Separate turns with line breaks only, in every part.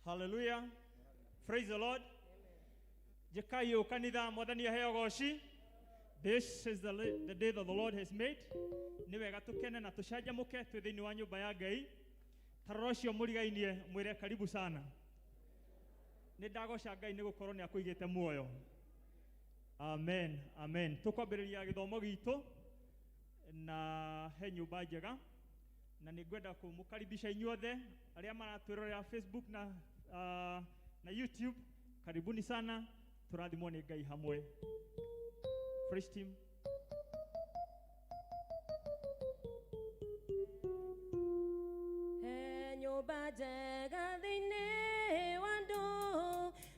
Hallelujah. Praise the Lord. Jekayo kanitha mwathani aheo goshi. This is the day that the Lord has made. Ni wega tukene na tushajamuke twi thiini wa nyumba ya Ngai. Tarocio murigainie mwire karibu sana. Ni ndagoca Ngai ni gukorwo ni akuigite muoyo. Amen. Amen. Tukwambiriria githomo gitu na he nyumba njega na ningwenda kumukaribisha inyuothe aria maratwirorera Facebook na YouTube. Karibuni sana, turathimwo ni Ngai hamwe. Praise team.
He nyumba njega thiini wa ndu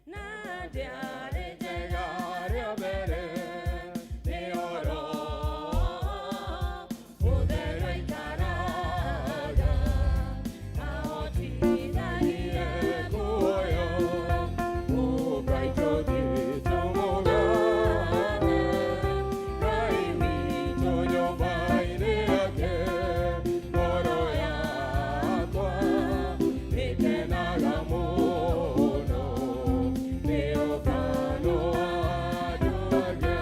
na ndiarĩ njega rĩa mbere nĩ oro ũtheru aikaraga ahotithagie kuoyo Ngai tũthiĩ tũmũgane Ngai witũ nyũmba-inĩ yake ngoro yakwa ĩkenaga mũno nĩ ũkano wa andũ ake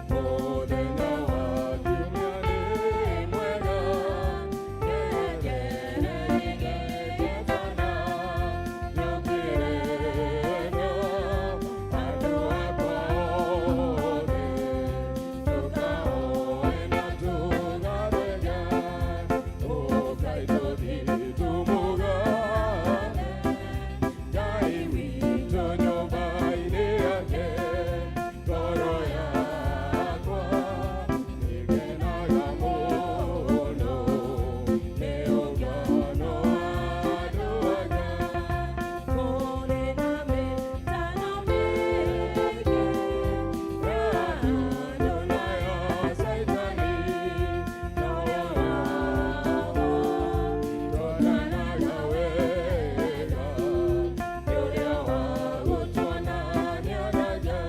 mũthenya wa kiumia nĩ mwega ngengere igĩgĩtana njũkĩre no andũ akwa othe tũkahoe na tũgatheke Ngai tũthiĩ tũmũgane Ngai witũ nyũmba-inĩ yake ngoro yakwa ĩkenaga mũno nĩ ũngano wa andũ ake kũrĩ na mĩtano mĩingĩ ya andũ na ya Saitani no wao tũtanaga wega nĩ ũrĩa wa gũtuonania naje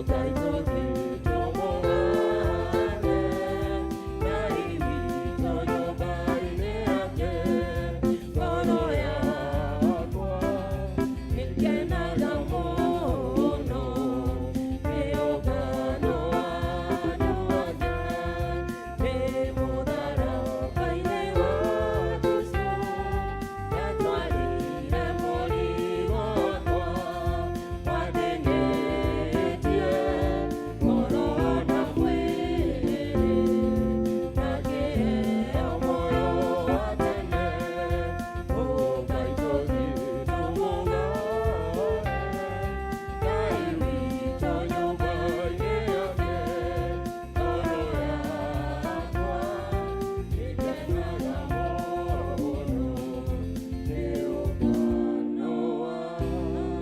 Ngai tũthiĩ tũmũgane Ngai witũ nyũmba-inĩ yake ngoro yakwa ĩkenaga mũno nĩ ũngano wa andũ ake nĩ mũtharaba-inĩ wa Jesũ atwarire mũrigo wakwa wathĩngĩtie ngoro na mwĩrĩ akĩheo muoyo wa tene Ngai tũthiĩ tũmũgane Ngai witũ nyũmba-inĩ yake ngoro yakwa ĩkenaga mũno nĩ ũngano wa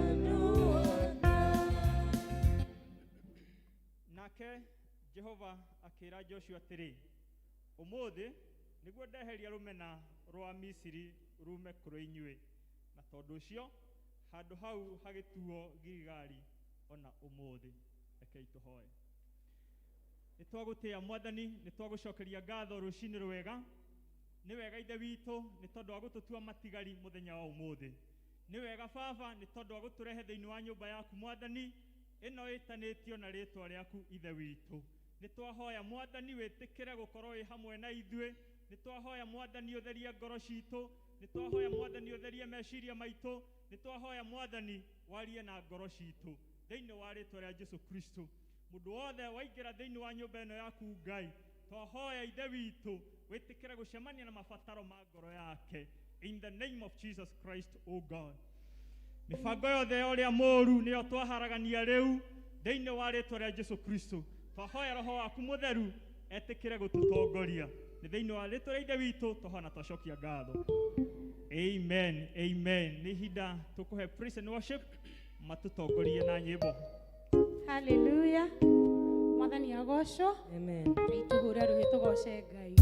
andũ ake
Nake Jehova akĩra Joshua atĩrĩ, ũmũthĩ nĩguo ndeheria rũmena rwa Misiri rume kũrĩ inyuĩ, na tondũ ũcio handũ hau hagĩtuo Gilgali ona ũmũthĩ. Rekei tũhoe. Nĩtwagũtĩĩa Mwathani, nĩtwagũcokeria ngatho rũcinĩ rwega. Nĩ wega Ithe witũ nĩ tondũ wa gũtũtua matigari mũthenya wa ũmũthĩ. Nĩ wega Baba nĩ tondũ wa gũtũrehe thĩinĩ wa nyũmba yaku Mwathani, ĩno ĩtanĩtio na rĩtwa rĩaku Ithe witũ. nĩ twahoya Mwathani wĩtĩkĩre gũkorwo wĩ hamwe na ithuĩ, nĩ twahoya Mwathani ũtherie ngoro citũ, nĩ twahoya Mwathani ũtherie meciria maitũ, nĩ twahoya Mwathani warie na ngoro citũ thĩinĩ wa rĩĩtwa rĩa Jesũ Kristo. Mũndũ wothe waingĩra thĩinĩ wa nyũmba ĩno yaku Ngai, twahoya Ithe witũ wĩtĩkĩre gũcemania na mabataro ma ngoro yake, in the name of Jesus Christ, O God. Mĩbango yothe ya ũrĩa mũũru nĩyo twaharagania rĩu thĩinĩ wa rĩĩtwa rĩa Jesũ Kristo. Twahoya Roho waku Mũtheru etĩkĩre gũtũtongoria, nĩ thĩinĩ wa rĩĩtwa rĩa Ithe witũ tũhona twacokia ngatho. Amen, amen. Nĩ ihinda tũkũhe praise and worship, matũtongorie na nyĩmbo.
Hallelujah. Mwathani agocwo.
Amen.
Itũhũre rũhĩ tũgoce Ngai.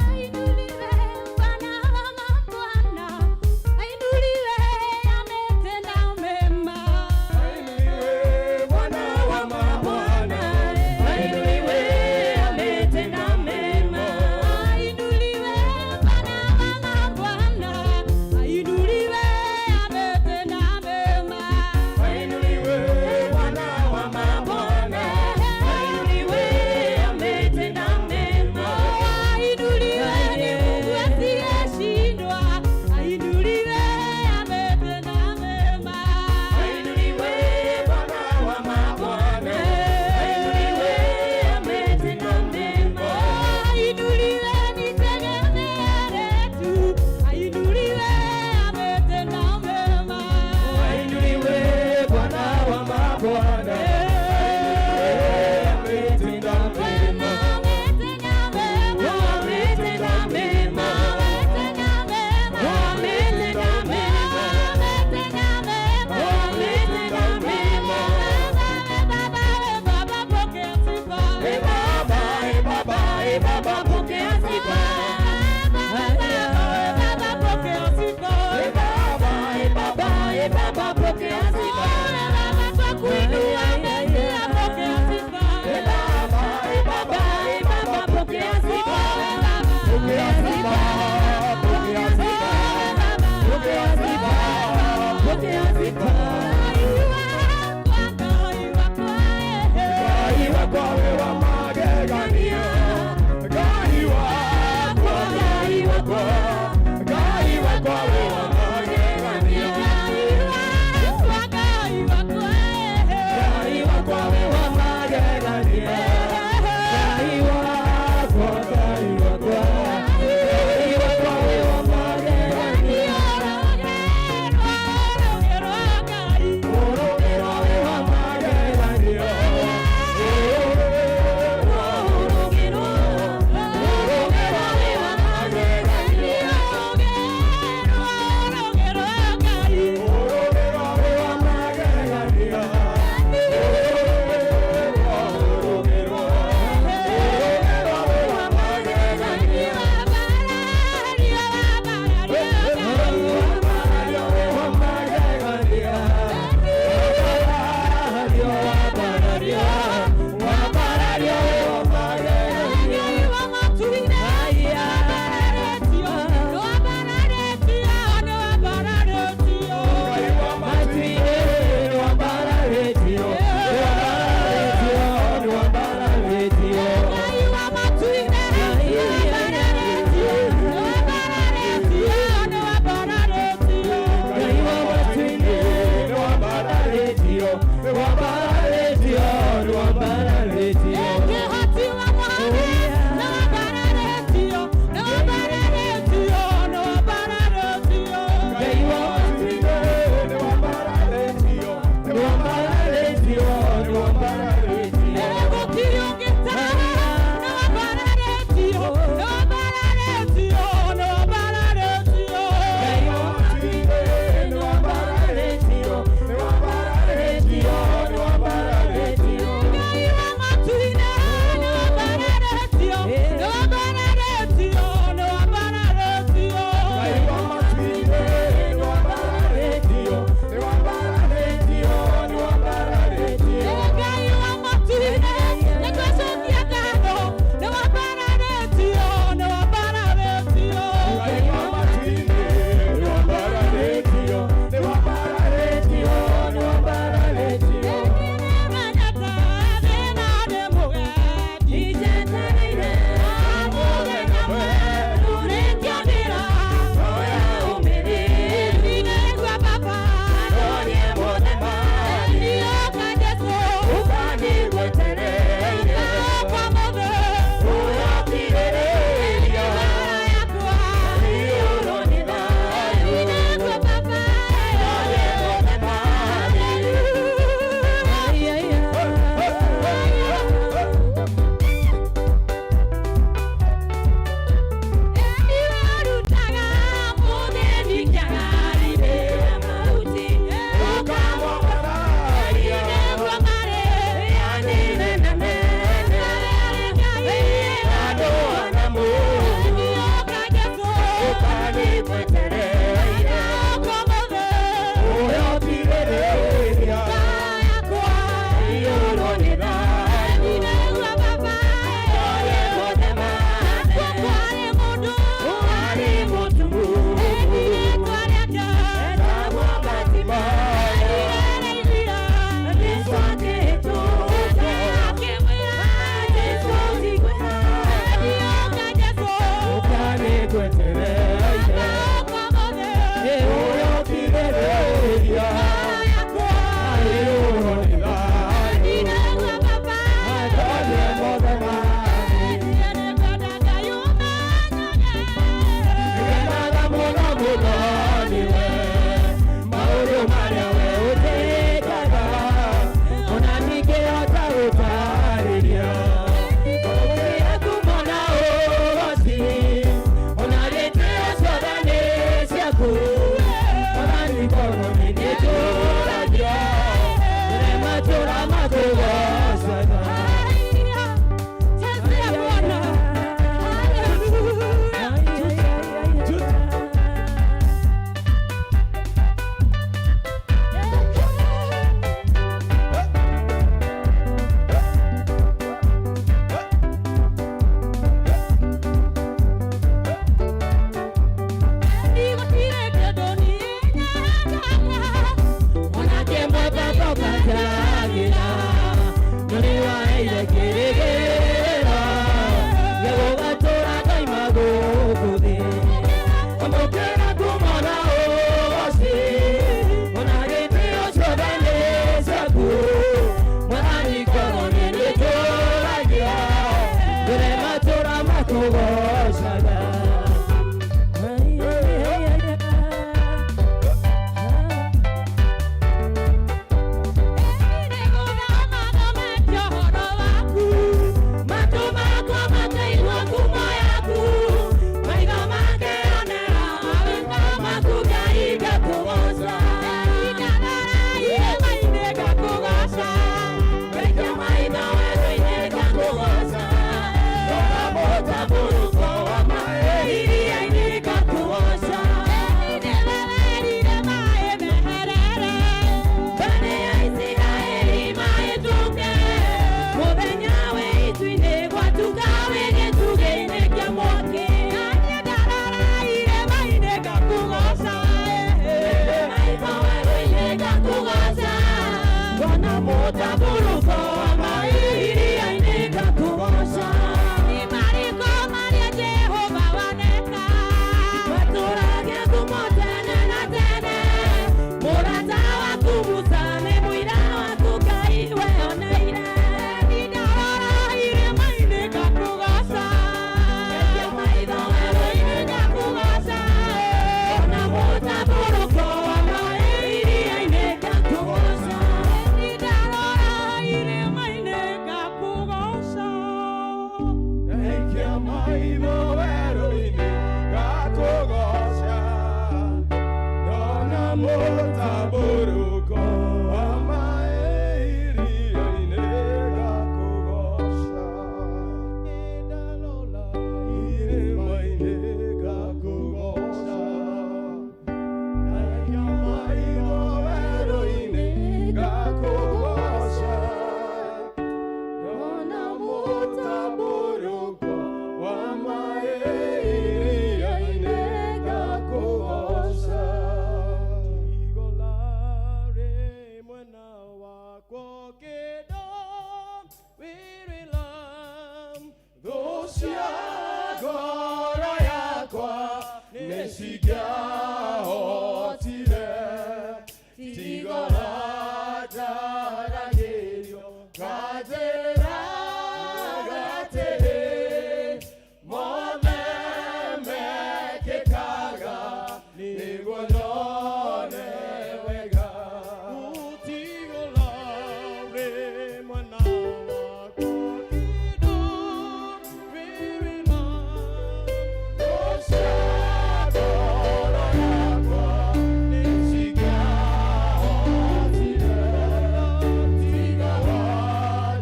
Ainuliwe mutaburuko wa maĩria-inĩ ngakũgoca. Ndalola irĩma-inĩ ngakũgoca. Ndaikia maitho werũ-inĩ ngakũgoca. Ndona mũtambũrũko wa maĩria-inĩ ngakũgoca. Igola rĩmwe na wakwo kĩndo wirĩla thũ cia ngoro yakwa nĩcingĩahotire tigora ndaragĩrio nganjĩra gatĩrĩ mothe mekĩkaga nĩguo nyone wega. Gũtigũra rĩmwe na wakwo kĩndo wirĩla thũ cia ngoro yakwa nĩcingĩahotire tigora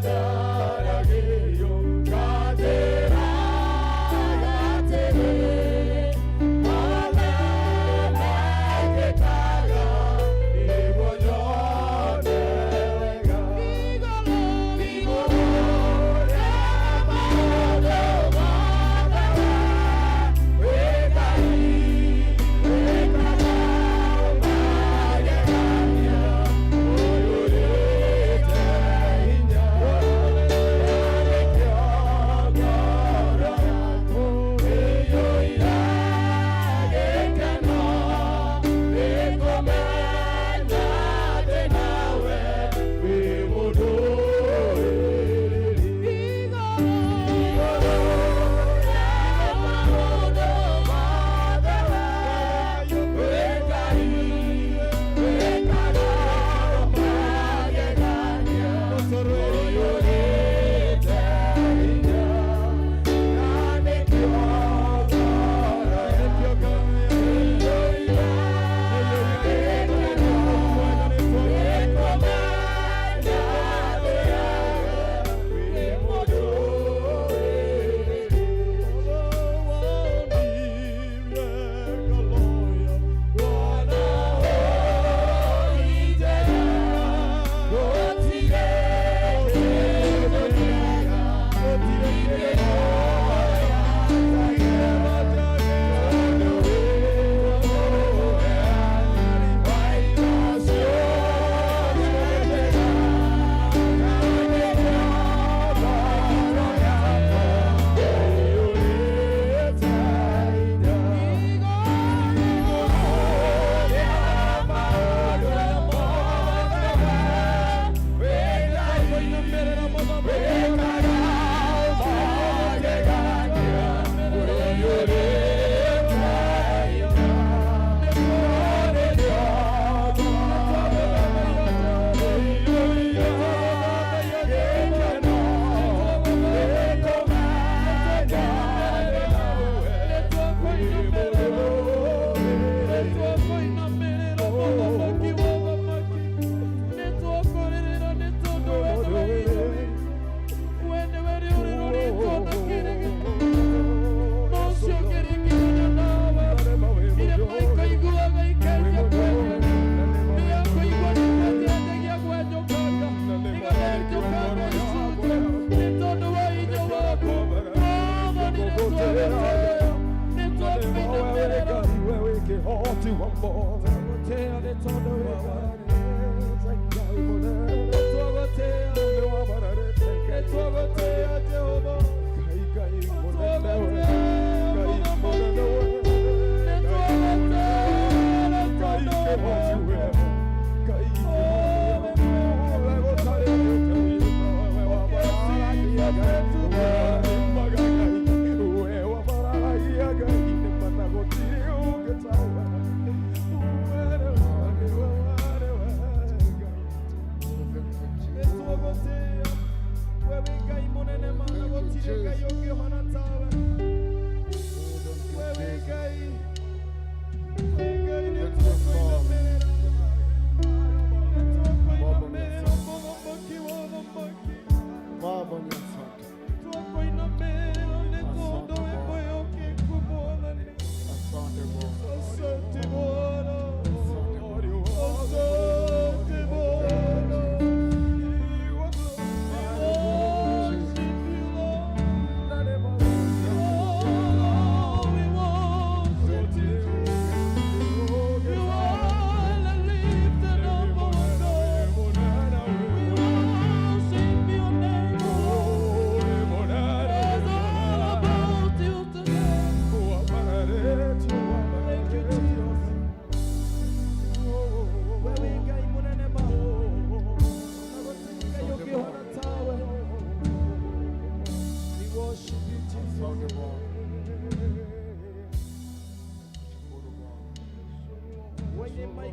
ndaragĩrio nganjĩra gatĩrĩ mothe mekĩkaga nĩguo nyone wega. Igũrũ rĩa maũndũ mothe wĩ Ngai wĩkaga magegania ũyũrĩte hinya. Nĩkĩo ngoro yaku ĩiyũire gĩkeno nĩkũmenya atĩ nawe wĩ mũndũ wĩrĩrĩ. Igũrũ rĩa maũndũ mothe wĩ Ngai wĩkaga magegania ũyũrĩte hinya. Na nĩkĩo ngoro yaku ĩiyũire gĩkeno nĩkũmenya atĩ nawe wĩ mũndũ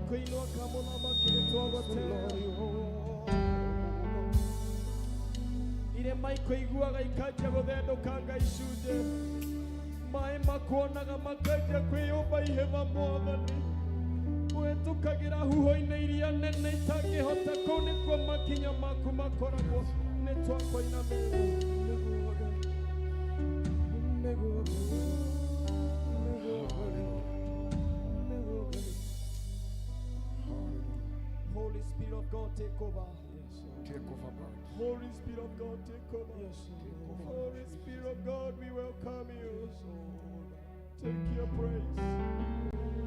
kuinua kama mama ire maiko iguaga ikajia guthendukanga icunje mai makuonaga makajia kwiyumba ihema Mwathani wetukagira huho-inĩ iria nene itangĩhota kũu nĩkuo makinya maku makoragwo nĩ twakũinamĩrĩra Holy Spirit of God, take over.
Take over, God.
Holy Spirit of God, take over. Holy Spirit of God, we welcome you. Take your praise.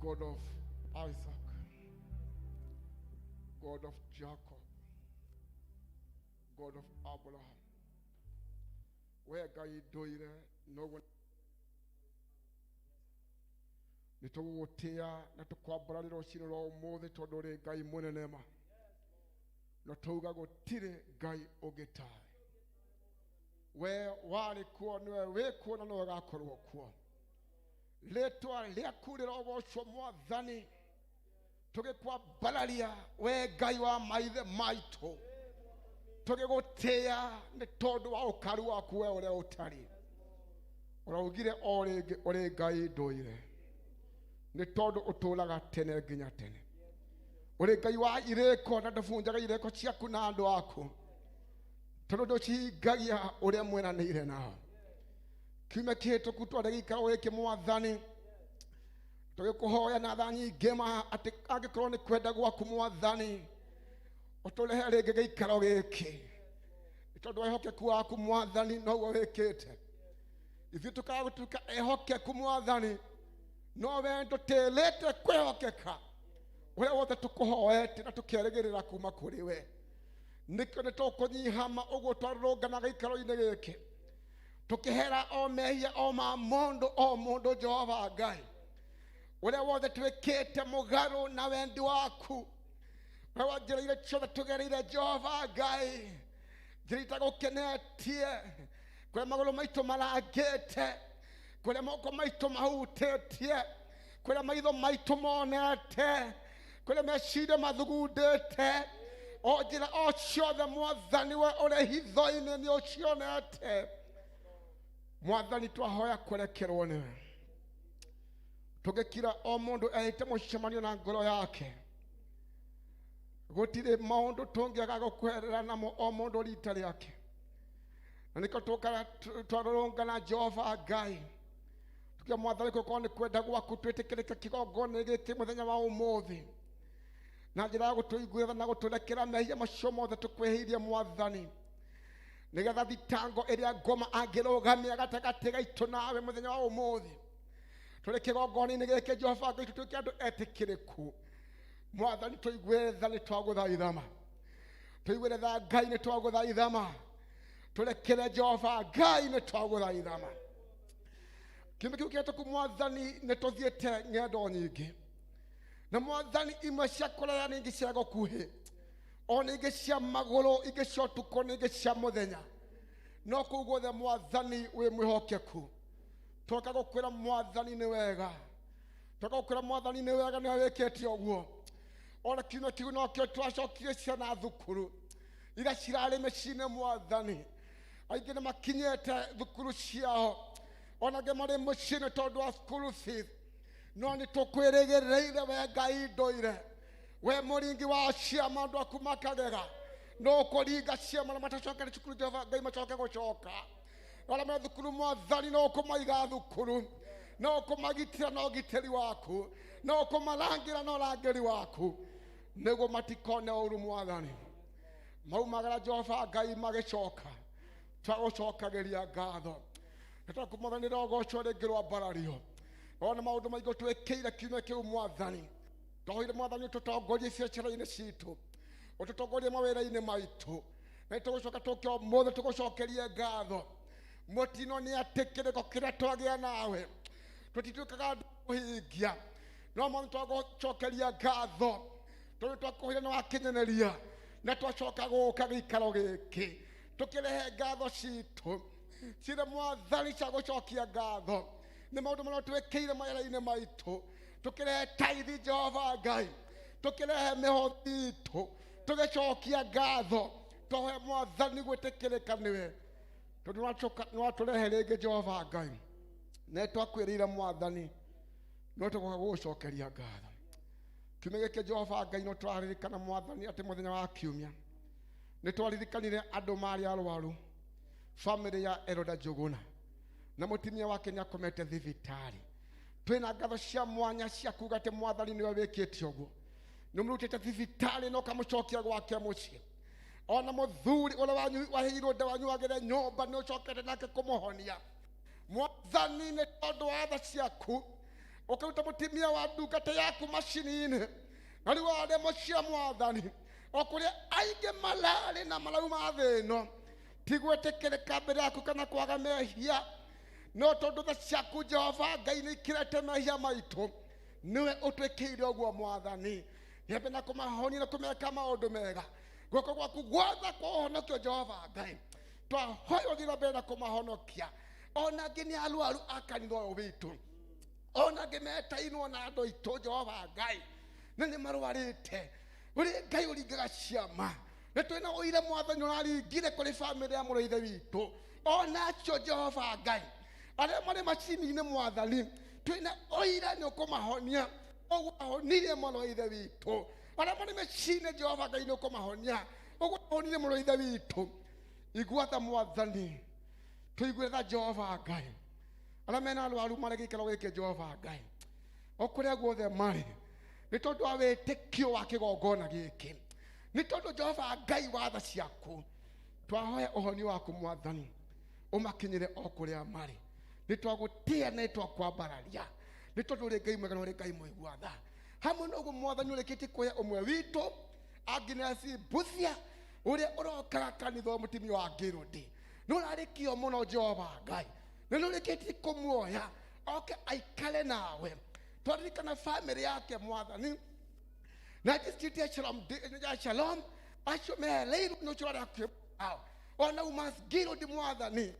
God of Isaac, God of Jacob, God of Abraham, where Gai doire no one nitugutia na tukwambararira ucini rwa umuthi tondu ri Ngai munenema na tuuga gutire Ngai ugitae we wari kuo niwe wikuo na niwe gakorwo kuo letwa liaku rirogocwo Mwathani tugikwambararia we Ngai wa maithe maitu tugigutia ni tondu wa ukaru waku we uria utari uraugire uri Ngai nduire ni tondu utulaga tene nginya tene uri Ngai wa ireko na ndubunjaga ireko ciaku na andu aku tondu nducihingagia uria mweranĩire nao kiume kihituku tware gikaro giki Mwathani tugikuhoya na tha nyingĩ ati angikorwo ni kwenda gwaku Mwathani uturehe ringi gikaro giki tondu wa ehokeku waku Mwathani noguo wikite ithuĩ tukagutuĩka ehokeku Mwathani no we ndutilite kwihokeka uria wothe tukuhoete na tukĩerĩgĩrĩra kuma kũrĩ we nikio nĩtũkũnyihama ũguo twarũnganaga gĩikaro-inĩ gĩkĩ tukihera o mehia o ma mundu Jehova Ngai uria wothe twikite mugaru na wendi waku we wanjĩrĩire ciothe tugereire Jehova Ngai njĩra itagukenetie kũrĩa magũrũ maitũ marangĩte kũrĩa moko maitũ mahutĩtie kũrĩa maitho maitũ monete kũrĩa meciria mathugundĩte o njĩra o ciothe Mwathani we ũrĩ hitho-inĩ nĩ ũcionete Mwathani twahoya kũrekerwo nĩwe tũgĩkira o mũndũ ehĩte mũcemanio na ngoro yake gũtirĩ maũndũ tũngĩaga gũkwerera namo o mũndũ rita rĩake na nĩko twarũrũngana Jehova Ngai tukia mwathani kuko ni kwenda gwaku twitikiria kigongona giki muthenya wa umuthi na njira ya gutuiguitha na guturekera mehia macio mothe tukwehirie mwathani nigetha thitango iria ngoma angirugamia gatagati gaitu nawe muthenya wa umuthi tuli kigongona-inĩ gĩkĩ Jehova Ngai tutuĩke andũ etikĩrĩku mwathani tuiguitha nĩ twagũthaithama tuiguitha Ngai nĩ twagũthaithama turekere Jehova Ngai nĩ twagũthaithama kiume kiu kĩhĩtũku mwathani nĩ tũthiĩte ng'endo nyingĩ na mwathani imwe cia kũraya nĩ ingĩ cia gũkuhĩ ona ingĩ cia magũrũ ingĩ cia ũtukũ na ingĩ cia mũthenya no kũu guothe mwathani wĩ mwĩhokeku toka gũkwĩra mwathani nĩ wega toka gũkwĩra mwathani nĩ wega nĩ wĩkĩte ũguo ona kiume kiu no kĩo twacokire ciana thukuru iria cirarĩ mĩciĩ-inĩ mwathani aingĩ nĩ makinyĩte thukuru ciao ona angĩ marĩ mũciĩ-inĩ tondũ wa school fees no nĩ tũkwĩrĩgĩrĩire we Ngai ndũire we mũringi wa ciama andũ aku makagega no kũringa ciama na matacokere cukuru Jehova Ngai macoke gũcoka wala me thukuru mwathani no kũmaiga thukuru no kũmagitĩra no ũgitĩri waku no kũmarangira no rangĩri waku nĩguo matikone ũru mwathani maumagara Jehova Ngai magĩcoka twagũcokagĩria ngatho nĩtwakũmũthanĩra ũgocwo rĩngĩ rwambarario ona maũndũ maingĩ twĩkĩire kiume kĩu mwathani twahoire mwathani ũtũtongorie biacara-inĩ citũ ũtũtongorie mawĩra-inĩ maitũ na nĩtũgũcoka tũke ũmũthĩ tũgũcokerie ngatho mutino ni atikiriko kira twagĩa nawe tutituĩkaga andũ kũhingia no mwana twagocokeria ngatho tondũ twakuhire na wakinyeneria na twacoka gũka gĩikaro gĩkĩ tũkĩrehe ngatho citũ cirĩ mwathani cia gũcokia ngatho nĩ maũndũ marĩa twĩkĩire mawĩra-inĩ maitũ tũkĩrehe taithi Jehova Ngai tũkĩrehe mĩhothi itũ tũgĩcokia ngatho twahoya mwathani gwĩtĩkĩrĩka nĩwe tondũ nĩwatũrehe rĩngĩ Jehova Ngai na twakwĩrĩire mwathani no tũgoka gũgũcokeria ngatho kiumia gĩkĩ Jehova Ngai no tũraririkana mwathani atĩ mũthenya wa kiumia nĩ twaririkanire andũ marĩ arwaru famĩlĩ ya Eroda Njũgũna na mũtumia wake nĩakomete thibitarĩ twĩna ngatho cia mwanya cia kuuga atĩ mwathani nĩwe wĩkĩte ũguo nĩmũrutĩte thibitarĩ no kamũcokia gwake mũciĩ ona mũthuri ũrĩa waheirwo ndawa wanyuagĩre nyũmba nĩ ũcokete nake kũmũhonia mwathani nĩ tondũ wa tha ciaku ũkaruta mũtumia wa ndungata yaku macini-inĩ na rĩu arĩ mũciĩ mwathani o kũrĩa aingĩ mararĩ na marauma thĩ ĩno ti gwĩtĩkĩrĩka mbere yaku kana kwaga mehia no tondũ tha ciaku Jehova Ngai nĩ ikĩrĩte mehia maitũ niwe ũtwĩkĩire ũguo mwathani nyambe na kũmahonia na kũmeka maũndũ mega guoko gwaku gwotha kwa ũhonokio Jehova Ngai twahoya ũthiĩ mbere na kũmahonokia ona angĩ nĩ arwaru a kanitha ũyũ witũ ona angĩ metainwo na andũ aitũ Jehova Ngai na nĩ marwarĩte ũrĩ Ngai ũringaga ciama na twĩna ũire mwathani ũraringire kũrĩ bamĩrĩ ya mũrũ ithe witũ ona acio Jehova Ngai arĩa marĩ macini-inĩ mwathani twĩna ũire nĩ ũkũmahonia ũguo ahonirie mũrũ ithe witũ arĩa marĩ mĩciĩ-inĩ Jehova Ngai nĩ ũkũmahonia ũguo ahonirie mũrũ ithe witũ iguatha mwathani tũiguitha Jehova Ngai arĩa mena arwaru marĩ gĩikaro gĩkĩ Jehova Ngai o kũrĩa guothe marĩ nĩ tondũ wa wĩtĩkio wa kĩgongona gĩkĩ nĩ tondũ Jehova Ngai wa tha ciaku twahoya ũhonio waku mwathani ũmakinyĩre o kũrĩa marĩ nĩ twagũtĩa na nĩ twakwambararia nĩ tondũ ũrĩ Ngai mwega na ũrĩ Ngai mũigua tha hamwe na ũguo mwathani ũrĩkĩtie kuoya ũmwe witũ Agnes Buthia ũrĩa ũrokaga kanitha mũtumia wa Ngĩrũndĩ nĩ ũrarĩkio mũno Jehova Ngai na nĩ ũrĩkĩtie kũmuoya oke aikare nawe twaririkana famĩlĩ yake mwathani na district ya Shalom acio mehereirwo nĩ ũcio ũrarĩ akuĩ ona uma Ngĩrũndĩ mwathani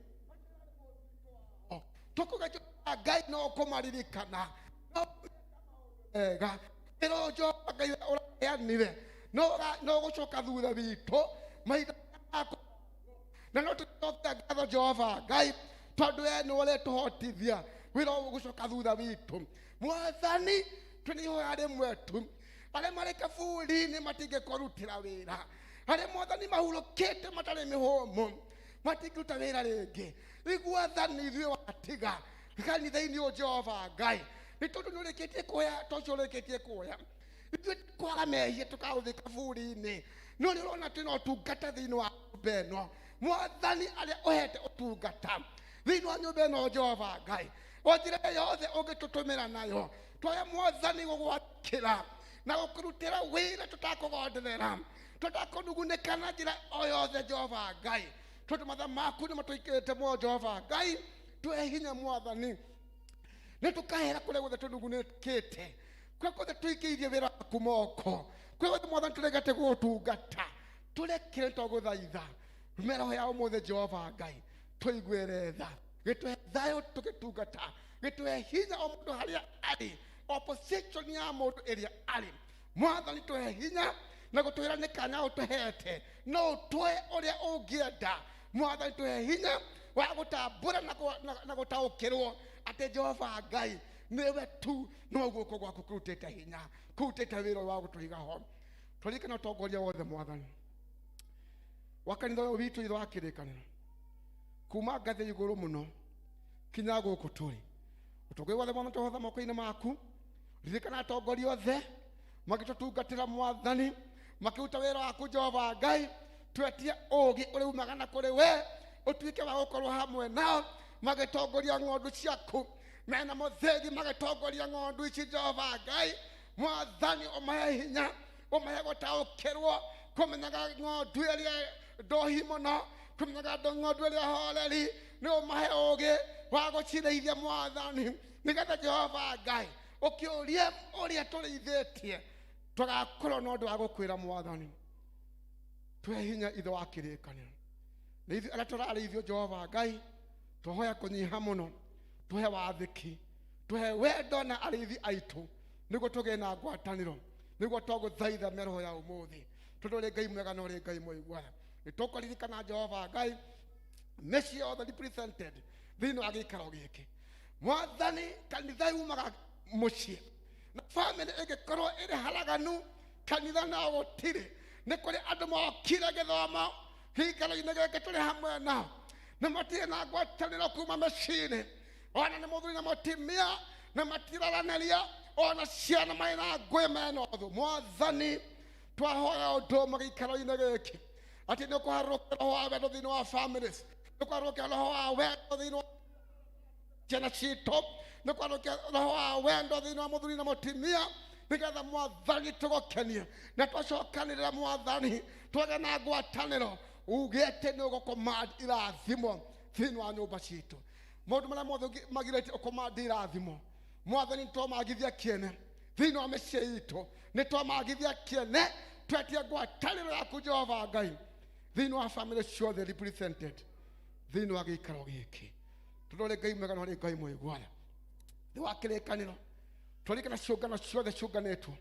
tukuga Ngai no kũmaririkana ega ero Jehova Ngai ũraheanire no gũcoka thutha witũ maitho maku na no tũcokia ngatho Jehova Ngai tondũ we nĩ ũrĩtũhotithia wĩra ũyũ gũcoka thutha witũ mwathani twĩnĩihoya rĩmwe tu arĩa marĩ kaburi-inĩ matingĩkũrutĩra wĩra arĩa mwathani mahurũkĩte matarĩ mĩhũmũ matingĩruta wĩra rĩngĩ iguathani ithuĩ watiga kanitha-inĩ ũyũ Jehova Ngai nĩ tondũ nĩ ũrĩkĩtie kuoya tocio ũrĩkĩtie kuoya ithuĩ kwaga mehia tũkaũthĩka bũrũri-inĩ no nĩ ũrona twĩna ũtungata thĩinĩ wa nyũmba ĩno Mwathani arĩa ũhete ũtungata thĩinĩ wa nyũmba ĩno Jehova Ngai o njĩra yothe ũngĩtũtũmĩra nayo twoya Mwathani gũgwakĩra na gũkũrutĩra wĩra tũtakũgonderera tũtakũnugunĩka na njĩra o yothe Jehova Ngai tondũ mathaa maku nĩ matũikĩte muoyo Jehova Ngai tuhe hinya Mwathani nĩ tũkahera kũrĩa guothe tũnugunĩkĩte kũrĩa guothe tũikĩirie wĩra waku moko kũrĩa guothe Mwathani tũregete gũgũtungata tũrekere tũgũthaitha mĩroho ya ũmũthĩ Jehova Ngai tũiguĩre tha gĩtũhe thayũ tũgĩtungata gĩtũhe hinya o mũndũ harĩa arĩ opposition ya mũndũ ĩrĩa arĩ Mwathani tũhe hinya na gũtwĩra nĩ kanya ũtũhete no ũtũhe ũrĩa ũngĩenda Mwathani tũhe hinya wa gũtambũra na gũtaũkĩrwo atĩ Jehova Ngai nĩwe tu no guoko gwaku kũrutĩte hinya kũrutĩte wĩra wa gũtũiga ho tũririkane ũtongoria wothe Mwathani wa kanitha ũyũ witũ ithe wa kĩrĩkanĩro kuma ngathĩ igũrũ mũno kinya gũkũ tũrĩ ũtongoria wothe Mwathani tũhotha moko-inĩ maku ririkana atongoria othe magĩtũtungatĩra Mwathani makĩruta wĩra waku Jehova Ngai twetie ũũgĩ ũrĩa umaga na kũrĩ we ũtuĩke wa gũkorwo hamwe nao magĩtongoria ng'ondu ciaku mena mũthĩgi magĩtongoria ng'ondu ici Jehova Ngai Mwathani ũmahe hinya ũmahe gũtaũkĩrwo kũmenyaga ng'ondu ĩrĩa ndohi mũno kũmenyaga ng'ondu ĩrĩa horeri nĩ ũmahe ũũgĩ wa gũcirĩithia Mwathani nĩgetha Jehova Ngai ũkĩũrie ũrĩa tũrĩithĩtie tũgakorwo na ũndũ wa gũkwĩra Mwathani tuhe hinya ithe wa kĩrĩkanĩro na ithuĩ arĩa tũrarĩithio Jehova Ngai tũhoya kũnyiha mũno tuhe wathĩki tuhe wendo na arĩithi aitũ nĩguo tũgĩe na ngwatanĩro nĩguo tũgũthaitha mĩroho ya ũmũthĩ tondũ ũrĩ Ngai mwega na ũrĩ Ngai mũiguana nĩ tũkũririkana Jehova Ngai mĩciĩ yothe represented thĩinĩ wa gĩikaro gĩkĩ Mwathani kanitha yumaga mũciĩ na family ĩngĩkorwo ĩrĩ haraganu kanitha no gũtirĩ nĩ kũrĩ andũ mokire gĩthomo gĩikaro-inĩ gĩkĩ tũrĩ hamwe nao na matirĩ na ngwatanĩro kuma mĩciĩ-inĩ ona nĩ mũthuri na mũtumia na matiraranĩria ona ciana marĩ na ngũĩ mena ũthũ Mwathani twahoya ũndũ ũmwe gĩikaro-inĩ gĩkĩ atĩ nĩ ũkũharũrũkia roho wa wendo thĩinĩ wa families nĩ ũkũharũrũkia roho wa wendo thĩinĩ wa ciana citũ nĩ ũkũharũrũkia roho wa wendo thĩinĩ wa mũthuri na mũtumia nĩgetha Mwathani tũgũkenie na tũcokanĩrĩra Mwathani twagĩa na ngwatanĩro ugĩte nĩ ũgũcommand irathimo thĩinĩ wa nyũmba citũ maũndũ marĩa mothe magirĩtie ũcommand irathimo Mwathani nĩtwamagithia kĩene thĩinĩ wa mĩciĩ itũ nĩtwamagithia kĩene twetie ngwatanĩro yaku Jehova Ngai thĩinĩ wa family ciothe represented thĩinĩ wa gĩikaro gĩkĩ tondũ ũrĩ Ngai mwega na ũrĩ Ngai mũiguana thĩ wa kĩrĩkanĩro tũririkana ciũngano ciothe ciũnganĩtwo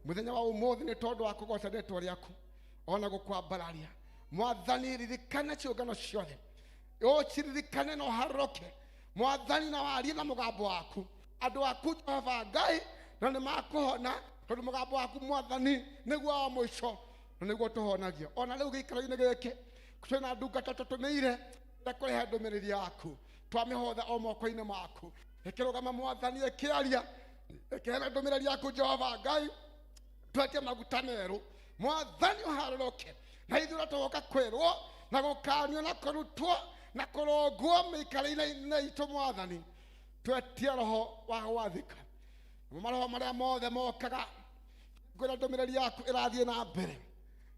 mũthenya wa ũmũthĩ nĩ tondũ wa kũgoca rĩĩtwa rĩaku ona gũkwambararia Mwathani ririkana ciũngano ciothe ũciririkane na ũharũrũke Mwathani na warie na mũgambo waku andũ aku Jehova Ngai na nĩ makũhona tondũ mũgambo waku Mwathani nĩguo wa mũico na nĩguo tũhonagia ona rĩu gĩikaro-inĩ gĩkĩ twĩna ndungata tũtũmĩire kũrehe ndũmĩrĩri yaku twamĩhotha o moko-inĩ maku ĩkĩrũgama Mwathani ĩkĩaria ĩkĩheana ndũmĩrĩri yaku Jehova Ngai twetie maguta merũ Mwathani ũharũrũke na ithuĩ tũgoka kwĩrwo na gũkanio na kũrutwo na kũrũngwo mĩikarĩire-inĩ itũ Mwathani twetie roho wa gwathĩka maroho marĩa mothe mokaga ngwĩra ndũmĩrĩri yaku ĩrathiĩ na mbere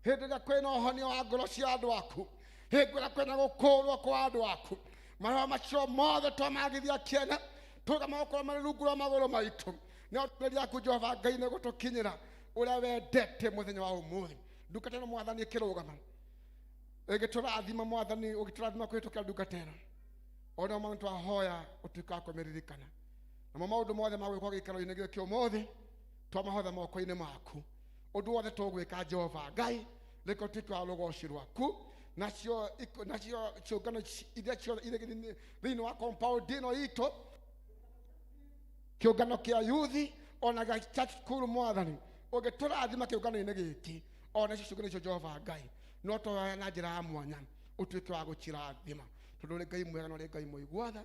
hĩndĩ ĩrĩa kwĩna ũhonio wa ngoro cia andũ aku hĩndĩ ĩrĩa kwĩna gũkũũrwo kwa andũ aku maroho macio mothe twamagithia kĩene tũgama gũkorwo marĩ rungu rwa magũrũ maitũ nĩ ndũmĩrĩri yaku Jehova Ngai nĩ gũtũkinyĩra ũrĩa wendete mũthenya wa ũmũthĩ ndungata ĩno Mwathani ĩkĩrũgama ĩgĩtũrathima Mwathani ũgĩtũrathima kũhĩtũkĩra ndungata ĩno ona Mwathani twahoya ũtuĩke wa kũmĩririkana namo maũndũ mothe ma gwĩkwo gĩikaro-inĩ gĩkĩ ũmũthĩ twamahotha moko-inĩ maku ũndũ wothe tũgwĩka Jehova Ngai reke ũtuĩke wa rũgoci rwaku nacio ciũngano iria ciothe irĩ thĩinĩ wa compound ĩno itũ kĩũngano kĩa yuthi ona gĩa church school Mwathani ũgĩtũrathima kĩũngano-inĩ gĩkĩ ona icio ciũngano icio Jehova Ngai no tũhoya na njĩra ya mwanya ũtuĩke wa gũcirathima tondũ ũrĩ Ngai mwega na ũrĩ Ngai mũiguana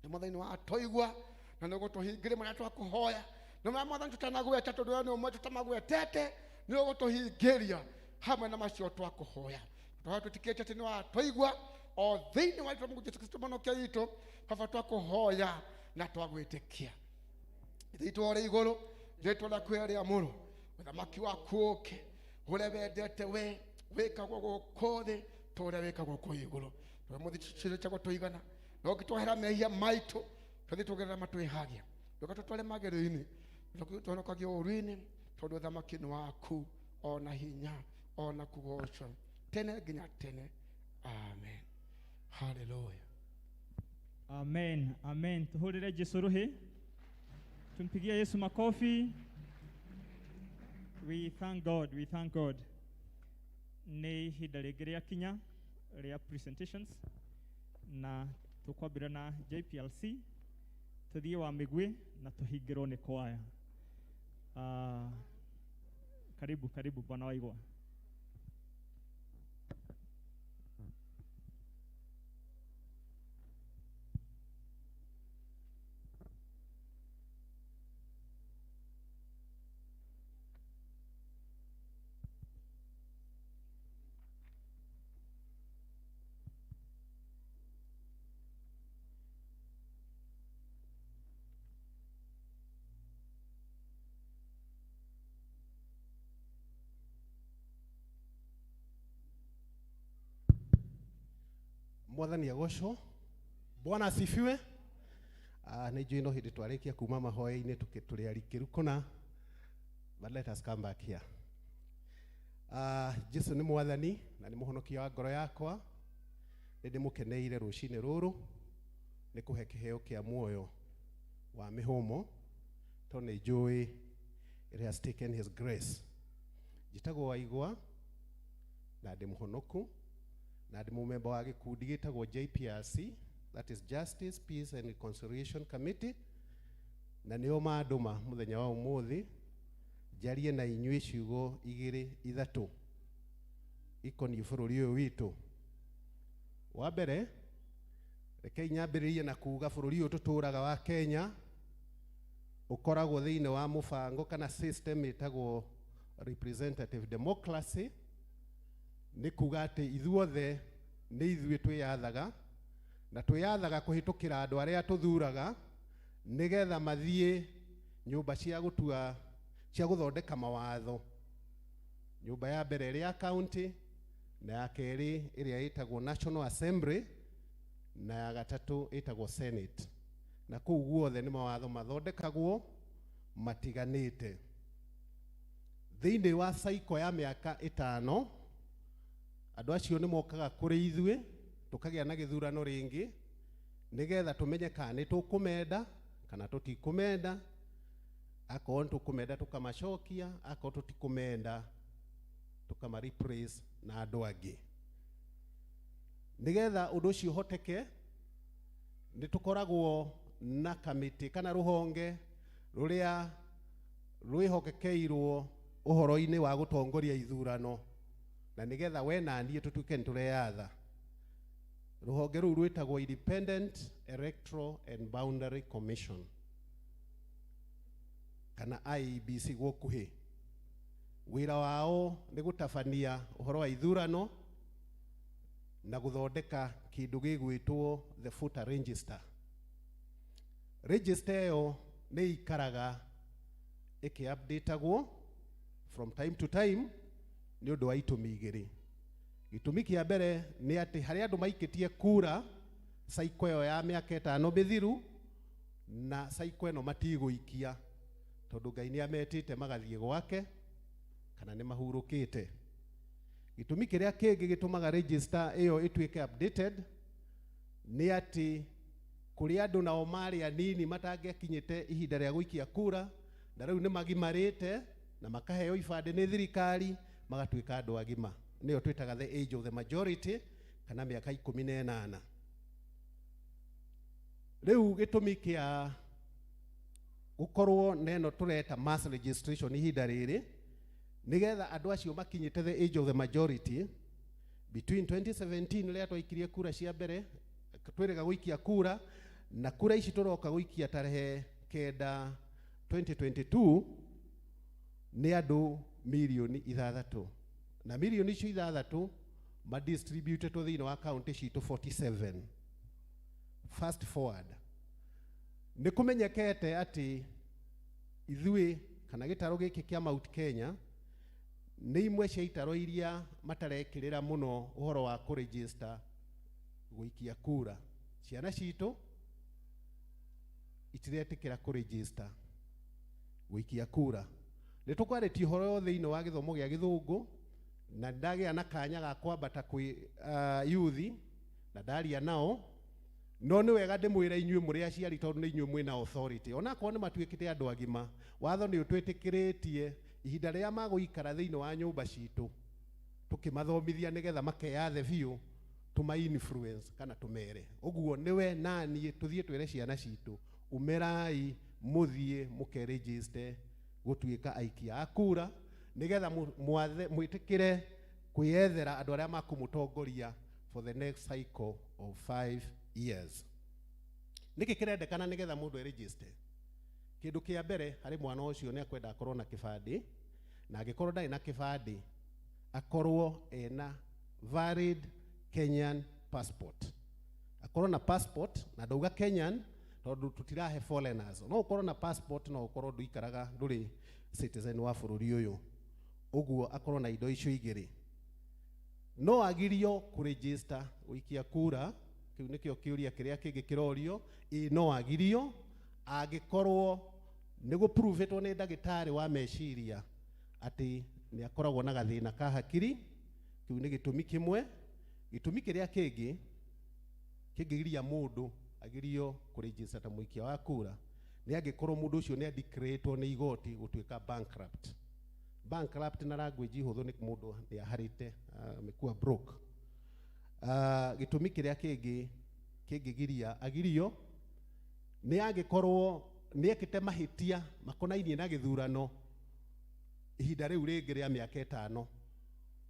Mwathani wa toigwa na nä gå tå hingä marä a twakåhoya nä marä a mwathani tå tanagweta tondå ä nä å mwe tå tamagwetete nä å gå tå hingä ria hamwe na macio twakåhoya tåhoya tå tikä te atä nä watåigwa o thä inä wa rĩtwa Jesu Kristo mwonokia witũ baba twakũhoya na twagwä tä kia ithe itũ å rä igå rå rĩtwa rĩaku rä amũrũ ũthamaki waku ũke ũrĩa wendete we wĩkagwo gũkũ thĩ ta ũrĩa wĩkagwo kũ igũrũ twe mũthicirĩ chagwo tũigana na ũngĩtwahera mehia maitũ tũthiĩ tũgerera matwĩhagia ndũka tũtware magerio-inĩ tũhonokagia ũru-inĩ tondũ ũthamaki nĩ waku ona hinya ona kũgocwo tene nginya tene amen hallelujah
Amen, amen. Tuhurire Jesu ruhi. Tumpigie Yesu makofi. We thank God, we thank God. Ni ihinda rĩngĩ rĩa kinya rĩa presentations na tukwambĩra na JPLC tuthiĩ wa mĩgwi na tũhingĩrwo nĩ kwaya. Karibu bwana waigwa.
Mwathani agocwo. Bwana asifiwe. Nĩ njũĩ no hĩndĩ twarĩkia kuma mahoya-inĩ tũrĩ arikĩru kũna. But let us come back here. Jesu nĩ mwathani na nĩ mũhonokia wa ngoro yakwa. Nĩ ndĩmũkeneire rũcinĩ rũrũ nĩ kũhe kĩheo kĩa muoyo wa mĩhũmũ tondũ nĩ njũĩ it has taken his grace. Njĩtagwo Waigwa na ndĩ mũhonoku na ndĩ mũmemba wa gĩkundi gĩtagwo JPRC, that is Justice, Peace and Reconciliation Committee, na nĩo mandũma mũthenya wa ũmũthĩ njarie na inyuĩ ciugo igĩrĩ ithatũ ikoniĩ bũrũri ũyũ witũ. Wa mbere rekei nyambĩrĩrie na kuuga bũrũri ũyũ tũtũũraga wa Kenya ũkoragwo thĩinĩ wa mũbango kana system ĩtagwo representative democracy. Nĩ kuga atĩ ithuothe nĩ ithuĩ twĩyathaga na twĩyathaga kũhĩtũkĩra andũ arĩa tũthuraga nĩgetha mathiĩ nyũmba cia gũtua cia gũthondeka mawatho. Nyũmba ya mbere ĩrĩ ya county na ya kerĩ ĩrĩa ĩtagwo National Assembly na ya gatatũ ĩtagwo Senate. Na kũu guothe nĩ mawatho mathondekagwo matiganĩte. Thĩinĩ wa cycle ya mĩaka 5 andũ acio nĩ mokaga kũrĩ ithuĩ tũkagĩa na gĩthurano rĩngĩ nĩgetha tũmenye kana nĩ tũkũmenda kana tũtikũmenda. Akorwo nĩ tũkũmenda tũkamacokia, akorwo tũtikũmenda tũkama-replace na andũ angĩ. Nĩgetha ũndũ ũcio ũhoteke nĩ tũkoragwo na kamĩtĩ kana rũhonge rũrĩa rwĩhokekeirwo ũhoro-inĩ wa gũtongoria ithurano na nĩgetha we na niĩ tũtuĩke nĩ tũreyatha. Rũhonge rũu rwĩtagwo Independent Electoral and Boundary Commission kana IEBC gũkuhĩ. Wĩra wao nĩ gũtabania ũhoro wa ithurano na gũthondeka kĩndũ gĩgwĩtwo the voter register. Register ĩyo nĩ ikaraga ĩkĩ-updateagwo from time to time nĩ ũndũ wa itũmi igĩrĩ. Gĩtũmi kĩa mbere nĩ atĩ harĩa andũ maikĩtie kura cycle ĩyo ya mĩaka 5 mĩthiru na cycle ĩno matigũikia tondũ Ngai nĩ ametĩte magathiĩ gwake kana nĩ mahurũkĩte. Gĩtũmi kĩrĩa kĩngĩ gĩtũmaga register ĩyo ĩtuĩke updated nĩ atĩ kũrĩ andũ nao marĩ anini matangĩkinyĩte ihinda rĩa gũikia kura na rĩu nĩ magimarĩte na makaheo ibandĩ nĩ thirikari magatuĩka andũ agima. Nĩyo twĩtaga the age of the majority kana mĩaka 18. Rĩu gĩtũmi kĩa gũkorwo neno tũreta mass registration ihinda rĩrĩ nĩgetha andũ acio makinyĩte the age of the majority between 2017 rĩrĩa twaikirie kura cia mbere twĩrĩga gũikia kura na kura ici turoka guikia tarehe 9 2022 ni andu milioni 6 na milioni icio 6 ma distributed to thini wa county citu 47. Fast forward, ni kumenyekete ati ithui kana gitaro giki kia Mount Kenya ni imwe cia itaro iria matarekirira muno uhoro wa kuregister guikia kura. Ciana citu itiretikira kuregister guikia kura. Ni tukwareti uhoro thini wa githomo gia githungu na ndagia na kanya ga kwambata kwi youth na ndaria nao, no ni wega ndimwira inyue muri aciari tondu ni inyue mwina authority. Ona ko ni matuikite andu agima, watho ni utwitikiretie ihinda ria maguikara thini wa nyumba citu tukimathomithia nigetha makeyathe biu tuma influence kana tumere. Uguo niwe nani tuthie twire ciana citu umerai muthie mukeregister gutuika aikia akura nigetha mwitikire kwiyethera andu aria makumutongoria for the next cycle of 5 years. Niki kirendekana nigetha mundu register? Kindu kia mbere hari mwana ucio ni akwenda akorwo na kibandi, na agikorwo ndari na kibandi akorwo ena valid Kenyan passport. Akorwo na passport, na ndauga Kenyan tondu tutirahe foreigners. No ukorwo na passport, no ukorwo nduikaraga nduri citizen wa bururi uyu. Uguo akorwo na indo icio igiri. No agirio kuregister uikia kura, kiu nikio kiuria kiria kingi kirorio, no agirio agikorwo ni guprovetwo ni ndagitari wa meciria ati ni akoragwo na gathina ka hakiri. Kiu ni gitumi kimwe. Gitumi kiria kingi kingigiria mundu agirio kuregister ta muikia wa kura ni agikorwo mundu ucio ni declaretwo ni igoti gutuika bankrupt. Bankrupt na language huthu ni mundu ni aharite amekuwa broke. Gitumi kiria kingi kingigiria agirio ni agikorwo ni ekite mahitia makonainie na githurano ihinda riu ringi ria miaka 5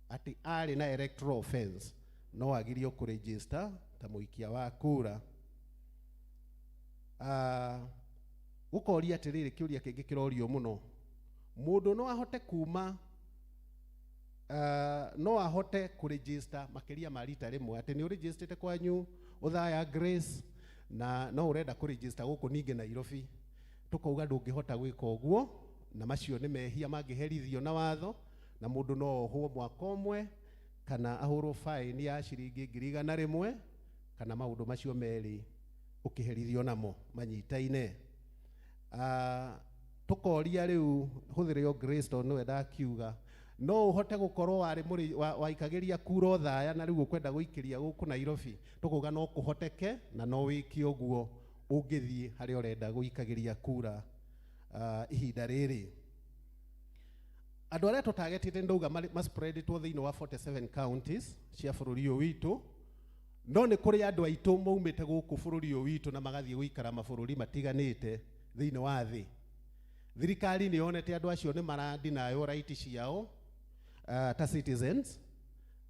ati ari na electoral offense, no agirio kuregister ta muikia wa kura. Ukoria atiriri kiuria kingi kirorio muno, mundu no ahote kuma no ahote kuregister makiria ma rita rimwe ati ni registered kwanyu uthaya Grace na no urenda kuregister guku ningi Nairobi, tukauga ndungihota gwika uguo, na macio ni mehia mangiherithio na watho, na mundu no ohwo mwaka umwe kana ahurwo fine ya ciringi 100 kana maundu macio meri ukiherithio namo manyitaine. Tukoria riu huthirio Grace to no enda kiuga no uhote gukorwo wari muri waikagiria kura uthaya na riu ukwenda guikiria guku Nairobi, tukuga no kuhoteke na no wiki uguo ungithie hari urenda guikagiria kura ihinda riri. Andu aria tutagetite ndauga ma spread to thini wa 47 counties cia bururi uyu witu, no ni kuri andu aitu maumite guku bururi uyu witu na magathie guikara mabururi matiganite thini wa thi. Thirikari ni yonete andu acio ni maradinayo right ciao ta citizens,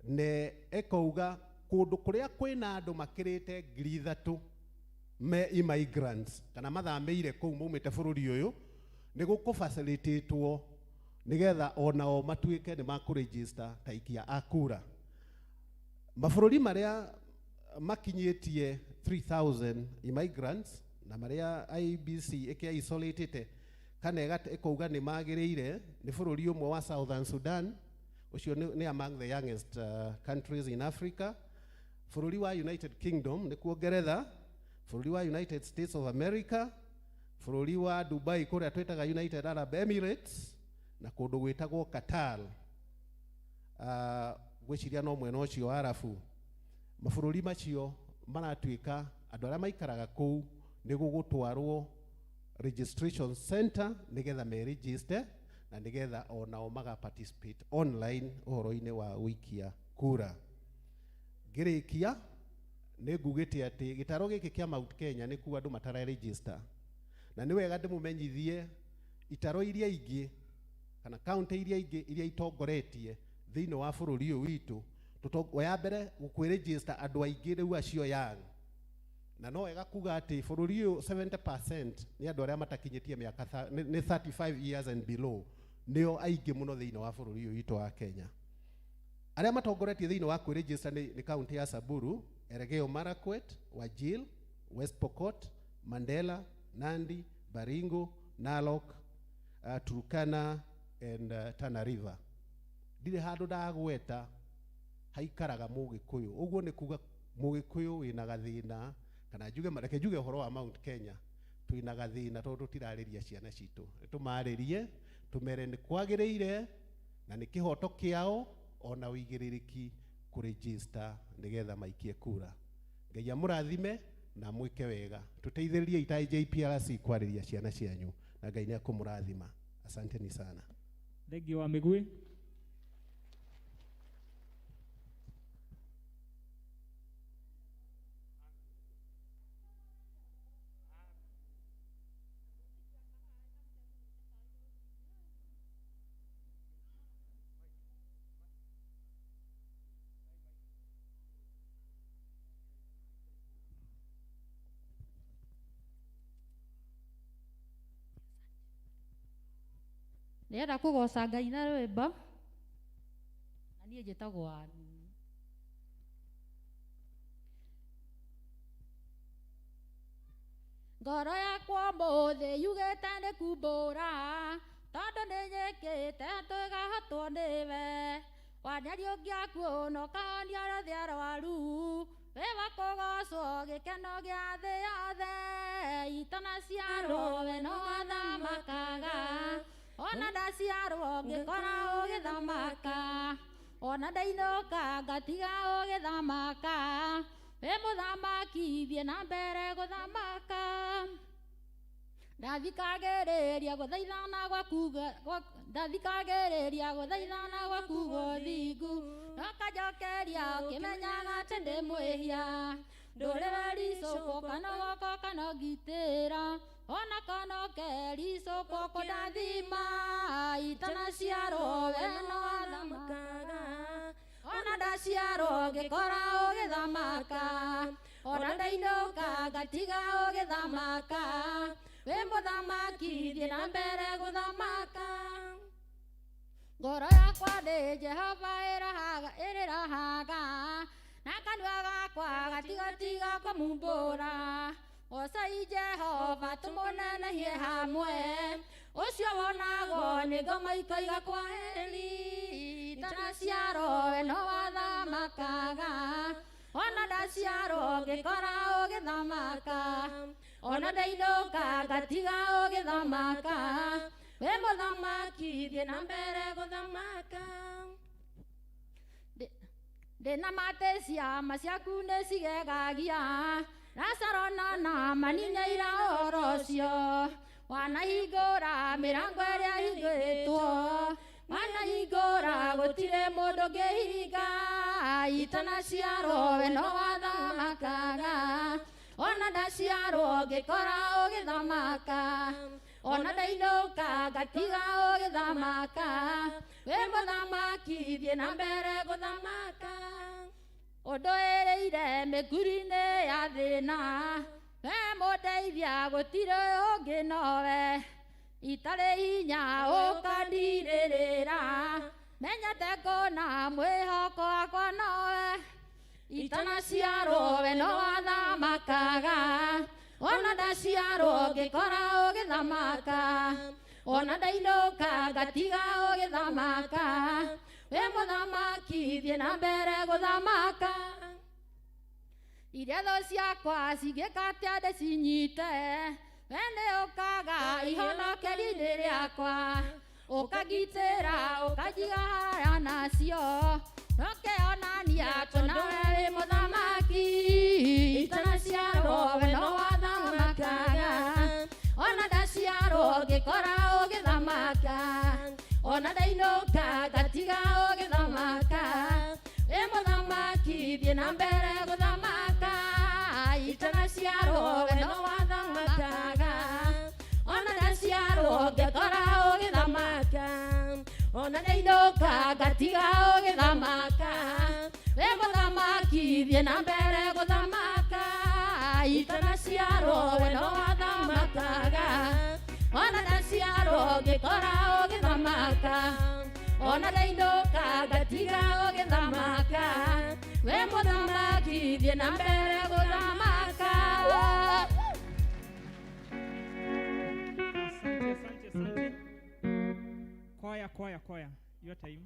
ne ekauga kundu kuria kwina andu makirite 3,000 me immigrants kana mathambeire kou maumite bururi uyu ni guku facilitatewo nigetha onao matuike ni makuregister taikia akura. Mabururi maria makinyetie 3,000 immigrants na maria IBC eke isolated kana ekauga ni magirire ni bururi umwe wa Southern Sudan, ucio ni among the youngest countries in Africa. Bururi wa United Kingdom ni kuongeretha, bururi wa United States of America, bururi wa Dubai kuria twetaga United Arab Emirates, na kundu gwitagwo Qatar. Gwiciria no mwena ucio Arabu. Mabururi macio maratuika andu aria maikaraga kou ni gugutwarwo registration center nigetha me register na nigetha onao maga participate online uhoro-ini wa wikia kura. Ngirikia ni ngugite ati gitaro giki kia Mount Kenya ni kuwa andu matara register, na ni wega ndimumenyithie itaro iria ingi kana county iria ingi iria itongoretie thini wa bururi uyu witu ya mbere gukwiregister andu aingi riu acio yang na no wega kuga ati bururi uyu 70% ni andu aria matakinyitie miaka ni 35 years and below nio aingi muno thiini wa bururi uyu witu wa Kenya. Aria matongoretie thiini wa kwiregister ni county ya Samburu, Elgeyo Marakwet, Wajir, West Pokot, Mandela, Nandi, Baringo, Narok, Turkana and Tana River. Ndire handu ndagweta haikaraga Mugikuyu. Uguo ni kuga Mugikuyu wina gathina kana njuge horo wa Mount Kenya twina gathina tondu tirariria ciana citu. Tumaririe tumere ni kwagiriire na ni kihoto kiao ona wigiririki ku register nigetha maikie kura. Ngai amurathime na mwike wega. Tuteithiririe ita JPRC kwariria ciana cianyu na Ngai ni akumurathima. Asanteni sana.
Thegi wa migui.
Nĩenda kũgoca Ngai na rwĩmbo na niĩ njĩtagwo Ani. Ngoro yakwa mũthĩ yugĩte nĩ kumbũra tondũ nĩnyĩkĩte tũĩgahatwo nĩwe. Wanyaria ũngĩakuona ũkahonia rũthĩa rwaru wĩ wa kũgocwo gĩkeno gĩa thĩ yothe. Itana ciarwo we no wathamakaga ona ndaciarwo ngĩkora ũgĩthamaka ona ndainũka ngatiga ũgĩthamaka. Wĩ mũthamaki thiĩ na mbere gũthamaka. Ndathikagĩrĩria gũthaithana gwaku gũthingu nokanjokeria ũkĩmenyaga atĩ ndĩ mwĩhia. Ndũrĩ wericũkwo kana goko kana ngitĩra ona kana ũkericũkwo kũndathima. Itana ciarwo we no wathamakaga ona ndaciarwo ngĩkora ũgĩthamaka ona ndainũka ngatiga ũgĩthamaka. Wĩ mũthamaki thiĩ na mbere gũthamaka. Ngoro yakwa ndĩ Jehova ĩrĩrahaga na kanua gakwa gatigatiga kũmumbũra. Gocai Jehova tũmũnenehie hamwe ũcio wonagwo nĩ ngoma ikoiga kwaheri. Itana ciarwo we no wathamakaga ona ndaciarwo ngĩkora ũgĩthamaka ona ndainũka ngatiga ũgĩthamaka. Wĩ mũthamaki thiĩ na mbere gũthamaka. Ndĩna matĩcia maciaku nĩ cigegagia Nasarona na maninyaira ũhoro ũcio. Wanahingũra mĩrango ĩrĩa hingĩtwo wanahingũra gũtirĩ mũndũ ũngĩhinga. Itana ciarwo we no wathamakaga ona ndaciarwo ngĩkora ũgĩthamaka ona ndainũka ngatiga ũgĩthamaka. Wĩ mũthamaki thiĩ na mbere gũthamaka. Ũndũĩrĩire mĩkuri-inĩ ya thĩna we mũndeithia gũtirĩ ũngĩ nowe. Itarĩ hinya ũkandirĩrĩra menyete kũna mwĩhoko wakwa nowe. Itana ciarwo we no wathamakaga ona ndaciarwo ngĩkora ũgĩthamaka ona ndainũka ngatiga ũgĩthamaka. Wĩ mũthamaki thiĩ na mbere gũthamaka. Iria thũ ciakwa cingĩka atĩa ndĩcinyite we nĩ ũkaga ihonokeri-inĩ rĩakwa. Ũkagitĩra ũkanjiga harĩa nacio nokĩonania tondũ we wĩ mũthamaki. Itana ciarwo we no wathamakaga ona ndaciarwo ngĩkora ũgĩthamaka ona ndainũka ngatiga ũgĩthamaka. Wĩ mũthamaki thiĩ na mbere gũthamaka. Itana ciarwo we no wathamakaga ona ndaciarwo ngĩkora ũgĩthamaka ona ndainũka ngatiga ũgĩthamaka. Wĩ mũthamaki thiĩ na mbere gũthamaka. Itanasiaro weno wathamakaga ona ndasiaro ngikora ũgĩthamaka ona ndainũka ngatiga ũgĩthamaka we mũthamaki thiĩ na mbere gũthamaka.
Asante. Choir. Your time.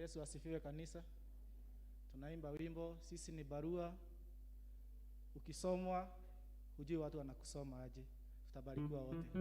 Yesu asifiwe kanisa. Tunaimba wimbo sisi ni barua. Ukisomwa hujui watu wanakusoma aje. Tutabarikiwa wote.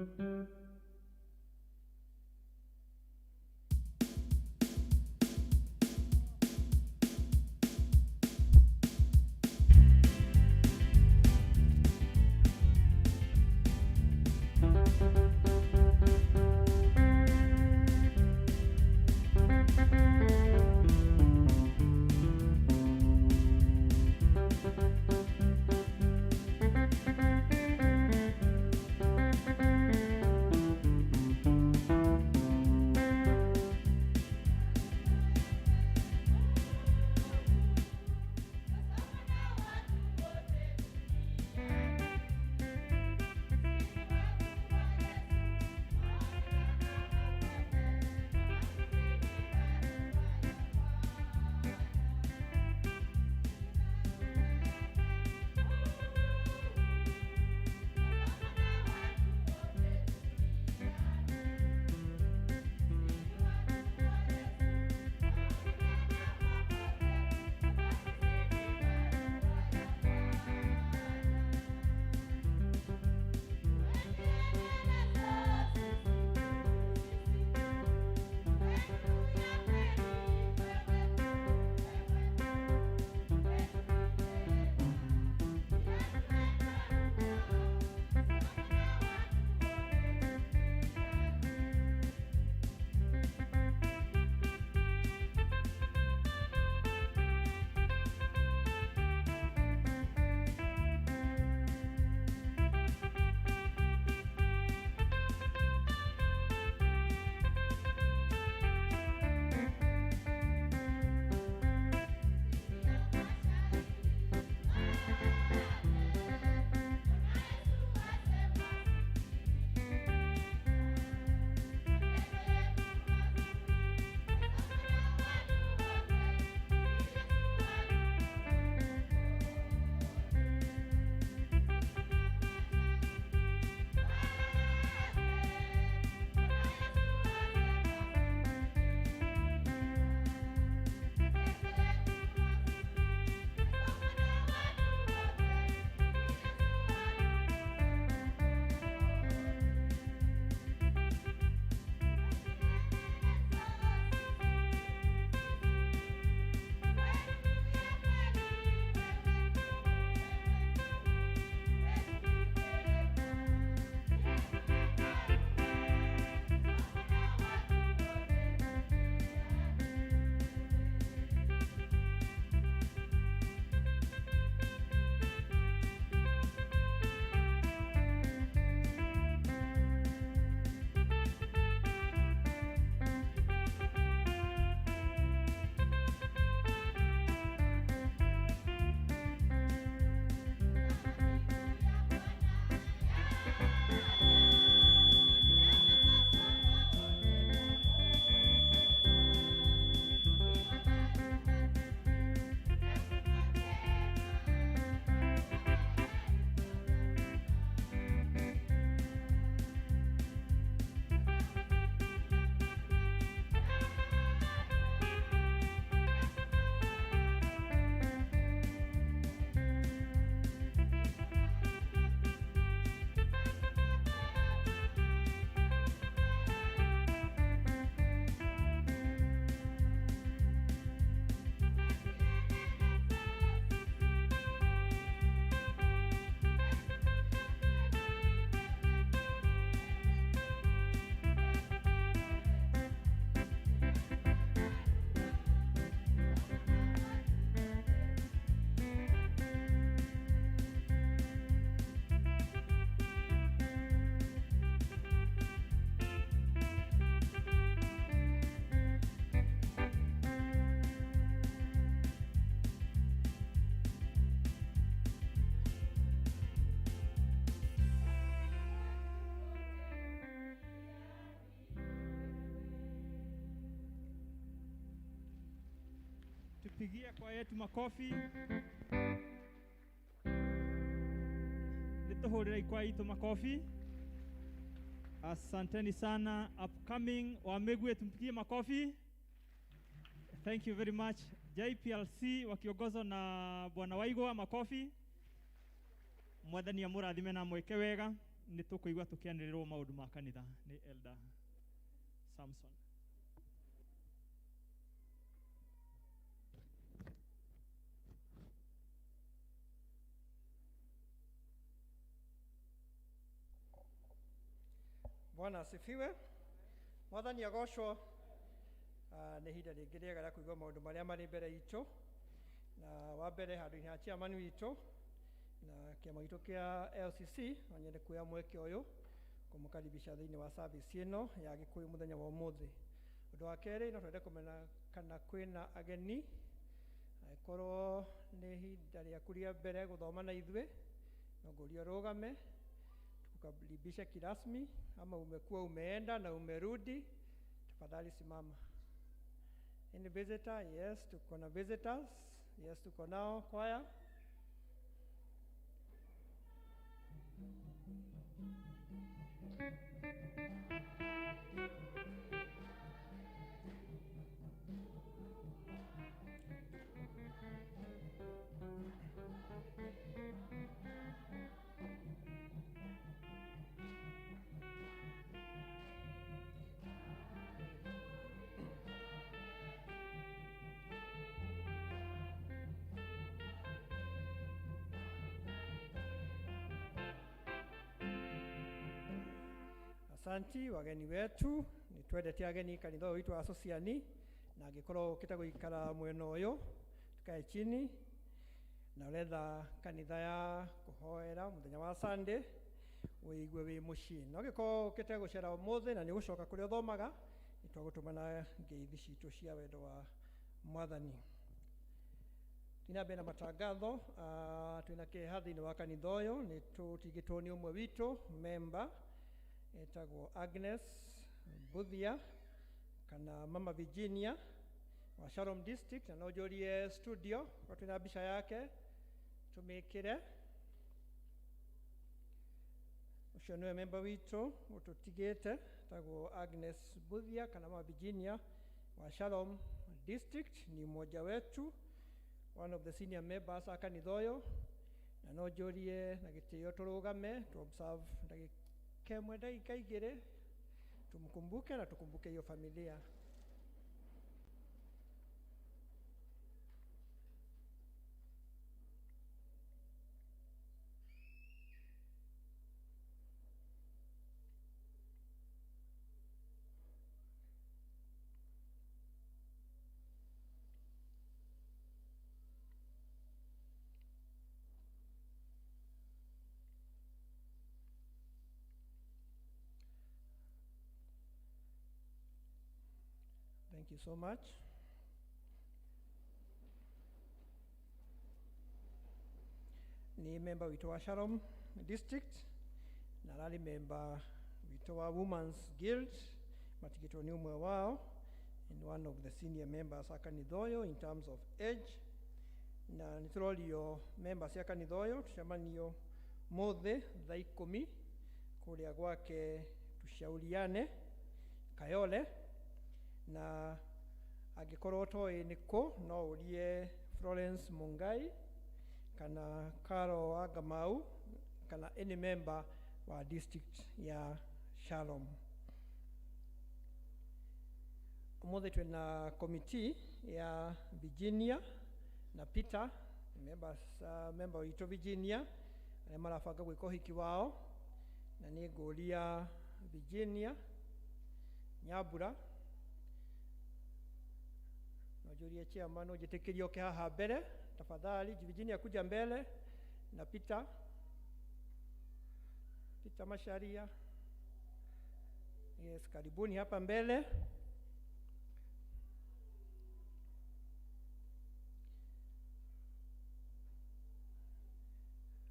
Tupigie kwa yetu makofi. Nituhurira kwa yetu makofi. Asanteni sana. Upcoming wamegwe tumpigie makofi. Thank you very much. JPLC wakiongozwa na Bwana Waigwa, makofi. Mwathani amurathime na mweke wega. Nitukuigwa tukianĩrĩrwo maũndũ ma kanitha ni Elder Samson.
Bwana asifiwe. Mwathani agocwo. Nĩ hinda rĩngĩ rĩega rĩa kũigua maũndũ marĩa marĩ mbere itũ. Na wa mbere handũ-inĩ ha chairman witũ na kĩama gitũ kĩa LCC, no nyende kuoya mweke ũyũ kũmũkaribisha thĩinĩ wa service ĩno ya Gĩkũyũ mũthenya wa ũmũthĩ. Ũndũ wa kerĩ, no twende kũmenya kana kwĩna ageni. Angĩkorwo nĩ ihinda rĩaku rĩa mbere gũthoma na ithuĩ, no ngũria ũrũgame tukukaribishe kirasmi, ama umekuwa umeenda na umerudi, tafadhali simama. Any visitor? Yes, tuko na visitors. Yes, tuko nao kwaya. Asanti wageni wetu, nitwendete ageni kanitha ũyũ witũ wa Sociani, na angĩkorwo ũkĩte gũikara mwena ũyũ tukae chini, na ũretha kanitha ya kũhoera mũthenya wa Sunday wĩigue wĩ mũciĩ. Na ũngĩkorwo ũkĩte gũcera ũmũthĩ na nĩ ũgũcoka kũrĩa ũthomaga, nĩtwagũtũmana ngeithi citũ cia wendo wa Mwathani. Tina mbere na matangatho, twĩna kĩeha thĩinĩ wa kanitha ũyũ, nĩtũtigĩtwo nĩ ũmwe witũ member etagwo Agnes Buthia kana Mama Virginia wa Shalom District, na nojorie studio kwa tuna bisha yake tumikire. Ucio niwe member witũ ũtũtigĩte etagwo Agnes Buthia kana Mama Virginia wa Shalom District, ni mmoja wetu, one of the senior members a kanitha ũyũ, na nojorie na gĩtĩo tũrũgame to observe kemwe dakika igĩrĩ tumkumbuke na tukumbuke hiyo familia. Thank you so much. Ni member witũ wa Shalom District na rali member witũ wa Women's Guild, matigĩtwo nĩ ũmwe wao, and one of the senior members a kanitha ũyũ in terms of age, na nĩtũrorio members a kanitha ũyũ tucemanio mũthĩ thaa 10 kũrĩa gwake tushauriane Kayole, na angĩkorwo toĩ nĩkũ no ũrie Florence Mungai kana Karo Agamau kana any member wa district ya Shalom. Ũmũthĩ twĩna committee ya Virginia na Peter, member witũ Virginia arĩa marabanga gwĩka ũhiki wao, na nĩ ngũria Virginia Nyambura nojurie chairman ũnjĩtĩkĩrie ũke haha mbere tafadhali. Virginia kuja mbele, na Peter Masharia, yes, karibuni hapa mbele.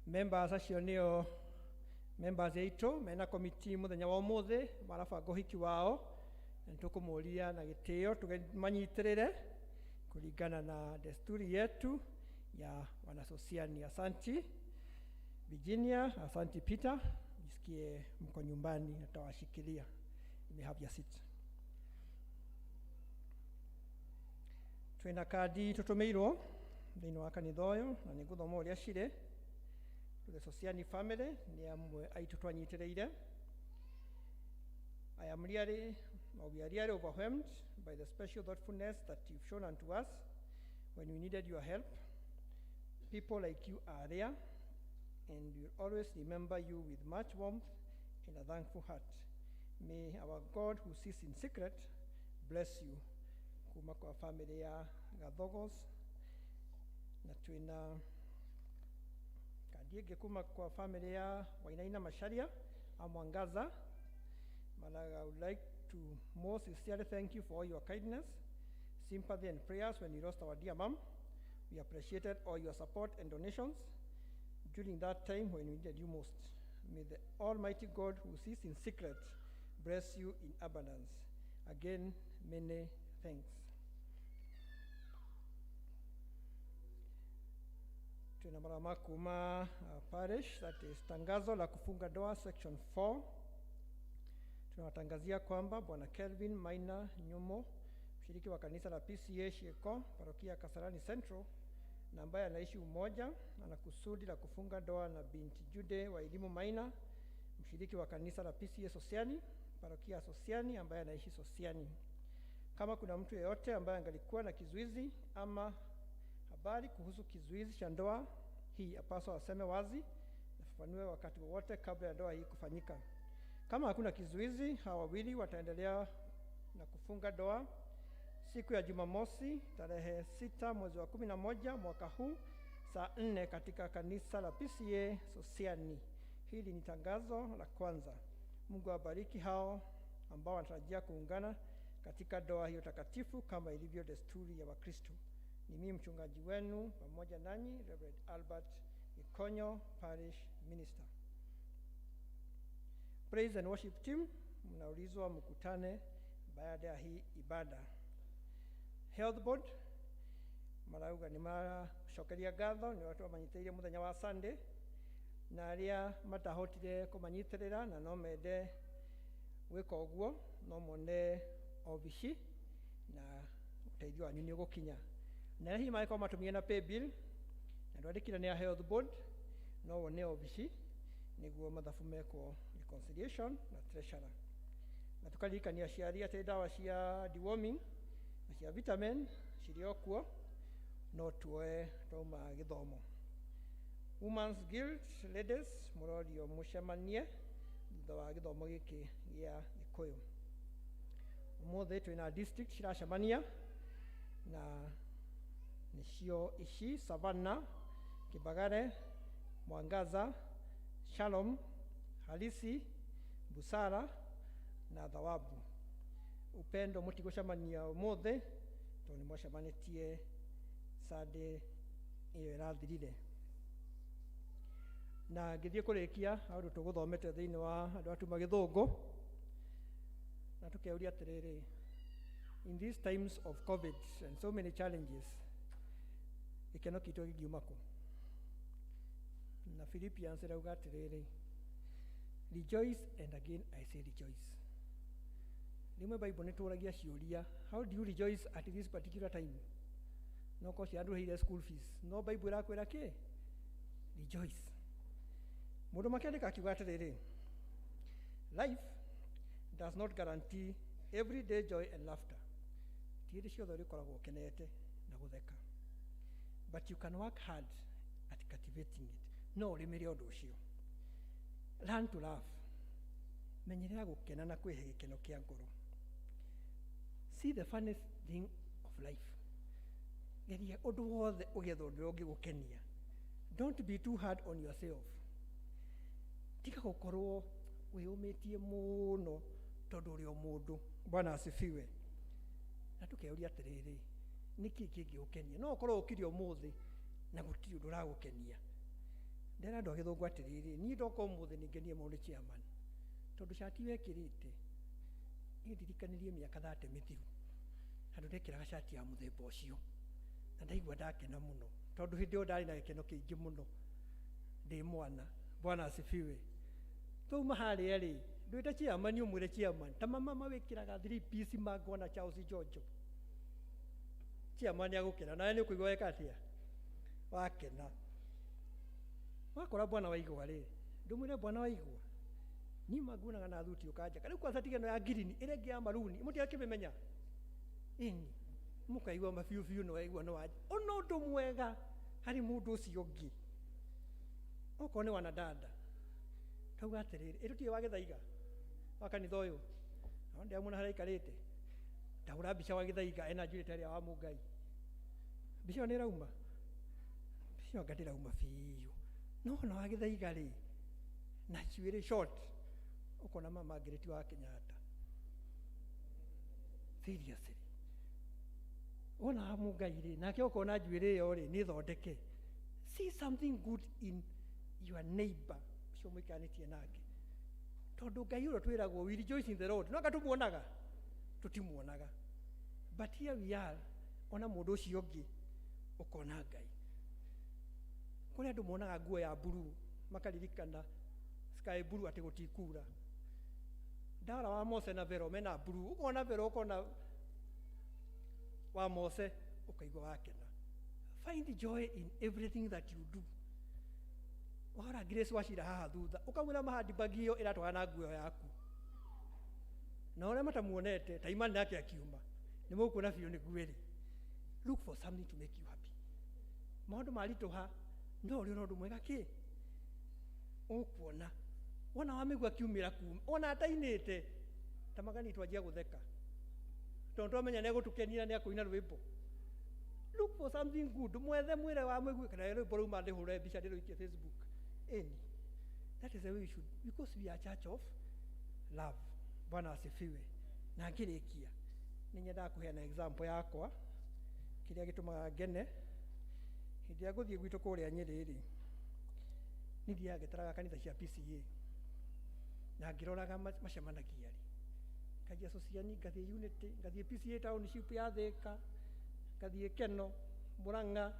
Members acio nĩo members aitũ mena committee mũthenya wa ũmũthĩ marabanga ũhiki wao, nĩtũkũmũria na gĩtĩo tũmanyitĩrĩre kulingana na desturi yetu ya wanasosiani. Asanti Virginia, asanti Peter, jisikie mko nyumbani, natawashikilia. You may have your seat. Twina kadi tutumeirwo thĩinĩ wa kanitha ũyũ na nĩ ngũthoma ũrĩa cirĩ. To the Sociani family, ni amwe aitu twanyitĩrĩire. We are really overwhelmed by the special thoughtfulness that you've shown unto us when we needed your help. People like you are there, and we'll always remember you with much warmth and a thankful heart. May our God who sees in secret bless you. Kuma kwa family ya Gathogos, na twina kadi kuma kwa family ya Wainaina Masharia Amwangaza. Malaga, I would like to most sincerely thank you for all your kindness, sympathy and prayers when we lost our dear mom. We appreciated all your support and donations during that time when we needed you most. May the Almighty God who sees in secret bless you in abundance. Again, many thanks. Tuna marama kuma parish, that is tangazo la kufunga doa section 4. Tunawatangazia kwamba Bwana Kelvin Maina Nyumo, mshiriki wa kanisa la P.C.E.A Shieko, parokia Kasarani Central, na ambaye anaishi Umoja, ana kusudi la kufunga doa na binti Jude wa elimu Maina, mshiriki wa kanisa la P.C.E.A Sosiani, parokia Sosiani, ambaye anaishi Sosiani. Kama kuna mtu yeyote ambaye angalikuwa na kizuizi ama habari kuhusu kizuizi cha ndoa hii, apaswa aseme wazi na fafanue wakati wowote kabla ya ndoa hii kufanyika. Kama hakuna kizuizi, hawa wawili wataendelea na kufunga doa siku ya Jumamosi tarehe 6 mwezi wa 11 mwaka huu saa 4 katika kanisa la P.C.E.A Sosiani. Hili ni tangazo la kwanza. Mungu awabariki hao ambao wanatarajia kuungana katika doa hiyo takatifu kama ilivyo desturi ya Wakristo. Ni mimi mchungaji wenu pamoja nanyi Reverend Albert Ikonyo, Parish Minister. Praise and worship team, mnaulizwa mkutane baada ya hii ibada. Health board, marauga ni shokeria gatho ni watu wamanyitĩire muthenya wa Sunday, na aria matahotire kũmanyitirĩra na no mende gwĩka ũguo no mone obici na ũteithio wanyu nĩ ũgũkinya. Na hihi maĩko matumie na pay bill na ndwandĩkire nĩ health board no wone obici nĩguo mathabu mekwo reconciliation na treasurer. Na tukaririkania aciari atĩ ndawa cia deworming na cia vitamin cirĩ o kuo no tuoe twauma gĩthomo. Women's Guild ladies mũrorio mũcemanie thutha wa gĩthomo gĩkĩ gĩa Gĩkũyũ. Ũmũthĩ twĩna district ciracemania na nĩcio ici: Savannah, Kibagare, Mwangaza, Shalom, Halisi, Busara na Thawabu. Upendo mũtigũcemania ũmũthĩ tondũ nĩ mwacemanĩtie Sunday ĩyo ĩrathirire. Na ngĩthiĩ kũrĩkia andũ tũgũthomete thĩinĩ wa andũ atuma Gĩthũngũ na tũkeuria atĩrĩrĩ, in these times of COVID and so many challenges, gĩkeno kitũ gĩkiuma kũ? Na Philippians ĩrauga atĩrĩrĩ, rejoice, and again I say rejoice. Rĩmwe Bible nĩtũragia ciũria, how do you rejoice at this particular time? No kosi andũ hĩire school fees, no Bible ĩrakwĩra kĩ? Rejoice. Mũndũ makĩandĩka akiuga atĩrĩrĩ, life does not guarantee everyday joy and laughter. Ti hĩndĩ ciothe ũrĩkoragwo ũkenete na gũtheka, but you can work hard at cultivating it. No ũrĩmĩre ũndũ ũcio. Learn to laugh. Menyerera gũkena na kwĩhe gĩkeno kĩa ngoro. See the funniest thing of life. Geria ũndũ wothe ũgetha ũndũ ũngĩgũkenia. Don't be too hard on yourself. Tiga gũkorwo wĩyũmĩtie mũno tondũ ũrĩ o mũndũ. Bwana asifiwe. Na tũkeuria atĩrĩrĩ, nĩkĩ kĩngĩgũkenia? No ũkorwo ũkire ũmũthĩ na gũtirĩ ũndũ ũragũkenia. Ndĩra andũ a Gĩthũngũ atĩrĩrĩ, niĩ ndoka ũmũthĩ nĩngenie mũndũ chairman tondũ cati wekĩrĩte ndirikanirie mĩaka 30 mĩthiru handũ ndekĩraga cati ya mũthemba ũcio. na ndaigua ndakena muno tondu hindi yo ndari na gikeno kiingi muno ndi mwana. Bwana asifiwe. Tuma haria ri ndwite chairman umwire chairman ta mama wikiraga 3 piece magona Charles Jojo chairman agukira nawe ni kuigwa weka atia wakena wakora bwana waigwa ri ndumwire bwana waigwa ni magunaga na thuti ukaja kariu kwa satigeno ya green ile ngi ya maruni muti akimemenya ini mukaigwa mafiu fiu no waigwa no waje ono undu mwega hari mundu ucio ngi okone wanadada kauga atiriri irutie wa githaiga wa kanitha uyu no ndi amuna haraikarite ndahura mbica wa githaiga ena njurite aria wa mungai mbica ni rauma mbica ngatira uma fiu no no wa githaiga ri na chuire short ukona mama Greti wa Kenyatta seriously ona mungai ri nake ukona njwire yo ri ni thondeke. See something good in your neighbor cio mwikanitie nake tondu ngai uro twiragwo we rejoice in the Lord no gatumuonaga tutimuonaga but here we are ona mundu ucio ngi ukona ngai kuri andu muonaga nguo ya blue makaririkana sky blue ati gutikura ndara wa Mose na Vero mena blue ukona Vero ukona wa Mose ukaigwa wakena. Find joy in everything that you do. Wahora Grace washira haha thutha ukamwira mahandi bagio iratwana nguo yaku na ore matamuonete taimani yake akiuma ni mukuona biu ni gweri. Look for something to make you happy. Maundu maritoha ndo uri undu mwega ki ukuona wona wamigwa kiumira kuma ona atainite tamagani twajia gutheka tondu amenya ne gutukenia ne akuina rwimbo. Look for something good. Mwethe mwire wa mwigwe kana rwimbo ruma ndi hure mbica ndi ruikie Facebook any. That is the way we should, because we are church of love. Bwana asifiwe. Na ngirikia ninyenda kuheana example yakwa kiria gitumaga ngene hindi ya guthie gwitu kuria Nyeri ni thia gitaraga kanitha cia P.C.E.A na ngiroraga macemanagia ri kagia sociani ngathie unity ngathie P.C.E.A township ya Thika ngathie Keno Muranga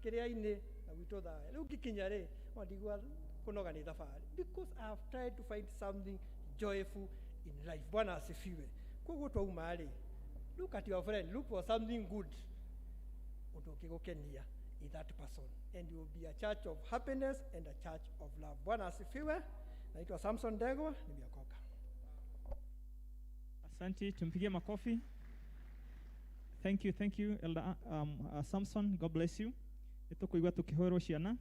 kiria-ini na gwitu thaa riu ngikinya ri wandigwa kunoga ni thabari because I have tried to find something joyful in life. Bwana asifiwe. Koguo twauma ri look at your friend, look for something good undu ukigukenia in that person and you will be a church of happiness and a church of love. Bwana asifiwe. Naitwa Samson Degwa nimeokoka.
Asante, tumpigie makofi. Thank you Elder Samson, God bless you. Itukuigwa tukihoerwo ciana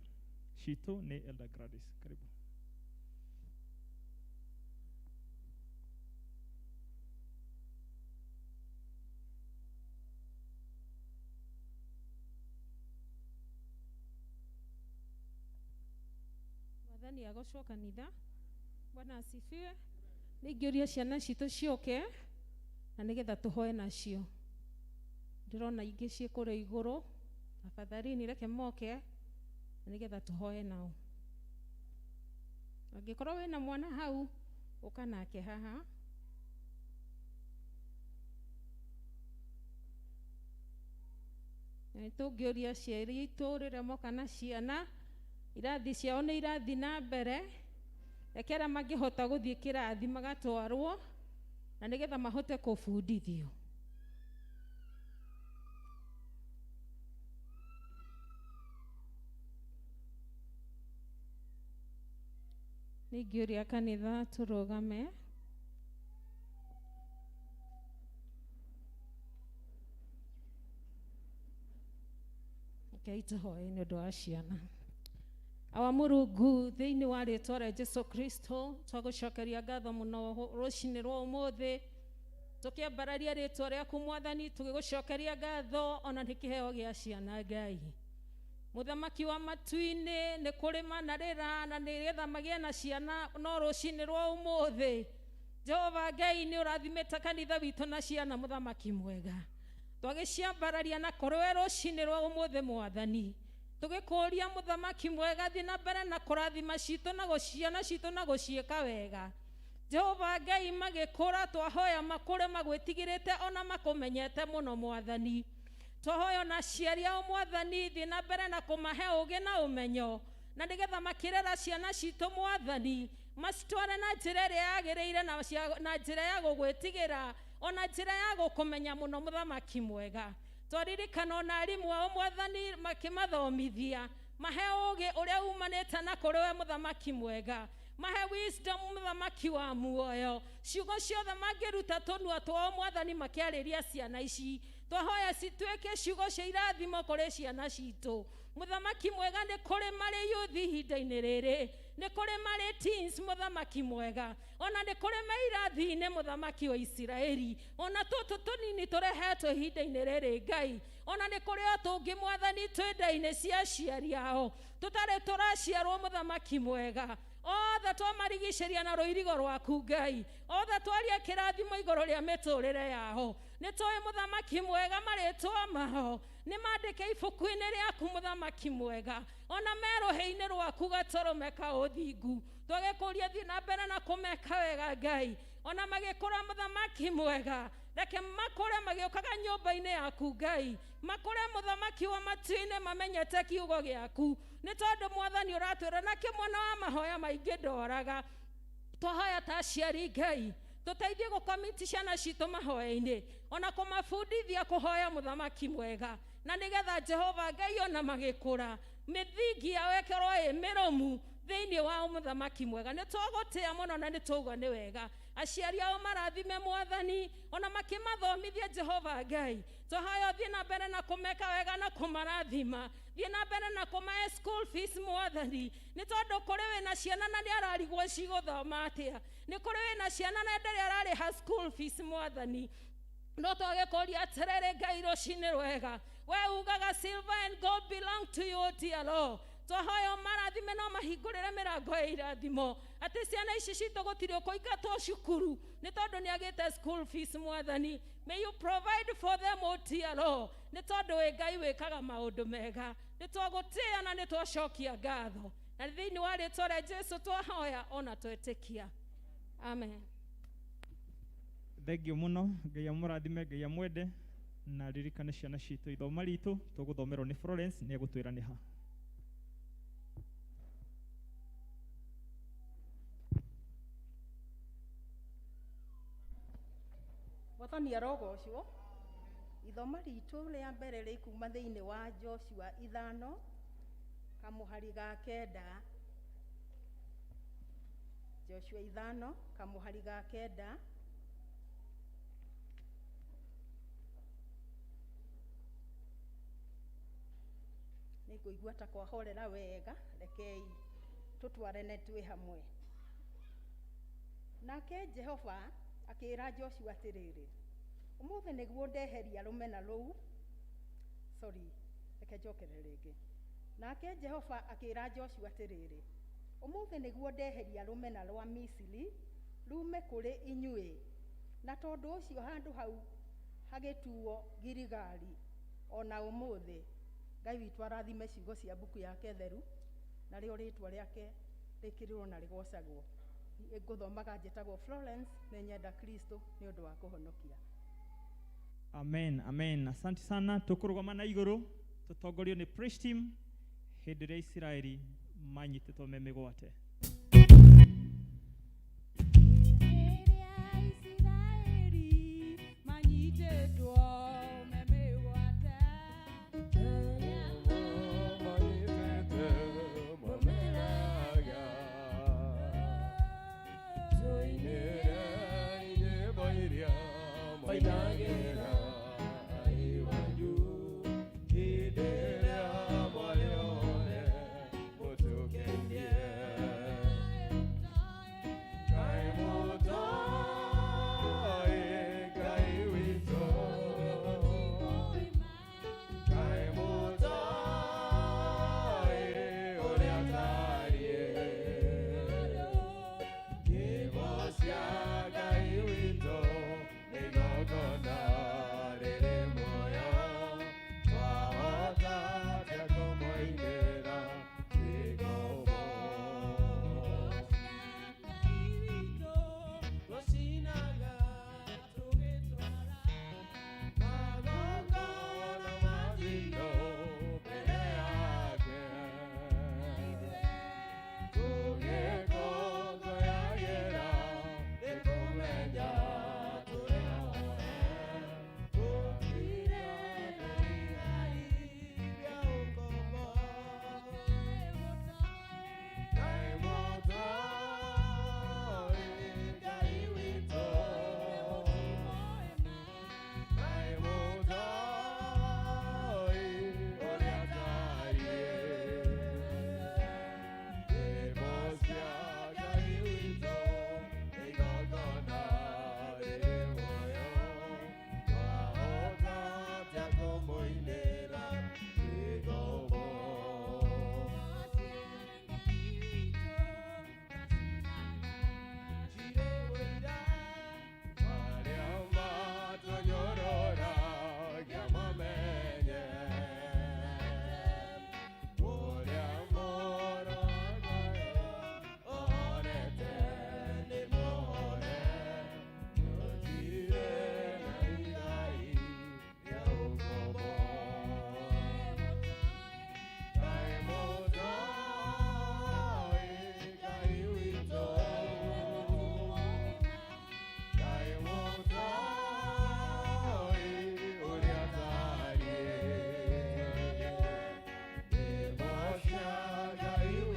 citu ni Elder Gladys. Karibu.
Mwathani agocwo kanitha. Bwana asifiwe. Ningĩũria ciana citũ cioke na nĩgetha tũhoe nacio. Ndĩrona ingĩ ciĩ kũrĩa igũrũ. Tafadhali reke moke na nĩgetha tũhoe nao. Angĩkorwo wĩna mwana hau ũka nake haha. Na tũngĩũria cieri itũ rĩrĩa moka na ciana irathi ciao nĩ irathi na mbere rekera mangĩhota gũthiĩ kĩrathi magatwarwo na nĩgetha mahote kũbundithio. Ningĩũria kanitha tũrũgame. Ngai tũhoe nĩ ũndũ wa ciana. Awa Mũrungu thĩinĩ wa rĩĩtwa rĩa Jesũ Kristo twagũcokeria ngatho mũno rũcinĩ rwa ũmũthĩ tũkĩambararia rĩĩtwa rĩaku Mwathani tũgĩgũcokeria ngatho ona nĩ kĩheo gĩa ciana Ngai. Mũthamaki wa matu-inĩ nĩ kũrĩ manarĩra na nĩgetha magĩe na ciana no rũcinĩ rwa ũmũthĩ Jehova Ngai nĩ ũrathimĩte kanitha witũ na ciana mũthamaki mwega. Twagĩciambararia na kũrĩ rũcinĩ rwa ũmũthĩ Mwathani tũgĩkũria mũthamaki mwega thiĩ na mbere na kũrathima citũ na ciana citũ na gũciĩka wega. Jehova Ngai magĩkũra twahoya makũre magwĩtigĩrĩte ona makũmenyete mũno Mwathani. Twahoya na aciari ao Mwathani thiĩ na mbere na kũmahe ũũgĩ na ũmenyo, na nĩgetha makĩrera ciana citũ Mwathani, macitware na njĩra ĩrĩa yagĩrĩire na njĩra ya gũgwĩtigĩra, ona njĩra ya gũkũmenya mũno Mũthamaki mwega. Twaririkana ona arimũ ao Mwathani makĩmathomithia, mahe ũũgĩ ũrĩa umanĩte na kũrĩ we Mũthamaki mwega, mahe wisdom Mũthamaki wa muoyo, ciugo ciothe mangĩruta tũnua twao Mwathani makĩarĩria ciana ici, twahoya cituĩke ciugo cia irathimo kũrĩ ciana citũ. Mũthamaki mwega, nĩ kũrĩ marĩ youth ihinda-inĩ rĩrĩ, nĩ kũrĩ marĩ teens Mũthamaki mwega, ona nĩ kũrĩ me irathi-inĩ Mũthamaki wa Isiraeli, ona tũtũ tũnini tũrehetwo ihinda-inĩ rĩrĩ Ngai, ona nĩ kũrĩ o tũngĩ Mwathani twĩ nda-inĩ cia aciari ao tũtarĩ tũraciarwo Mũthamaki mwega, othe twamarigicĩria na rũirigo rwaku Ngai, othe twaria kĩrathimo igũrũ rĩa mĩtũrĩre yao. Nĩ tũĩ Mũthamaki mwega marĩtwa mao nĩ mandĩke ibuku-inĩ rĩaku Mũthamaki mwega, ona merũhĩ-inĩ rwaku gatũrũme ka ũthingu. Twagĩkũria thiĩ na mbere na kũmeka wega Ngai, ona magĩkũra Mũthamaki mwega, reke makũre magĩũkaga nyũmba-inĩ yaku Ngai, makũre Mũthamaki wa matu-inĩ mamenyete kiugo gĩaku, nĩ tondũ Mwathani ũratwĩra na kĩmwana wa mahoya maingĩ ndoraga. Twahoya ta aciari Ngai, tũteithie gũkomiti ciana citũ mahoya-inĩ, ona kũmabundithia kũhoya Mũthamaki mwega, na nĩgetha Jehova Ngai ona magĩkũra mĩthingi yao ĩkorwo ĩ mĩrũmu thĩinĩ wao Mũthamaki mwega. Nĩ twagũtĩa mũno na nĩ twauga nĩ wega, aciari ao marathime Mwathani, ona makĩmathomithia Jehova Ngai. Twahoya thiĩ na mbere na kũmeka wega na kũmarathima, thiĩ na mbere na kũmahe school fees Mwathani, nĩ tondũ kũrĩ wĩna ciana na nĩ ararigwo cigũthoma atĩa, nĩ kũrĩ wĩna ciana na ndarĩ ararĩha school fees Mwathani. No twagĩkũria atĩrĩrĩ Ngai rũcinĩ rwega, we ugaga silver and gold belong to you dear Lord. Twahoya marathime no mahingũrĩre mĩrango ya irathimo, atĩ ciana ici citũ gũtirĩ ũkũingatwo cukuru nĩ tondũ nĩ agĩte school fees Mwathani. May you provide for them o dear Lord, nĩ tondũ wĩ Ngai wĩkaga maũndũ mega. Nĩ twagũtĩa na nĩ twacokia ngatho, na thĩinĩ wa rĩĩtwa rĩa Jesũ twahoya ona twetĩkia, amen.
Thengio mũno, Ngai amũrathime, Ngai amwende, na ririkane ciana citũ ithoma ritũ tũgũthomerwo nĩ Florence, nĩ egũtwĩra nĩ ha.
Mwathani arogocwo. Ithoma ritũ rĩa mbere rĩkuma thĩinĩ wa Joshua 5 kamũhari ga 9. Joshua 5 kamũhari ga 9. Nĩngũigua ta kwahorera wega, rekei tũtwarane twĩ hamwe. Nake Jehova akĩĩra Joshua atĩrĩrĩ, ũmũthĩ nĩguo ndeheria rũmena rũu. Reke njokere rĩngĩ. Nake Jehova akĩĩra Joshua atĩrĩrĩ, ũmũthĩ nĩguo ndeheria rũmena rwa Misiri rume kũrĩ inyuĩ, na tondũ ũcio handũ hau hagĩtuo Giligali ona ũmũthĩ. Ngai witũ arathime ciugo cia mbuku yake theru, narĩo rĩĩtwa rĩake rĩkĩrĩrwo na rĩgocagwo. Ngũthomaga njĩtagwo Florence, nĩ nyenda Kristo nĩ ũndũ wa kũhonokia.
Amen, amen. Asante sana. Tũkũrũgama na igũrũ tũtongorio nĩ praise team hĩndĩ ĩrĩa Isiraeli manyitĩtwo me mĩgwate.
Yeah.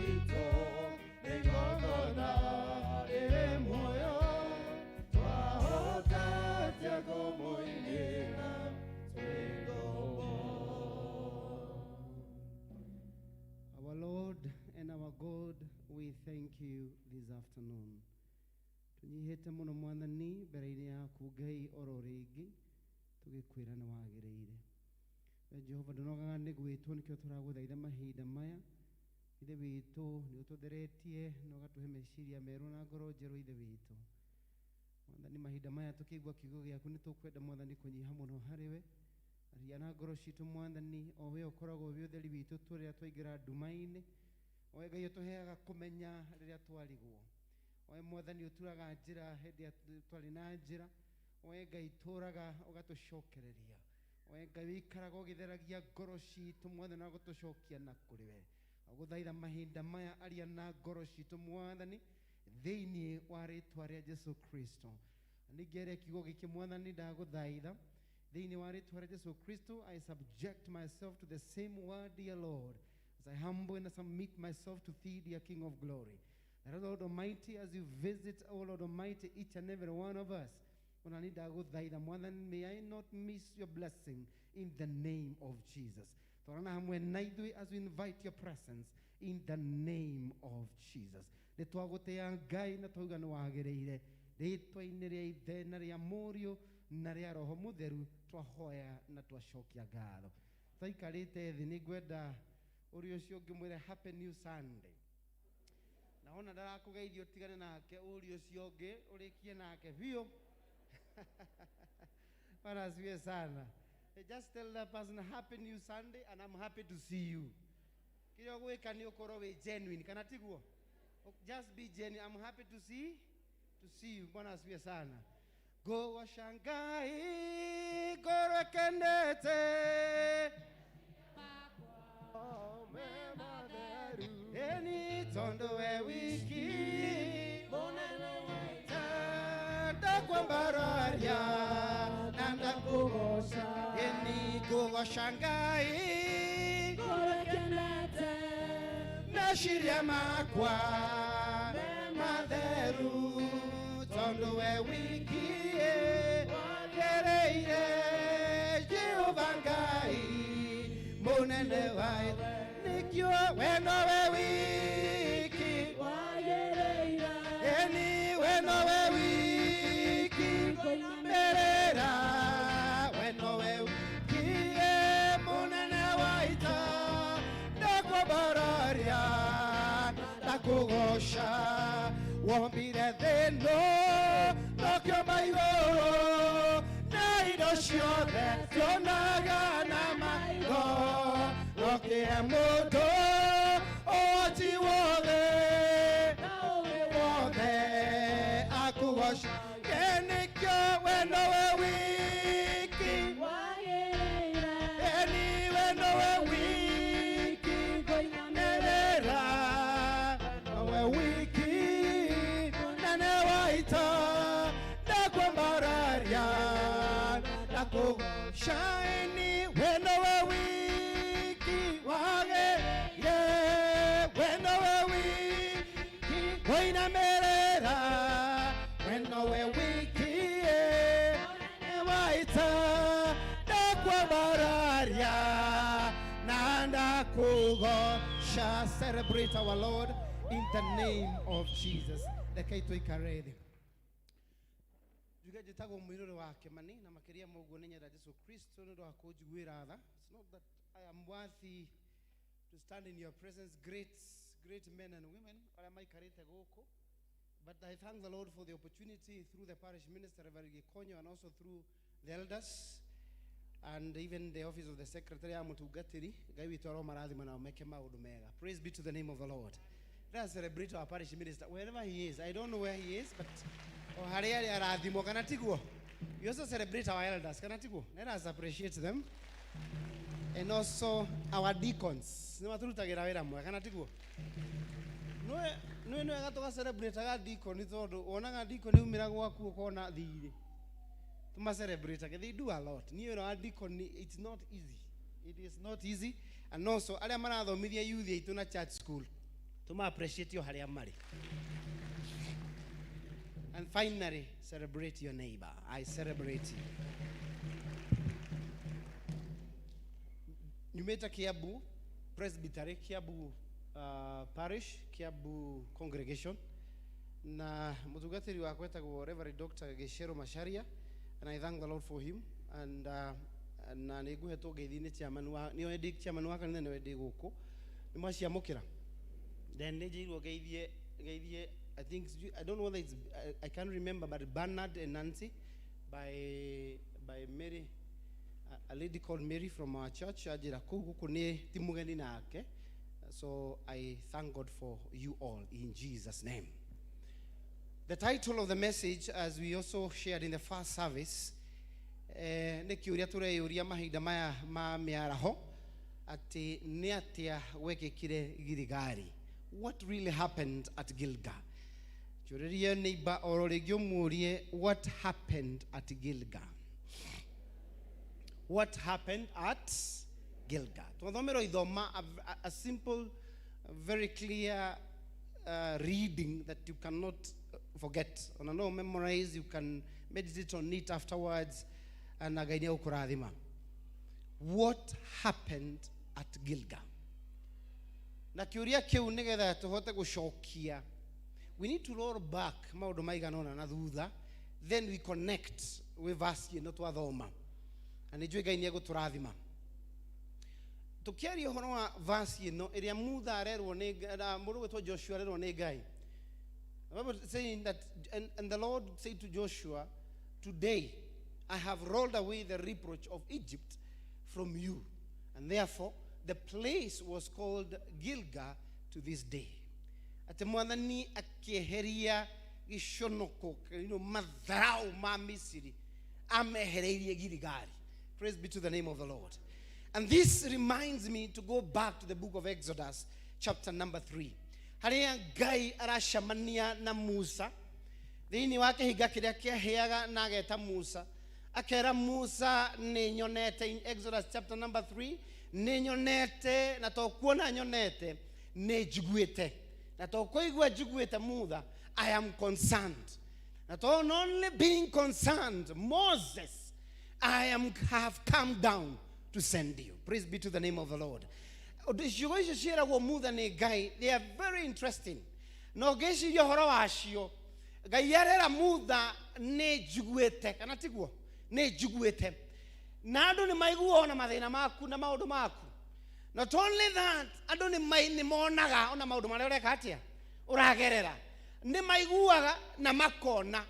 wito igogona riri muoyo twahota tego muingira
Our Lord and our God, we thank you this afternoon. Tunyihite muno mwathani mbere-ini yaku Ngai oro ringi tugikwira ni wagiriire. We Jehova ndunogaga ni gwitwo nikio turaguthaitha mahinda maya ithe witu ni ututheretie na ugatuhe meciria meru na ngoro njeru ithe witu. Mwathani mahinda maya tukigwa kiugo giaku ni tukwenda mwathani kunyiha muno hariwe aria na ngoro citu mwathani o we ukoragwo wi utheri witu turia twaingira nduma-ini owe Ngai utuheaga kumenya riria twarigwo owe mwathani uturaga njira hindi twari na njira owe Ngai turaga ugatucokereria owe Ngai wikaraga ugitheragia ngoro citu mwathani na gutucokia na kuri we aguthaitha mahinda maya aria na ngoro citu mwathani thiini wa ritwa ria Jesu Kristo ningere kiugo giki mwathani ndaguthaitha thiini wa ritwa ria Jesu Kristo I subject myself to the same word, dear Lord, as I humble and submit myself to thee, dear King of glory. That Lord Almighty, as you visit, oh Lord Almighty, each and every one of us, may I not miss your blessing in the name of Jesus. As we invite your presence in the name of Jesus. Na ria roho mutheru twahoya na twacokia ngatho twaikarite thi ni ngwenda uri ucio ngimwire happy new Sunday naona ndarakugeithia utigane nake uri ucio ngi urikie nake biu Wanasiwe sana. Just tell that person happy new Sunday and I'm happy to see you. Kile gwika ni ukoro we genuine kana tiguo. Just be genuine. I'm happy to see you. Bwana asifiwe sana. Go washangai goro kendete eni tondo we wiki tanda kwa bararia nanda kugosha eni go washangai goro kendete nashiria makwa matheru tondo we wiki Munene wai nikyo weno we wiki wagereira eni weno we wiki merera weno we wiki munene waita ndako bararia ndakugosha wombire theno nokyo maigo naido ciothe cionaga na maigo nokie mundo oti wothe akugosha kenikyo weno we wiki eni weno we wiki nerera we wiki nane waita ndakwambararia shiny when we wiki wage yeah when we wiki when amerera when we wiki waita dakwabararia nanda kugo shall celebrate our Lord in the name of Jesus. Lekaitwa ikarede jitago mwiroro wake mani na makeria mogo nenya da Jesu Kristo ndo akojigwira tha. It's not that I am worthy to stand in your presence, great men and women, or am I karete goko, but I thank the Lord for the opportunity through the parish minister Reverend Gikonyo and also through the elders and even the office of the secretary amutugatiri gai witoro marathi mana umeke maundu mega. Praise be to the name of the Lord. Let's celebrate our parish minister wherever he is. I don't know where he is, but we also celebrate our elders. Let us appreciate them. And also our deacons. No celebrate our deacon. They do a lot. Our deacon, it's not easy. It is not easy. And also, church school. Tuma appreciate you haria mari. And finally, celebrate your neighbor. I celebrate you. Numeta Kiabu, Presbytery, Kiabu Parish, Kiabu Congregation. Na mutugatiri wa kweta kwa Reverend Dr. Geshero Masharia, and I thank the Lord for him. And na neguhe to geithine chairman wa ni wedi chairman wa kanitha ni wedi guku ni maciamukira. Then nejirwo geithie I think I don't know whether it's I can't remember, but Bernard and Nancy by Mary, a lady called Mary from our church. So I thank God for you all in Jesus' name. The title of the message, as we also shared in the first service, what really happened at Gilgal? What happened at Gilgal? What happened at Gilgal? A simple, very clear reading that you cannot forget. Memorize, you can meditate on it afterwards. What happened at Gilgal? We need to roll back, then we connect with verse not to Adoma. And the Juga go to Radima. To carry on verse, area Muda Muru Joshua Negai. I remember saying that, and the Lord said to Joshua, today I have rolled away the reproach of Egypt from you. And therefore, the place was called Gilgal to this day. Atemwanani akeheria gishonoko, madharau ma Misiri, ameheria Gilgal. Praise be to the name of the Lord. And this reminds me to go back to the book of Exodus, chapter number 3. Haria gai arashamania na Musa. Thini wake higakiria kia heaga nageta Musa. Akera Musa nenyonete in Exodus chapter number 3. Nenyonete na tokuona nyonete nejiguete. Na tokuigwa jiguete muda. I am concerned. Not only being concerned, Moses, I have come down to send you. Praise be to the name of the Lord. They are very interesting. No geshi yohoro ashio. Gayarera muda ne juguete. Kanatiguo ne juguete. Nado ni maigu ona madena maku na maudu maku. Not only that, ado ni mai ni monaga ona maudu malore katia. Uragerera. Ni maiguaga na makona.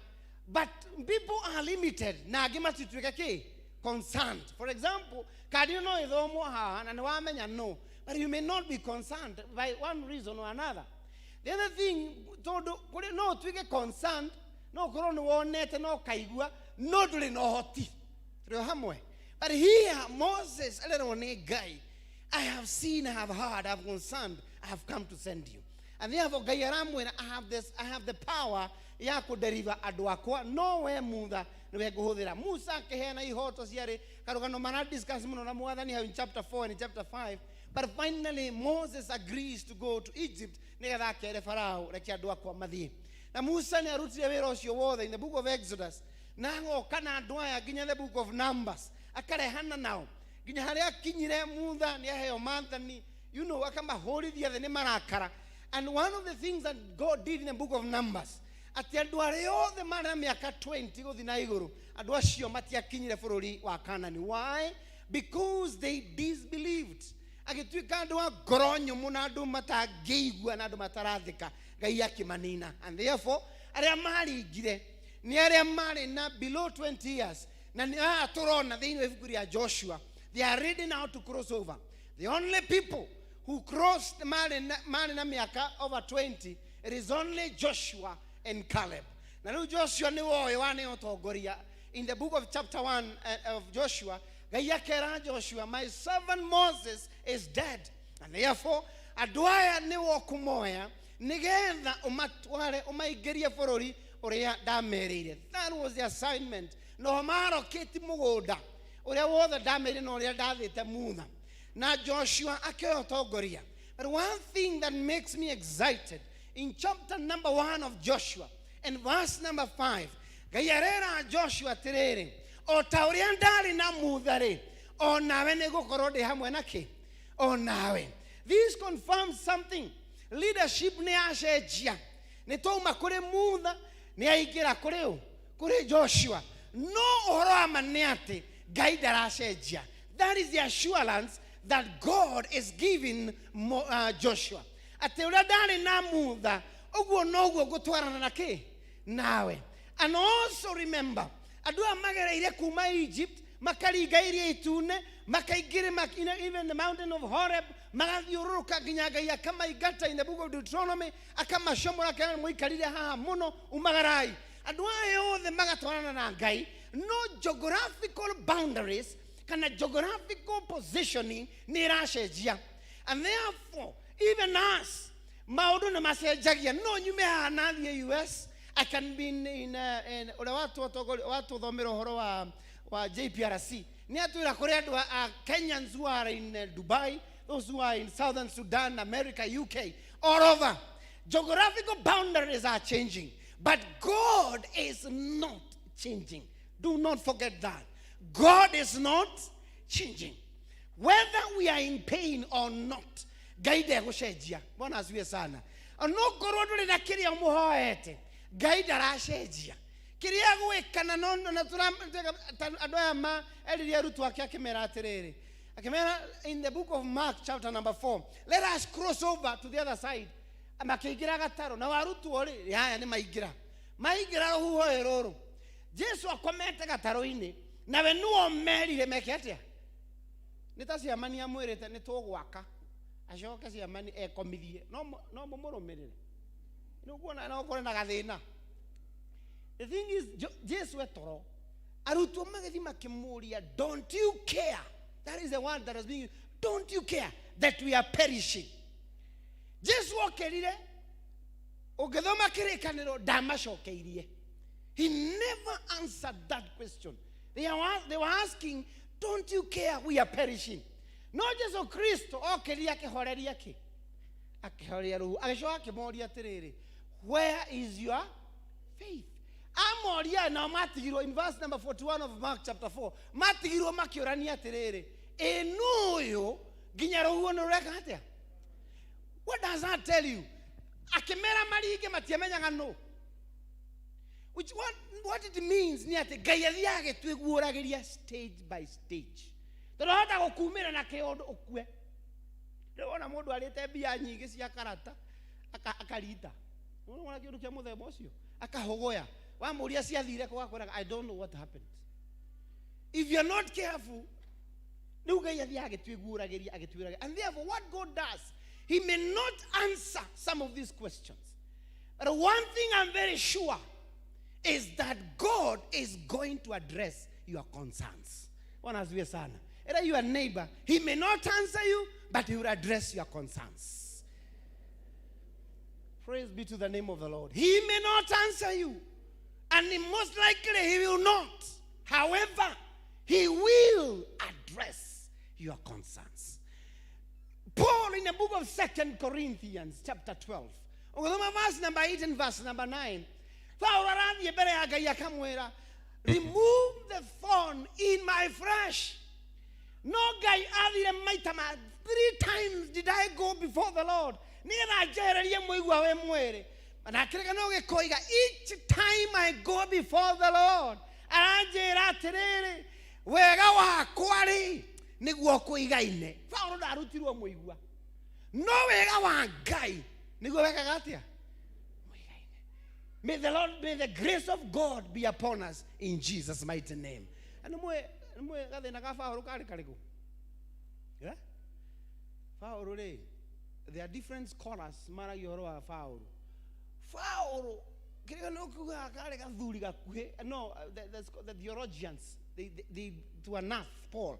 But people are limited. Na agima situike concerned. For example, kadino idomo ha na wamenya no. But you may not be concerned by one reason or another. The other thing, no, to get concerned, no, corona, no, kaigua, no, no, hoti. But here, Moses, a little guy, I have seen, I have heard, I have concerned, I have come to send you. And therefore, Gayaramwe, I have the power, Yako deriva adwakwa, nowhere muda, no go there. Musa, Kehena, Hotos, Yare, Karugano Manat discuss more than you have in chapter 4 and in chapter 5. But finally, Moses agrees to go to Egypt. Now, Musa in the book of Exodus. Now, Kana Dwaya, Ginya the book of Numbers. Akare Hana now. Ginya Kinyre Muda, near Mantani. You know, Akamba holy the other Nemarakara. And one of the things that God did in the book of Numbers, at the Aduareo, the Manamiaka 20, go the Naiguru, Aduashio Matia Kinyre Forori Wakanani. Why? Because they disbelieved. And therefore, below 20 years, Joshua, they are ready now to cross over. The only people who crossed Marinamiaka over 20, it is only Joshua and Caleb. Now Joshua in the book of chapter 1 of Joshua, Joshua, my servant Moses is dead. And therefore, Adwaya niwo kumoya, nigenda umatware umaigeria forori orea da married. That was the assignment. No maro keti mugoda. Orea wo the da married no orea da te muna. Na Joshua akeotogoria.
But one thing that makes me excited, in chapter number 1 of Joshua, and verse number 5, Gayarera Joshua terere, o tauriandari na mudare, o nawe nego korode hamwe nake, o nawe. This confirms something. Leadership ne ashejia. Ne toma kure muda, ne aigira kureo, kure Joshua. No oro amaneate, gaidara ashejia. That is the assurance that God is giving Joshua. Ateuradari na muda, ogwo nogo gutwarana nake, nawe. And also remember, adua magareire kuma Egypt, makarigaire itune, makaigire even the mountain of Horeb, magavyuruka ginyagaya kama igata in the book of Deuteronomy, akama shomora kana muikarire ha muno umagarai. Adua yo the magatwana na ngai, no geographical boundaries, kana geographical positioning ni rashejia. And therefore, even us, maudu na masejagia, no you may have the US. I can be in watu dhomero horo wa JPRC. Ni atu ila Korea Kenyans who are in Dubai, those who are in Southern Sudan, America, UK, all over. Geographical boundaries are changing, but God is not changing. Do not forget that. God is not changing. Whether we are in pain or not, gaide kushejia. Bwana asifiwe sana. No korodo na kiri muhoete. Gaida rashejia kiria gwikana no na adoya ma eliria rutu akimera atiriri akimera in the book of Mark chapter number 4. Let us cross over to the other side. Amakigira gataro na warutu ori haya ni maigira huho eroro Jesu akomete gataro ini na we nuo merire meketia nitasi amani amwirete nitogwaka ashoke si amani ekomithie no mumurumirire. The thing is, Jesus wetoro. Don't you care? That is the one that has been. Don't you care that we are perishing? Jesus he never answered that question. They were asking, don't you care we are perishing? Not just of Christ. Where is your faith? Amoria na matigiro in verse number 41 of Mark chapter 4. Matigiro makiorania terere. Enuyo ginyaro huono rekatia. What does that tell you? Akemera marige matiamenya ngano. Which what it means ni ate gayaliage twegurageria stage by stage. Torohota gokumira na keondo okwe. Ndona mundu alete bia nyingi cia karata akarita. I don't know what happened. If you're not careful, and therefore what God does, He may not answer some of these questions. But one thing I'm very sure is that God is going to address your concerns. Your neighbor, he may not answer you, but he will address your concerns. Praise be to the name of the Lord. He may not answer you, and most likely he will not. However, he will address your concerns. Paul in the book of 2 Corinthians chapter 12, verse number 8 and verse number 9, remove the thorn in my flesh. No guy other than 3 times did I go before the Lord. Each time I go before the Lord, may the grace of God be upon us in Jesus' mighty name. There are different scholars. No, the theologians, they to enough Paul.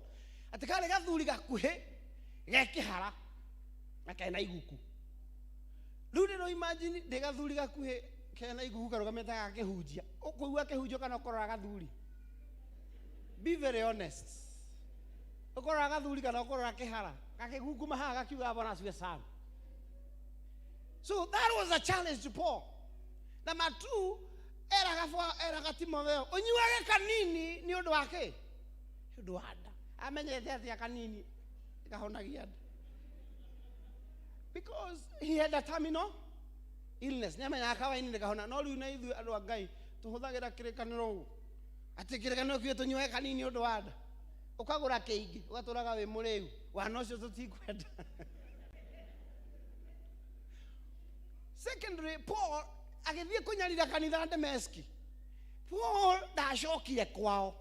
Do you imagine they got be very honest. So that was a challenge to Paul. Number 2, era Timotheo. Onyuage kanini ni undu wake. Undu wada. Amenyete atia kanini kahonagia. Because he had a terminal illness. Nyamenya akawa ini kahona. No riu na ithu andu Ngai tuhuthagira kirikaniro. Ati kirikaniro kio tunyuage kanini undu wada. Ukagura keingi, ugaturaga wi muriu. Wana ucio tutikwenda. Secondary, Paul agithie kunyarira kanitha Dameski. Paul ndacokire kwao.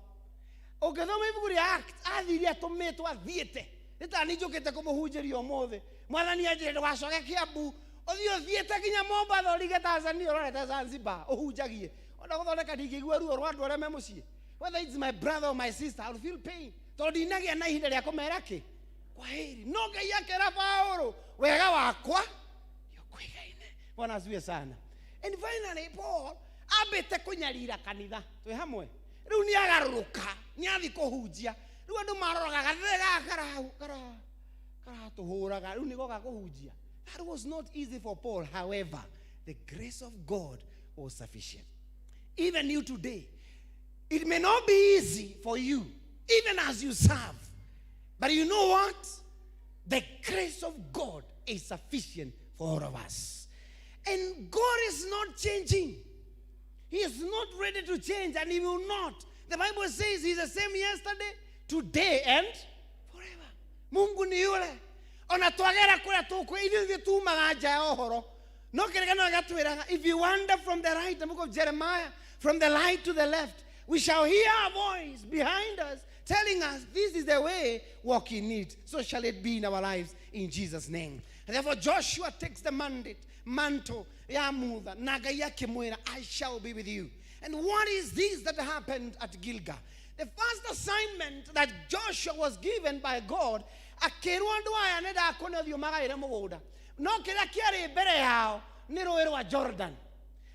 Ukithoma ibuku ria Acts athire atumitwo athiete. Nitani njukite kumuhunjiria umuthi. Mwathani anjire ndwacoke Kiambu. Uthio thiete kinya Mombasa urige Tanzania urorete Zanzibar uhunjagie. Ona guthondeka ndingigua ruo rwa andu aria me mucii. Whether it's my brother or my sister, I'll feel pain. Tondinagia na ihinda ria kumera ki. Kwa heri. No Ngai akera Paulo wega wakwa. Bwana asifiwe sana. And finally Paul abete kunyarira kanitha. Twe hamwe. Riu ni agaruruka, ni athi kuhunjia. Riu andu maroraga gathega kara tuhuraga. Riu ni goga kuhunjia. That was not easy for Paul. However, the grace of God was sufficient. Even you today, it may not be easy for you, even as you serve. But you know what? The grace of God is sufficient for all of us. And God is not changing. He is not ready to change, and He will not. The Bible says He's the same yesterday, today, and forever. Mungu ni yule. Ona twagera kura tuko ithuĩ tumaga nja ya ũhoro. No kĩrĩkanĩro gĩgatwĩraga, if you wander from the right, the book of Jeremiah, from the light to the left, we shall hear a voice behind us telling us this is the way, walk in it. So shall it be in our lives in Jesus' name. And therefore Joshua takes the mantle ya mutha na Ngai akimwira, I shall be with you. And what is this that happened at Gilgal? The first assignment that Joshua was given by God, akirwo andu aya nĩ ndakunethio magaire mũgũnda. No kĩrĩa kĩarĩ mbere yao nĩ rũĩ rwa Jordan.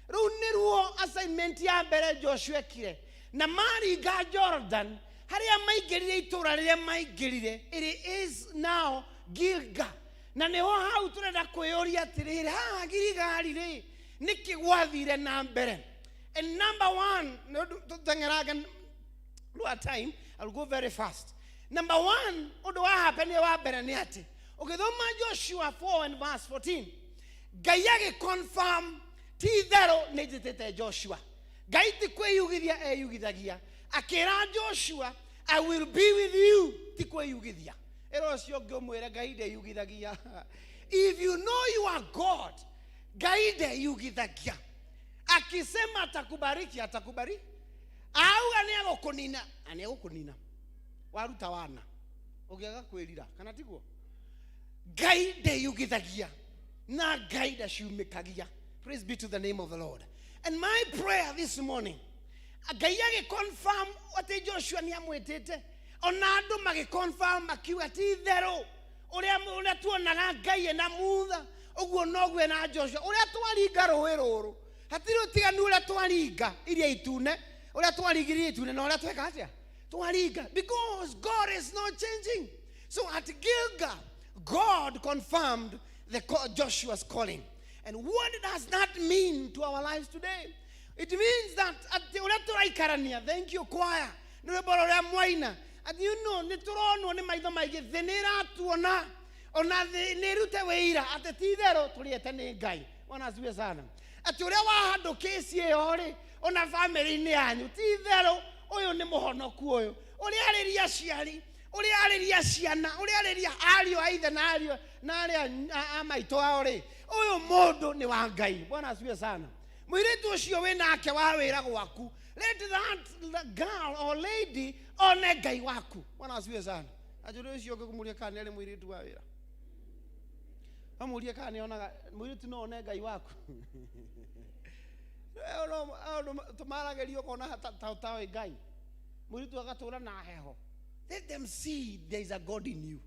Rĩu nĩruo assignment ya mbere Joshua ekire. Na maringa Jordan, harĩa maingĩrire itũũra rĩrĩa maingĩrire, it is now Gilgal. Na neho hau turenda kwĩyũria atĩrĩrĩ, haha Gilgali rĩ nĩkĩ gwathire na mbere. And number 1, no tuteng'eraga time, I'll go very fast. Number 1, ũndũ wahapenia wa mbere nĩ atĩ ũgĩthoma Joshua 4 and verse 14, Ngai agĩconfirm ti itherũ nĩ njĩtĩte Joshua. Ngai ti kwĩyugithia eyugithagia. Akĩra Joshua, I will be with you, ti kwĩyugithia. If you know you are God, gaide yugithagia. Akisema atakubariki, atakubariki. Au aniagokunina, aniagokunina. Waruta wana. Ugiaga kwirira, kana tiguo? Gaide yugithagia. Na gaida shumikagia. Praise be to the name of the Lord. And my prayer this morning, Gaiage confirm what Joshua ni amwetete. Onado magiconfirm makiuga ti itherũ uria tuonaga Ngai na mutha uguo noguo na Joshua uria twaringa rũĩ rũrũ hatirĩ ũtiganu uria twaringa iria itune uria twaringirie itune na uria tweka atia twaringa, because God is not changing. So at Gilgal, God confirmed Joshua's calling. And what does that mean to our lives today? It means that at uria turaikarania, thank you choir, nĩ rwĩmbo rũrĩa mwaina. And you know, niturono ni maitho maige thenera tuona ona nirute weira ate tithero turiete ni Ngai. Bwana asifiwe sana. Ati uria wahandu kesi iyo ri ona family ni yanyu tithero uyu ni muhonoku uyu. Uria ariria ciari, uria ariria ciana, uria ariria ario aithe na ario na aria amaito ao ri. Uyu mundu ni wa Ngai. Bwana asifiwe sana. Mwiritu ucio we nake wa wira gwaku. Let that girl or lady one Ngai waku. Bwana asifiwe sana. Ajuru ucio ngikumuria kana ni mwiritu wa wira. Amuria kana ni onaga mwiritu no one Ngai waku. Tumaragerio kona tautawe Ngai. Mwiritu agatura na heho. Let them see there is a God in you.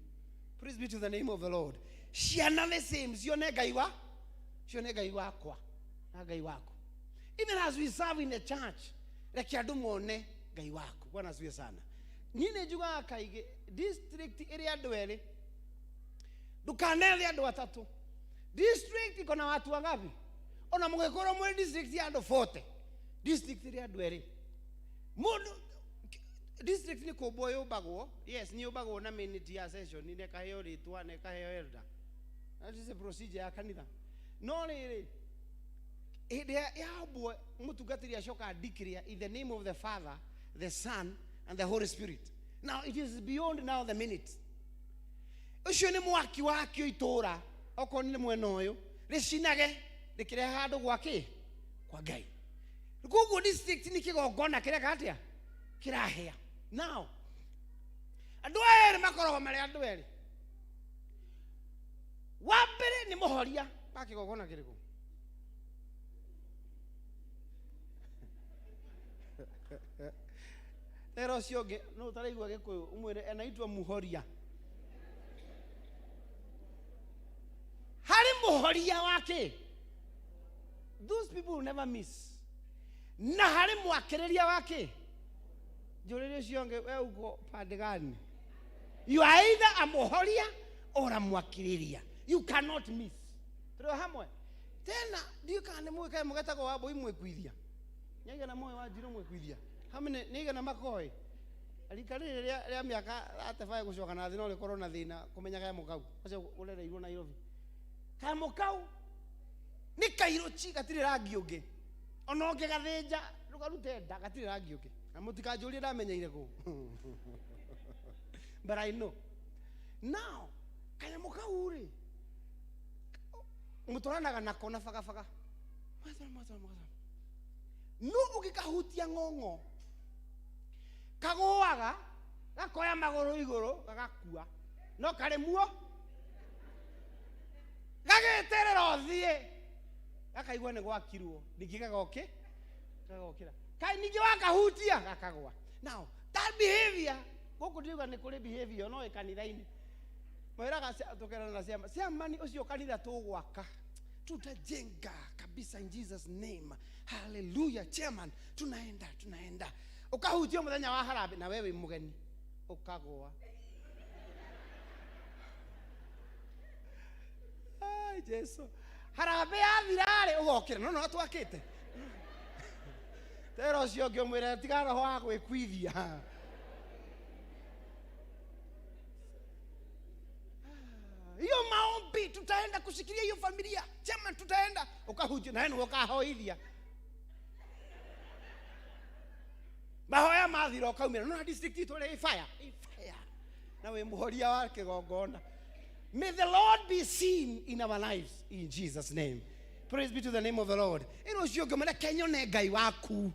Praise be to the name of the Lord. Ciana the same. Sione Ngai wa? Sione Ngai wakwa. Na Ngai wako. Even as we serve in the church, reke andu mone Ngai waku. Bwana asifiwe sana. Nyine juga kaige district area andu eri. Dukanele andu atatu. District iko na watu wangapi? Ona mungekoro mwe district ya ando 40. District ya ando 2. Mundu district ni koboyo bago. Yes, ni bago na minute ya session ni kaheo ritwa ne kaheo elder. That is a procedure ya kanitha. No riri. Ya boy mutugatiria shoka declare in the name of the Father, the Son and the Holy Spirit. Now it is beyond now the minute. Ucio ni mwaki wakio itora okoni mweno uyu ricinage rikire handu gwaki kwa Ngai. Gugu district ni kigongona kire katia kirahia. Now andu eri makoro mari andu eri. Wambere ni muhoria ba kigongona kiriku. Ero cionge no taraigua gikuyu umwire anaitwa muhoria. Hari muhoria wake. Those people will never miss. Na hari mwakireria wake. Njurire cionge we uko pande gani? You are either a muhoria or a mwakiriria. You cannot miss. Tero hamwe. Tena ndiyo kane mwe kae mugatako wabo imwe kwithia. Nyaga na moyo wa jiro mwe kwithia. Hamene niga na makoi. Alikarire ria miaka atafaye gucoka na thina ule corona thina kumenya kaya mukau. Ace ulere irwo Nairobi. Kaya mukau ni kairo chi gatire rangi ungi. Ono nge gathinja rugarute nda gatire rangi ungi. Na mutikajurie ndamenyeire ku. But I know. Now kaya mukau ri. Mutoranaga nako na faga. Mata. No ukikahutia ngongo kagoaga gakoya magoro iguru gagakua no karemuo gageterera othie gakaigua ni gwakirwo ningigagokira kai ningi wakahutia gakagwa. Now that behavior guku ndiuga ni kuri behavior no ikanithaini mwiraga tukera na ciama ni ucio kanitha tugwaka tutajenga kabisa in Jesus name. Hallelujah. Chairman, tunaenda. Ukahutia muthenya wa harambe na wewe mugeni ukagwa. Ai Jesu. Harambe athirare ugokira no twakite. Tero cio ngimwira tigara ho agwikwithia. Hiyo maombi tutaenda kusikilia hiyo familia. Chama tutaenda ukahuja na yenu ukahoithia. Mahoya mathira ukaumira no district itore fire. Na we muhoria wake gongona. May the Lord be seen in our lives in Jesus name. Praise be to the name of the Lord. Ino cio ngomera kenyo ne Ngai waku.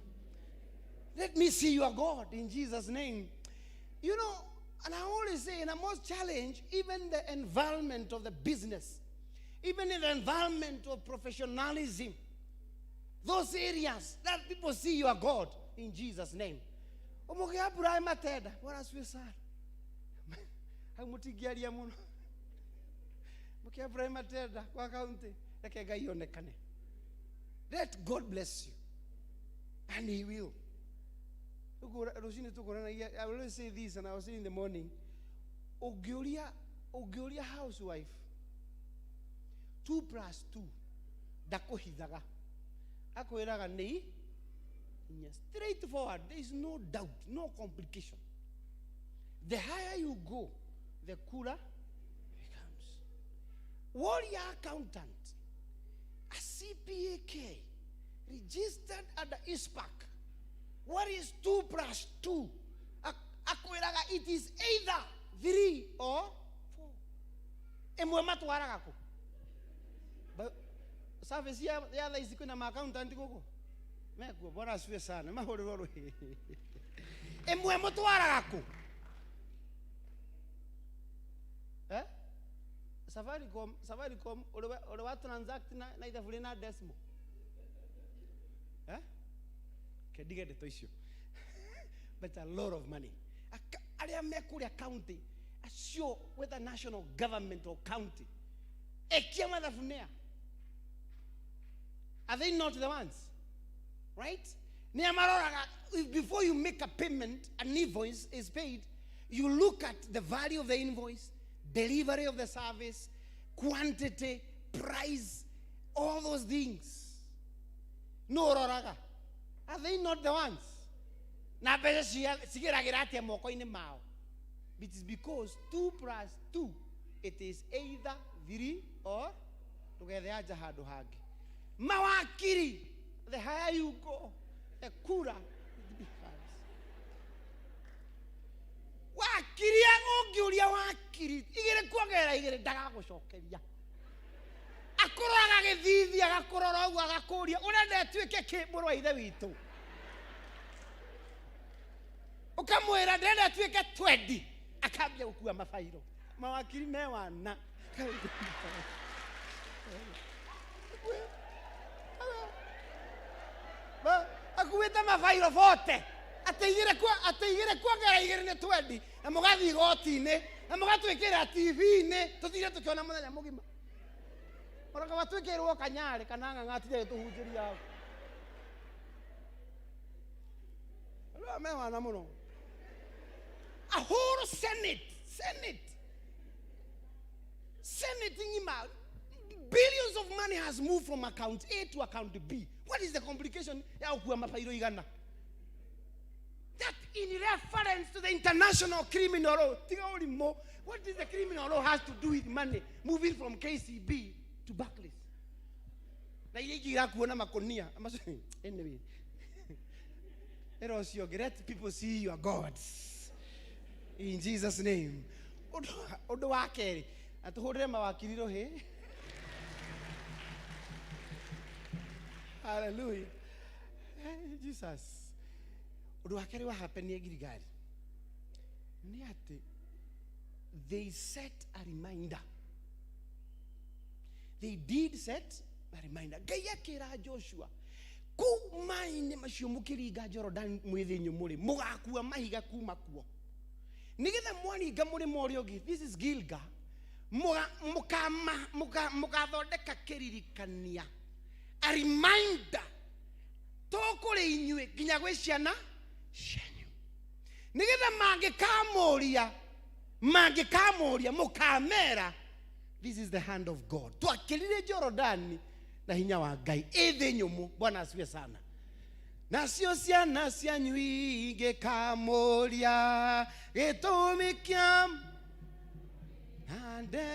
Let me see your God in Jesus name. You know, and I always say, and I must challenge even the environment of the business, even in the environment of professionalism, those areas that people see you are God in Jesus' name. Omoge Abraham atenda, bora siwe sana. Hamutigiaria muno. Omoge Abraham atenda kwa kaunti, reke Ngai onekane. Let God bless you, and He will. I will always say this, and I was saying in the morning, Ogioria housewife, 2 + 2, dako hidaga. Ako iraga nei, straightforward. There is no doubt, no complication. The higher you go, the cooler it becomes. Warrior accountant, a C.P.E.A. registered at the ISPAC. What is 2 + 2? It is either 3 or 4. Emwe matwaraga ko. But service ya the is kuna ma accountant koko. Meko bora siwe sana. Mahororo. Emwe matwaraga ko. Safaricom ore wa transact na ida fulina decimal. Kedigede to issue. But a lot of money. Area Mercury County, assure whether national government or county. Are they not the ones? Right? Before you make a payment, an invoice is paid, you look at the value of the invoice, delivery of the service, quantity, prize all those things. No roraga. Are they not the ones? Na pesa sigeragira atia moko-ini mao. It is because 2 plus 2, it is either 3 or together aja hadu hagi. Mawakiri, the higher you go, the cooler it becomes. Wakiri angugiuria wakiri, igere kwagera igere daga gucokeria. Akororaga githithi agakorora ugu agakuria, urenda tuike ki muru wa ithe witu. Ukamwira ndenda tuike 20, akambia gukua mafairo. Mawakiri me wana. Akuweta mafairo vote. Ateigire kwa ngara igire ne 20. Na mugathi goti-ini, na mugatwikira TV-ini, tuthire tukiona muthenya mugima. Ora ka batwikirwo kanyare kana ng'ang'atire tuhunjiria. Alo me wana muno. A whole Senate ngima. Billions of money has moved from account A to account B. What is the complication? That in reference to the international criminal law. What does the criminal law has to do with money moving from KCB to Barclays? Anyway, let people see your gods. In Jesus' name. Odo wakeri. Atuhodre mawakiriro he. Hallelujah. Hey, Jesus. Odo wakeri what happened here Girigari? They set a reminder. They did set a reminder. Gaya kira Joshua. Ku maine mashomukiri ga Jordan mwithinyu muri. Mugakuwa mahiga kuma kuo. Nigitha mwani gamuri moriogi. This is Gilgal. Mugathondeka kiririkania. A reminder. Tokore inyue ginya gwe ciana cianyu. Nigitha mangikamoria mukamera. This is the hand of God. Twakirire Jorodani na hinya wa Ngai. Ethe nyumu. Bwana asifiwe sana. Nasio ciana cianyu ingikamoria gitumi kia ande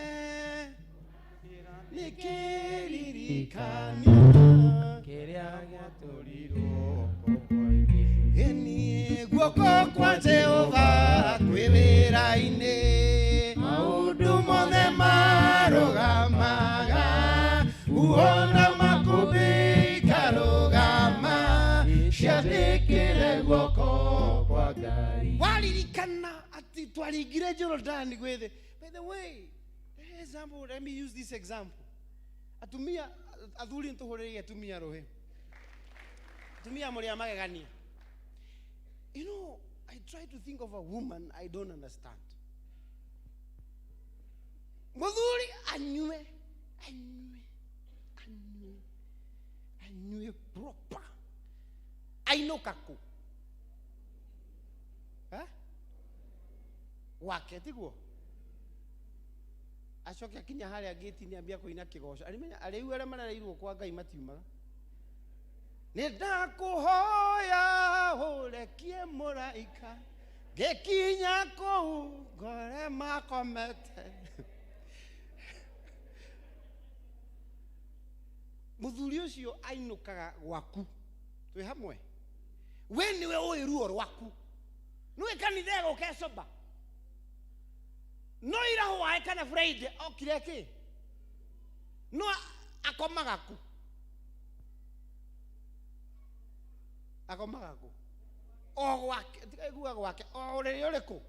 nikiririkania kiria giaturirwo guoko-ini eni guoko kwa Jehova kwi wira-ini maundu mothe marugamaga uona makubi ikarugama ciathikire guoko kwa Ngai waririkana ati twaringire Jorodani gwethe. By the way, example, let me use this example. Atumia athuri ntuhuririe atumia rohe. Atumia muri amagegania. You know, I try to think of a woman I don't understand. Muthuri anyue proper. Ainokaku. Wake tiguo. Acoke akinya haria gate ni ambia kuina kigoco. Alimenya ariu aria marareirwo kwa Ngai matiumaga. Ni ndakuhoya urekie muraika. Gekinya kou gore makomete. Muthuri ucio ainukaga gwaku. Twi hamwe. We niwe oi ruo rwaku. Niwe kanitha gukecoba. No ira hwae kana Friday okire ki. No akomaga ku. Akomaga ku. O gwake, tikaigua gwake. O riri uriku.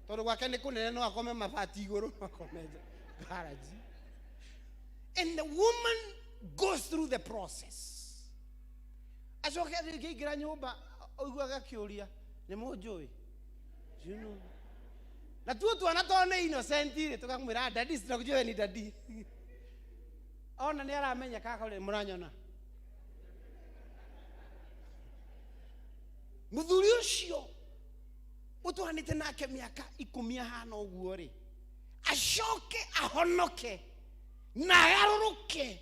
Tondu gwake ni kunene no akome mabati iguru akome garage. And the woman goes through the process. Acoke akigira nyumba oiguaga kiuria ni munjui. You know. Na tu anatone innocent ire tukamwira daddy sitakujua ni daddy. Ona ni aramenya kaka ule muranyona. Muthuri ucio utwanite nake miaka 10 hana uguo ri. Acoke ahonoke. na garuruke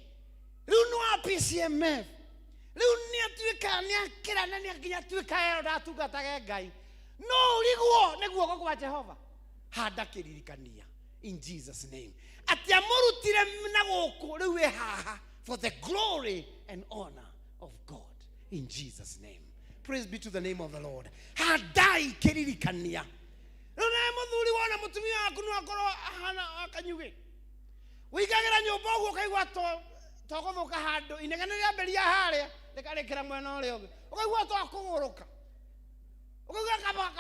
riu no a PCMF riu ni atuika ni akira na ni akinya atuika ero ndatungatage Ngai no rigwo niguo kwa Jehova handa kiririkania in Jesus name ati amurutire na guku riu e haha for the glory and honor of God in Jesus name. Praise be to the name of the Lord. Handai kiririkania rona muthuri wona mutumia waku no akoro hana akanyuge wigagira nyumba uguo kaigwa togothuka handu inegene ria mberia haria rikarekera mwena uria ungi ukaigwa to akuguruka ukaigwa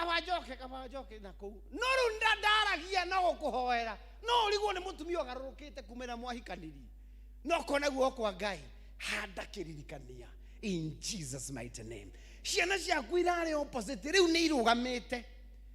kabajoke na kou no ru ndaragia no gukuhoera no rigwo ni mutumia ugarurukite kumena mwahikaniri no kona guo kwa Ngai handa kiririkania in Jesus mighty name. Ciana ciaku irare opposite riu ni irugamite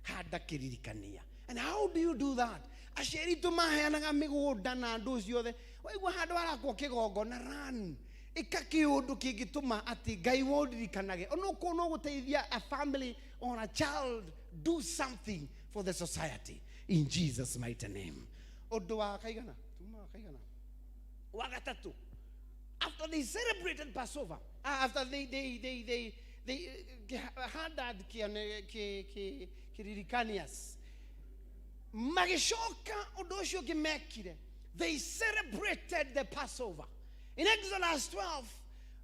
handa kiririkania. And how do you do that? Aciari tu maheanaga migunda na andu ciothe waigua handu harakwo kigongo na run ikakiundu kingituma ati Ngai wondirikanage onokuo no guteithia a family or a child do something for the society in Jesus mighty name. Undu wa kaigana wa gatatu after they celebrated Passover after they had that kiririkanias magishoka undu ucio gimekire they celebrated the Passover in Exodus 12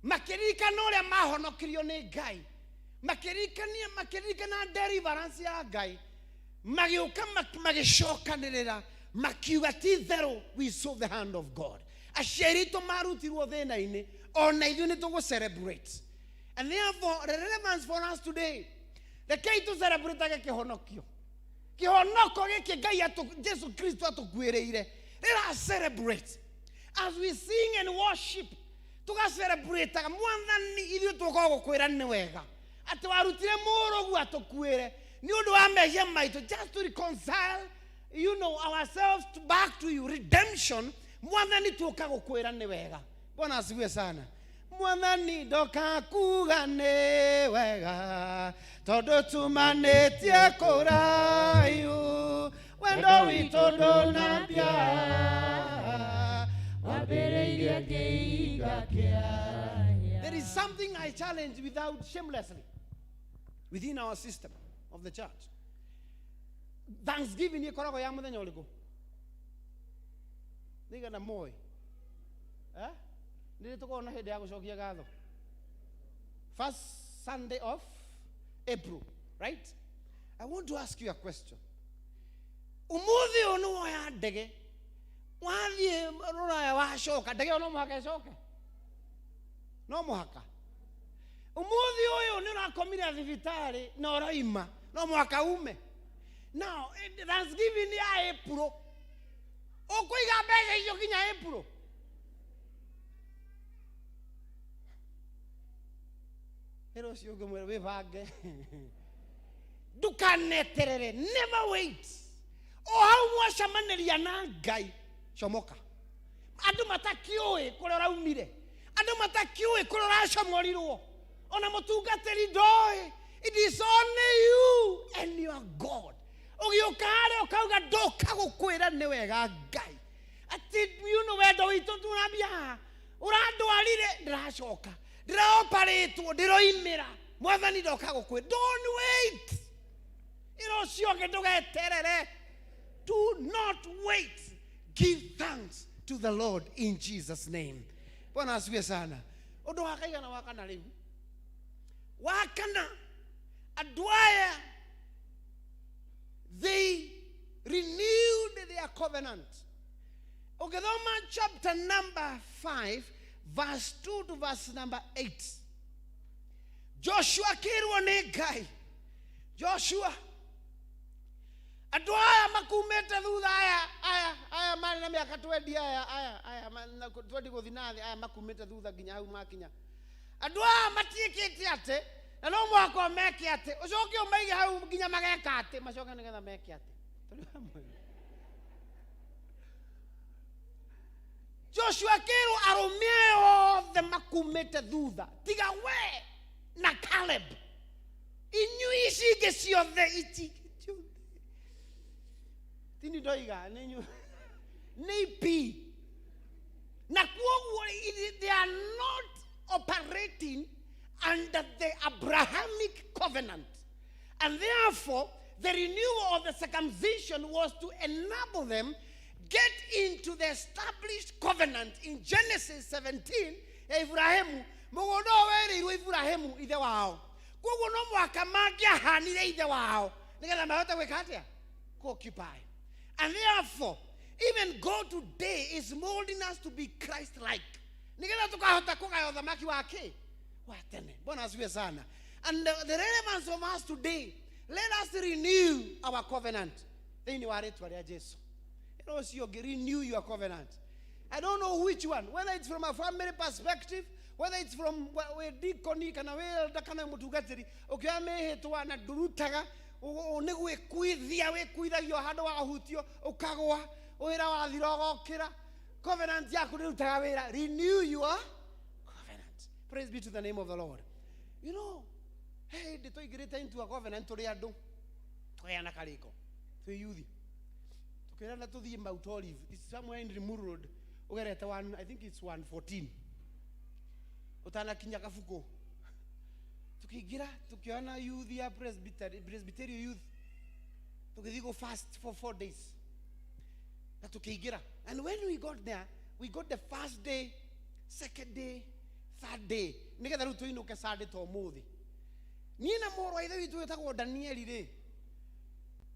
makiririkana uria mahonokirio ni Ngai makiririkana deliverance ya Ngai magiuka magishokanirira makiuga ti theru we saw the hand of God aciari to marutirwo thina-ini ona ithuĩ nĩ tũgũ celebrate and therefore the relevance for us today rekei tũ celebrate kĩhonokio kĩhonoko gĩkĩ Ngai Jesu Kristo atũkuĩrĩire rĩra celebrate as we sing and worship tũga celebrate mwathani ithuĩ tũkorwo gũkwĩra nĩ wega atĩ warutire mũrũgu atũkuĩre nĩ ũndũ wa mehia maitũ just to reconcile ourselves back to you redemption mwathani tuka gukwira ni wega Bwana asifiwe sana mwathani ndoka kuga ni wega tondu tumanetie kurayu wendo witu ndonambia wabereirie kiiga kia. There is something I challenge without shamelessly within our system of the church. Thanksgiving ikoragwo ya muthenya uriku niga na moi nĩ tũkorwo na hĩndĩ ya gũcokia ngatho first Sunday of April, right? I want to ask you a question. Umuthi ũyũ nĩ woya ndege wathiĩ rũraya wacoka ndege no mũhaka ĩcoke no mũhaka umuthi ũyũ nĩ ũrakomire thibitarĩ na ũraima no mũhaka ume. Now Thanksgiving ya April ukuiga mbeca icio kinya April ero cio ngomwe wibange ndukaneterere never wait hau mwacamaniria na Ngai comoka andu matakiui kuria uraumire andu matakiui kuria uracomorirwo ona mutungatiri ndoi it is only you and your God ugiukare ukauga ndoka gukwira ni wega Ngai ati wendo witu tunambia urandwarire ndiracoka ndiraoparetwo ndiroimira mwathani ndoka gukwira don't wait irocio ndugeterere do not wait give thanks to the Lord in Jesus name. Bwana asifiwe sana. Undu wakaigana wakana riu wakana adwaya they renewed their covenant. Ukithoma chapter number 5 verse 2 to verse number 8 Joshua kirwo ni Ngai Joshua adwaya makumete thutha aya mari na miaka 20 aya 20 guthinathi aya makumete thutha nginya hau makinya adwaya matiikite ate na no mwako meke ate ucoke umaige hau nginya mageka ate macoke nigetha meke ate Joshua kero aromeo the makumete thutha tiga we na Caleb inyu icige ciothe iti tini doiga nenyu nei pi Na kuoguo, they are not operating under the Abrahamic covenant. And therefore, the renewal of the circumcision was to enable them get into the established covenant in Genesis 17. Abraham, mogono weri Abraham ithe wao. Kuoguo no mwaka magia hanire ithe wao. Nigetha mahota gwikatia occupy. And therefore, even God today is molding us to be Christ-like. Nigetha tukahota kugayo thamaki wake. Watene. Bwana asifiwe sana. And the relevance of us today, let us renew our covenant. Then you are to Jesus. You know, so you renew your covenant. I don't know which one, whether it's from a family perspective, whether it's from where deacon kana we dakana mutugatiri, okame hetwa na durutaga, ne we kuithia we kuithagio hando wa hutio, ukagwa, wira wa thirogo kira, covenant yaku durutaga wira, renew your covenant. Praise be to the name of the Lord. You know, hey, the toy get into a covenant to reado. Toyana kaliko. To youth. To Kerala to the Mount Olive. It's somewhere in the Mur Road. Ugereta one, I think it's 114. Utana Kinyakafuko. Tukigira, tukiona youth ya Presbyterian youth. Tukigo fast for 4 days. Tukigira. And when we got there, we got the first day, second day, third day. Nigetha ruto ino ke sade to muthi. Nina moro aithe witu wetagwo Danieli ri.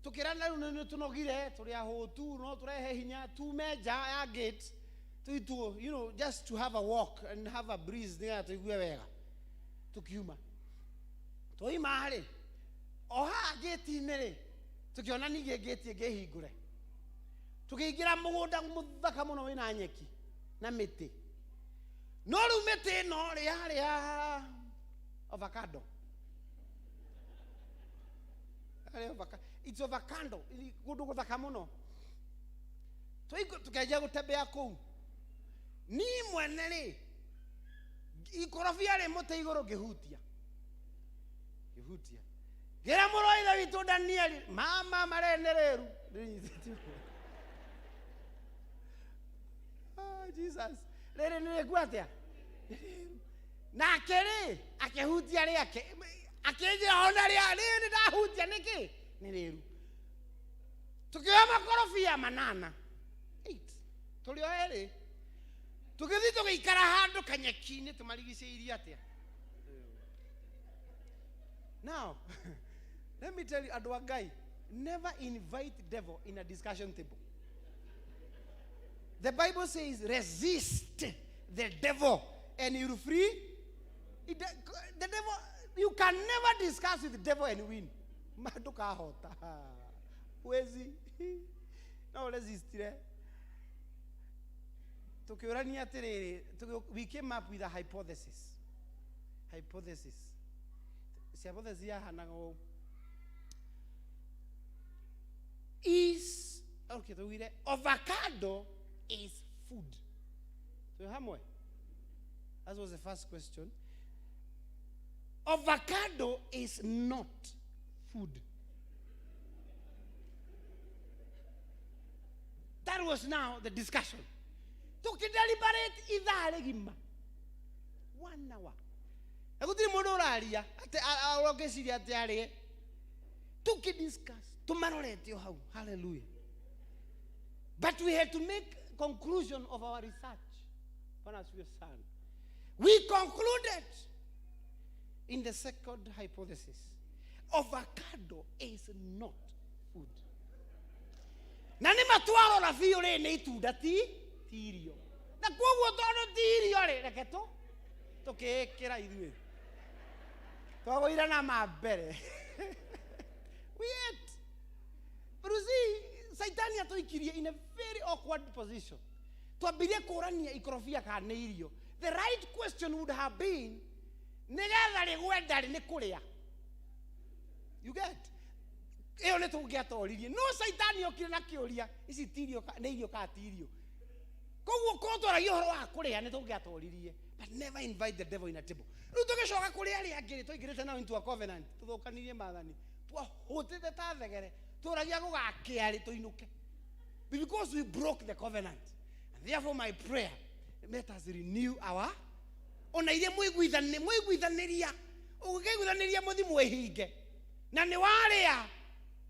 Tukirana runo tunogire turi ahotu no turehe hinya tu meja ya gate to you know, just to have a walk and have a breeze there to igue wega. Tukiuma. Toi mahali. Oha gate inere. Tukiona ni gate hingure. Tukigira mugunda muthaka muno wina nyeki na miti. No rumete no ria avocado. It's avocado. Gudu guthaka muno. Tukaja gutembea kou. Ni mwene ri ikorofia ri muti iguru gihutia. Gira muroitha witu Danieli mama marenereru. Oh Jesus. Rere ni gwatia. Na kere akehutia ri akeje ona ri ni ndahutia niki ni riru. Tukiwa makorofia manana 8 tulio eri tukithi tukikara handu kanyekini tumarigiceirie atia. Now let me tell you, adwa guy, never invite the devil in a discussion table. The Bible says resist the devil and you're free. The devil, you can never discuss with the devil and win. Maduka hota. Wezi. No, resist. We came up with a hypothesis. Is okay, so we avocado is food. So that was the first question. Avocado is not food. That was now the discussion. To deliberate idare gimma. 1 hour. Akuti modoraria ate alogesiria ate ari. To discuss. To marorete how. Hallelujah. But we had to make conclusion of our research. We concluded in the second hypothesis, avocado is not food. Nani matuaro la fiore ne itunda tirio. Na kuoguo tono tirio re reketo. Tukekera ithuĩ. Twagoira na mambere. We ate. But you see, Saitani atoikirie in a very awkward position. Twambirie kũrania ikorofia kana irio. The right question would have been, nigetha rigwenda ri ni kuria. You get? Eo ne tungiatoririe. No Saitani okire na kiuria, ici tirio ne irio ka tirio. Koguo kotoragia horo wa kuria ne tungiatoririe. But never invite the devil in a table. Rutogeshoka kuria ri angire toigirete now into a covenant. Tuthokanirie mathani. Twahotete ta thegere. Toragia gugakia ri tuinuke. Because we broke the covenant. And therefore my prayer, Let us renew our. Ona ile mwiguithaniria. Ukiguithaniria muthimu ehinge. Na ni waria.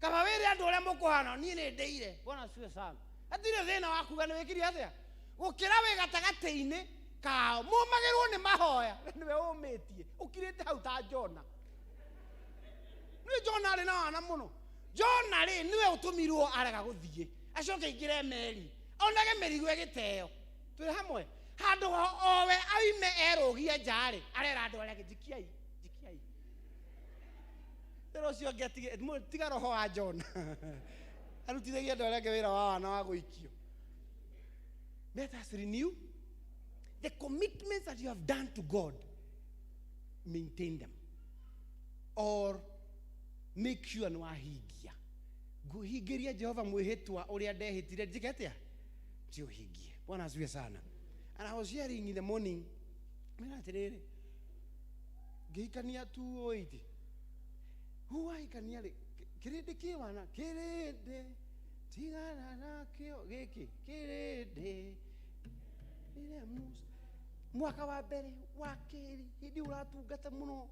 Kama were andu aria mukuhana ni ndeire. Bwana siwe sana. Atire thina wakuga ni wikiri atia. Gukira we gatagati-ini kao mumagirwo ni mahoya niwe umitie ukirite hau ta Jona. Ni Jona ari na wana muno. Jona ri niwe utumirwo arega guthie. Acoke ingire meri. Onage merigo egiteo. Twi hamwe. Handu owe aime erogie njari. Arera andu aria jikiai. Pero cio ngetige tiga roho wa Jona. Arutithagia andu aria wira wa wana wa guikio. Let us renew the commitments that you have done to God. Maintain them. Or make sure no ahingia. Guhingiria Jehova mwihitwa uria ndehitire njiketia. Tio hingie. Bwana asifiwe sana. And I was hearing in the morning, mena terere. Geikania 208. Huwa ikania kirede kiwana kirede tigana na kio geki kirede ile mwaka wa mbere wa kiri hindi uratungata muno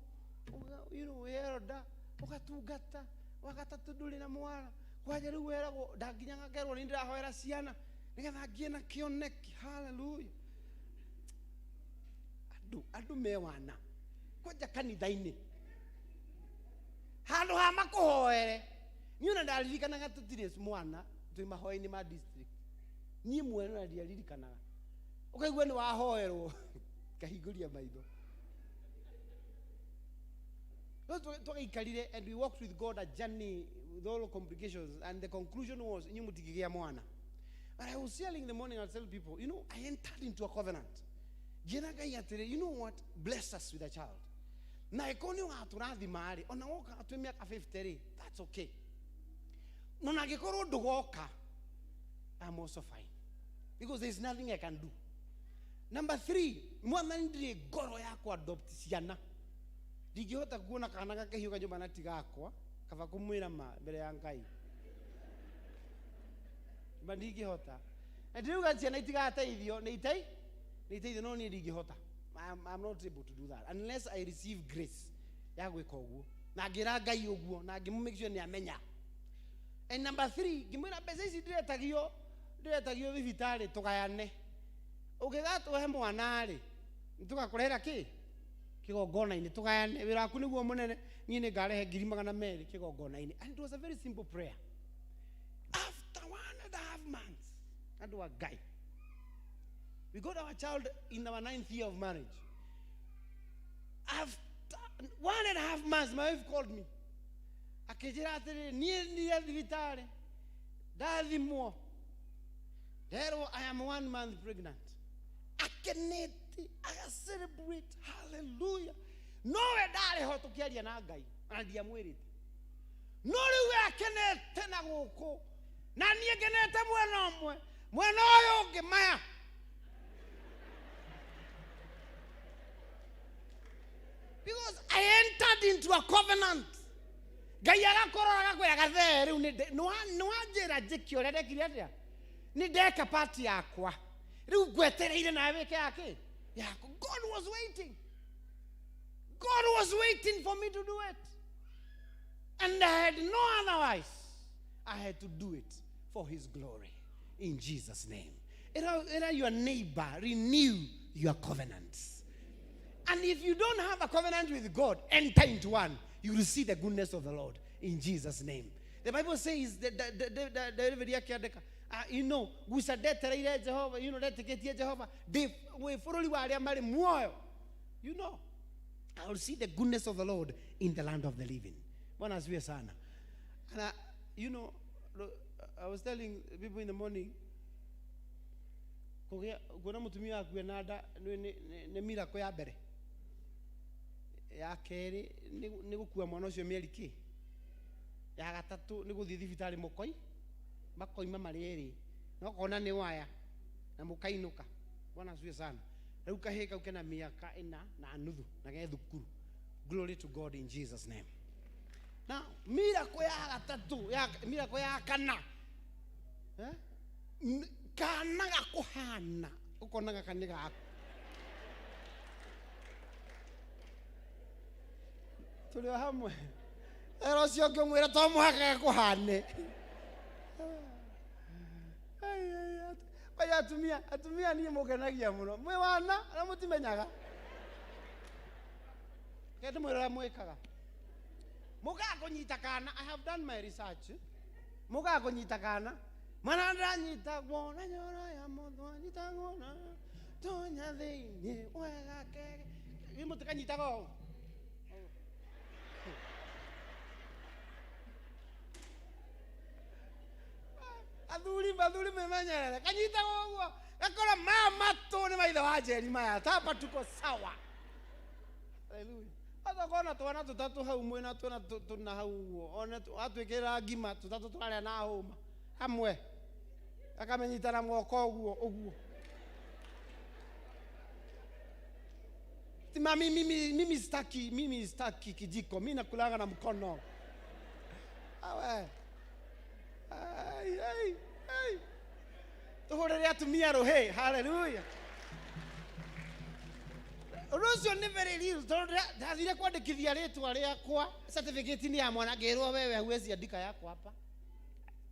yeroda ugatungata wagatatu nduri na mwana kwaje riu weragwo ndanginya ngerwo ni ndirahoera ciana nigetha ngie na kioneki. Hallelujah. Andu mewana kwaja kanitha-ini handu ha makuhoere ni una ndaririkanaga tutire mwana twi mahoya-ini ma district ni mwe no ndiririkanaga ukaigua ni wahoerwo kahinguria maitho tugikarire and we walked with God a journey with all complications and the conclusion was nyumutigigia mwana. But I was sharing in the morning, I tell people, I entered into a covenant. You know what? Bless us with a child. Na ikoni ungaturathi mari ona woka atwe miaka 50. That's okay. Nona gikoro ndugoka. I'm also fine. Because there's nothing I can do. Number 3, mwana ndire goro yako adopt ciana. Ndigihota kuona kana gakehio kanyumba na tigakwa kava kumwira ma mbere ya Ngai. Ndigihota. Na ndiuga ciana itigateithio ni itei no ni ndigihota. I'm not able to do that unless I receive grace ya gwika uguo na ngira Ngai uguo na ngimu make sure ni amenya. And number 3, ngimwira mbeca ici ndiretagio thibitari tugayane ugigatwe mwana ri nitugakurehera ki kigongona-ini tugayane wira waku niguo munene ni ngarehe 200,000 kigongona-ini. And it was a very simple prayer. After 1.5 months and a guy, we got our child in our 9th year of marriage. After 1.5 months, my wife called me. Akijira atiri ni thibitari ndathimwo. There I am 1 month pregnant. Akeneti, I celebrate. Hallelujah. No we dare ho tukiaria na Ngai. Andia mwirite. No riwe akenete na guku. Na nie genete mwena omwe. Mwena oyo ungi maya. Because I entered into a covenant. Ngai agakorora gakwira gathe riu no anjira jikio rede kiriatia. Ni deka party yakwa. Riu gwetereire na weke yake. Yako. God was waiting. God was waiting for me to do it. And I had no otherwise. I had to do it for his glory. In Jesus' name. Your neighbor, renew your covenants. And if you don't have a covenant with God, enter into one. You will see the goodness of the Lord. In Jesus' name. The Bible says that gusadetereire Jehova, deteketie Jehova, we furuli wa aria mari muoyo. I will see the goodness of the Lord in the land of the living. Bwana asifiwe sana. And I was telling people in the morning, kuna mutumia akuwe nada ne miracle ya mbere. Ya keri ni gukua mwana ucio mieri ki. Ya gatatu ni guthii thibitari makoima mariri. No kona ni waya na mukainuka. Bwana asifiwe sana. Riu kahika ukena miaka 4 na nuthu na gethukuru. Glory to God in Jesus' name. Now, miracle ya gatatu, miracle ya kana. Kana gakuhana ukonaga kani gaku tuli hamwe ero cio ngimwira to muhaka kuhane Baya atumia ni mukenagia muno mwe wana na mutimenyaga kete mwira mwikaga muga kunyita kana. I have done my research. Muga kunyita kana mana ndanyita gwona nyora ya mundu nyita gwona tonya thini wega kege imo tukanyita go adhuri memanyerere kanyita goguo gakora mama tu ni maithe wa jeri maya tapa tuko sawa. Hallelujah. Ata kona twana tutatu hau mwena tuna hau ona atwikira ngima tutatu twaria na homa hamwe akamenyitana mwoko uguo tima mimi staki kijiko mimi nakulaga na mkono awe ai tuhorere atumia rohe. Hallelujah. Rocio ni very real. Ndathire kwandikithia ritwa riakwa certificate ni ya mwana ngirwo wewe huwezi andika yako hapa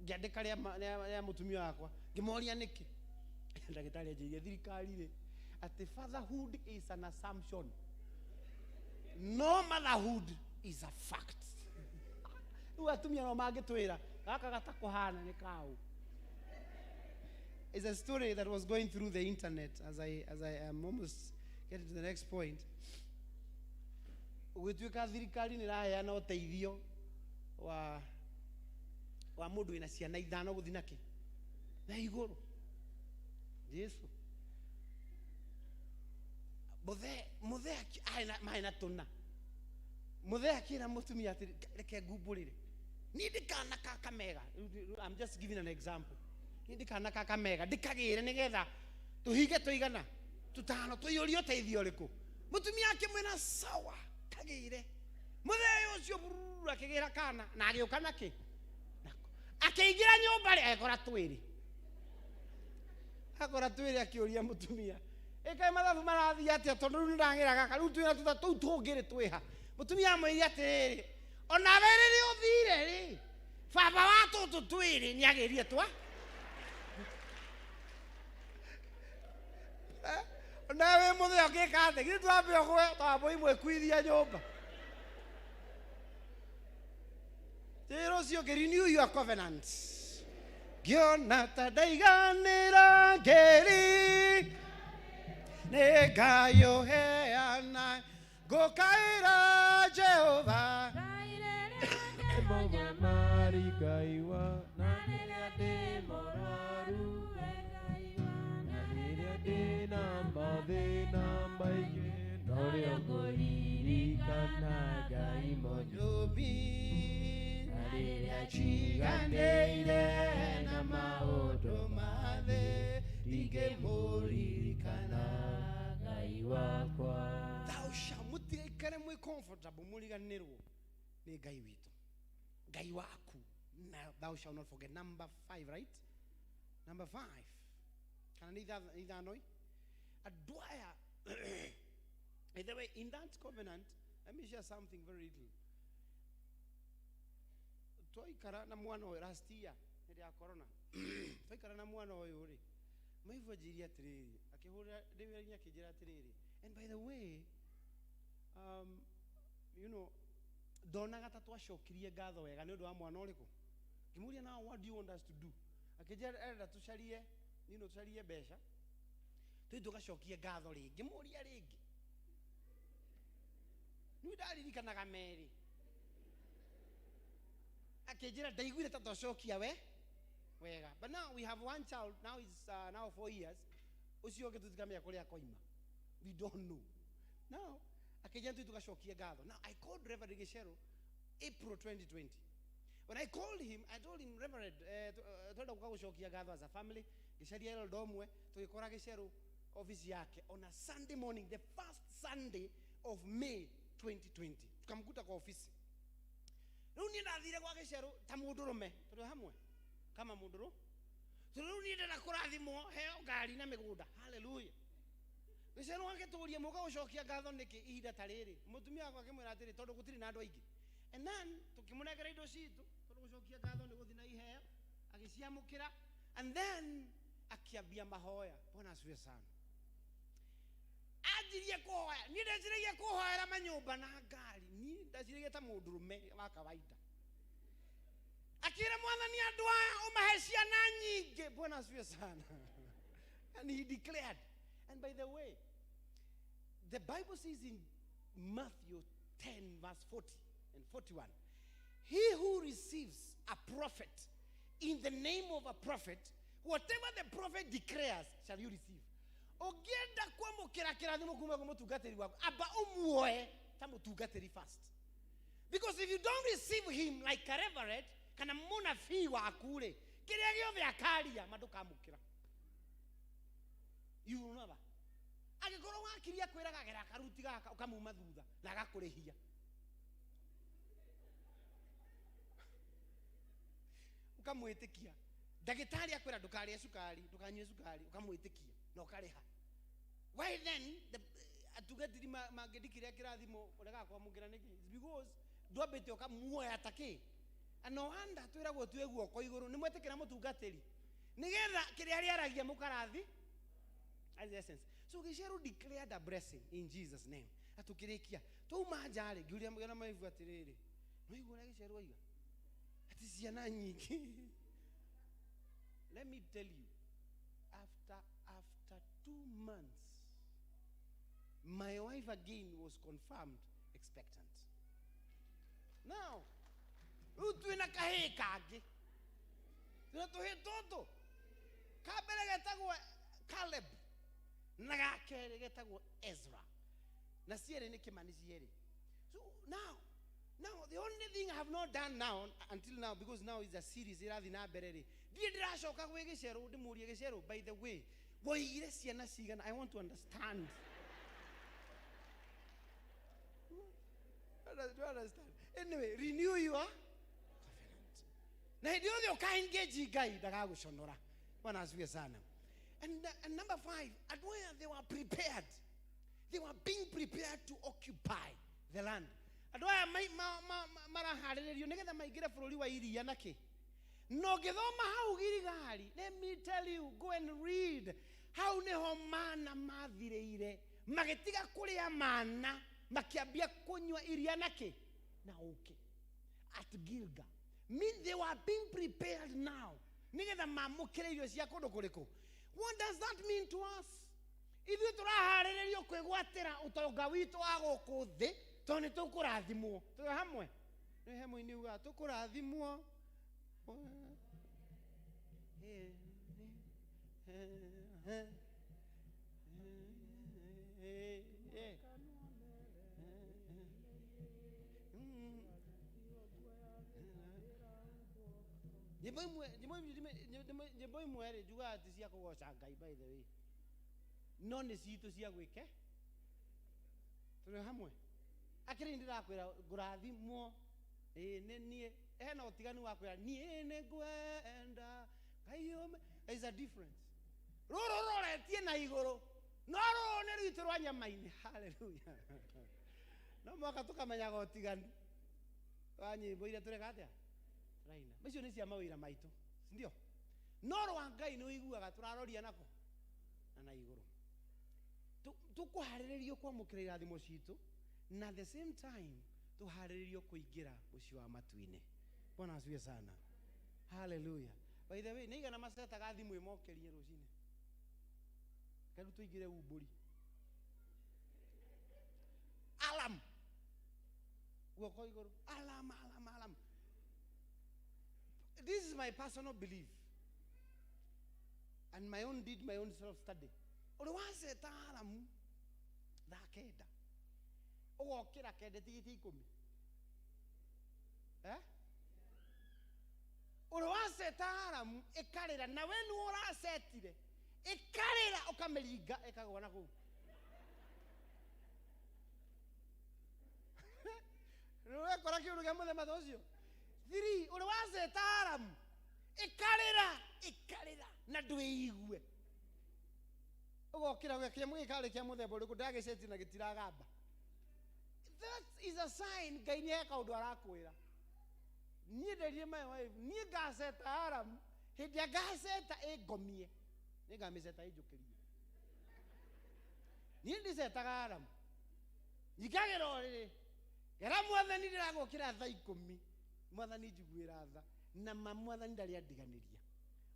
ngiandika ria mutumia wakwa ngimoria niki ndagitari ajirie thirikari ri ati fatherhood is an assumption, no motherhood is a fact. Atumia no mangitwira gaka gatakuhana ni kau. It's a story that was going through the internet as I am almost getting to the next point. Ugituika thirikari ni raheana uteithio wa mundu ina ciana ithano guthi naki na iguru Yesu muthe maina tuna muthe akira mutumia ati reke ngumburire ni ndikana kakamega. I'm just giving an example. Ni ndikana kakamega ndikagire nigetha tuhige tuigana tutano tuyuri uteithio riku mutumia akimwena sawa kagire muthe ucio akigira kana na agiuka naki akiingira nyumba ri akora twiri akiuria mutumia ikai mathabu marathi atia tondu ni ndangira gaka riu twina tutatu tungiri twiha mutumia amwiri atiriri ona weriri uthire ri baba wa tutu twiri ni agirie twa ona we muthe akika ati gitu ambe ogwe twambo imwe kwithia nyumba tero cio renew your covenant giona tadaiganira ngeri negayo heana gokaira Jehova
mari gaiwa na de moraru na de namba ige nore ogori kana gai monyobi na chigandeire na maodo made dige mori kana gai wakwa.
Thou shalt mutirikane mwe comfortable muliganirwo ni gai witu gai waku. Now thou shalt not forget. Number 5, right? Number 5. Can I need that noise? Adwire. By the way, in that covenant, let me share something very little. Toikara na mwana oyo last year ndi ya corona. Toikara na mwana oyo ri. Maivu jiria tiriri. Akihura dewe nya kijira tiriri. And by the way, you know, dona gata twashokirie gatho wega ni undu wa mwana uriku. Kimuria now, what do you want us to do? Akijira erda tusharie, you know, tusharie besha. Tugashokie gatho ringi muria ringi. Ni ndaririkanaga meri. Akijira ndaiguire tatoshokia wega. But now we have one child, now it's now 4 years. Ucio gituzikamia kuria koima. We don't know. Now akijira tugashokia gatho. Now I called Reverend Gishero April 2020. When I called him, I told him, Reverend, toda kugoshokia gatho as a family. Gishari elo domwe tukikora Gishero office yake on a Sunday morning, the first Sunday of May 2020. Tukamkuta kwa ofisi. Nuni ndathire kwa Gishero ta mundurume tuli hamwe kama munduru Turuni ndira kurathimo heo ngari na migunda. Hallelujah. Gicero wake tuurie muga ucokia ngatho niki ihinda ta riri. Mutumia wake akimwira atiri tondu gutiri na andu aingi. And then tukimunegera indo citu tondu gucokia ngatho ni guthi na iheo agiciamukira and then akiambia mahoya. Bwana asifiwe sana. Ajirie kuhoya. Ni ndecirie kuhoera manyumba na ngari. Ni ndecirie ta mundurume wa kawaida. Akira mwathani andu aya umahe ciana nyingi. Bwana asifiwe sana. And he declared. And by the way, the Bible says in Matthew 10 verse 40 and 41, he who receives a prophet in the name of a prophet, whatever the prophet declares shall you receive. Ogenda kwa mukira kirathimo kuma kwa mutungatiri wako aba umuoe ta mutungatiri first. Because if you don't receive him like a reverend kana munabii waku ri kiria giothe akaria madukamukira. You will never. Agikoro wakiria kwiraga gera karuti gaka ukamuma thutha na gakurihia. Ukamwitikia. Dagitari akwira ndukari sukari, ndukanywe sukari, ukamwitikia na ukariha. Why then the atugatiri magedikiria kirathimo urega kwa mugira niki? It's because ndwambite ukamuoya atake. Ano anda twiragwo tweguo ko iguru ni mwetikira mutungatiri. Nigetha kiria riaragia mukarathi. As the essence. So Gishero declared a blessing in Jesus' name. Atukirikia. Tu majale giuria mugana maivu atiriri. No igura Gishero iga. Ati ciana nyingi. Let me tell you, after 2 months, my wife again was confirmed expectant. Now, utuina kahe kage. Tunatohe toto. Kabele getagwa Caleb. Nagakere getagwa Ezra. Na siere ni kimanisiere. So now the only thing I have not done now until now, because now is a series irathi na berere. Didra shoka gwe Gishero ndimurie Gishero. By the way, woire ciana cigana, I want to understand. Do you understand? Anyway, renew your covenant. Na ndio ndio ka engage guy dagagushonora. Bwana asifiwe sana. And number 5, at where they were prepared. They were being prepared to occupy the land. At where mara halerio nigetha maigira bururi wa iria nake. No githoma hau girigari. Let me tell you, go and read how neho mana mathireire. Magetiga kuria mana makiambia kunywa iria nake na uke at Gilgal. Mean they were being prepared now. Nigetha mamukire irio cia kundu kuriku. What does that mean to us? If you turaharererio kwigwatira utonga witu wa guku thi toni tukurathimwo tu hamwe ni hamwe ni uga tukurathimwo Nyimbo imwe juga ati cia kugoca Ngai, by the way. No ni citu cia gwike. Tuli hamwe. Akiri ndirakwira ngurathimwo. Ni nie hena utiganu wa kwira nie ne gwenda. Ngai is a difference. Roro retie na iguru. No ro ne ritu rwa nyamaini. Hallelujah. No mwaka tukamenya gotiganu. Wa nyimbo ire tuli gatia. Raina. Macio ni cia mawira maitu. Ndio. No rwa Ngai ni uiguaga turaroria nako. Na iguru. Tukuhariririo kwa mukira irathimo citu na at the same time tuhariririo kuingira muci wa matuine. Bwana asifiwe sana. Hallelujah. By the way, niga na maseta gathimu imokerie rucine. Kadu tuigire uburi. Alam. Uko iguru. Alam. This is my personal belief. And my own self-study. Uliwase taalamu tha kenda ugokira kende tigiti 10 uliwase taalamu ikarira na we ni urasetire ikarira ukameringa ikagwa na ku ruwe kora kiuru gya muthema ucio 3 uliwase taalamu ikarira na ndwĩigue ũgokĩra gũkia mũgĩkarĩ kĩa mũthemba ũrĩkũ ndagĩceti na gĩtiragamba. That is a sign Ngai nĩ he kaũndũ arakwĩra. Niĩ nderie my wife, niĩ ngaceta alarm hĩndĩ ya ngaceta ĩngomie nĩ ngamĩceta ĩnjũkĩrie. Niĩ ndicetaga alarm njikagĩra ũrĩrĩ gara mwathani ndĩragũkĩra thaa 10 mwathani njiguĩra tha na mwathani ndarĩ andiganĩria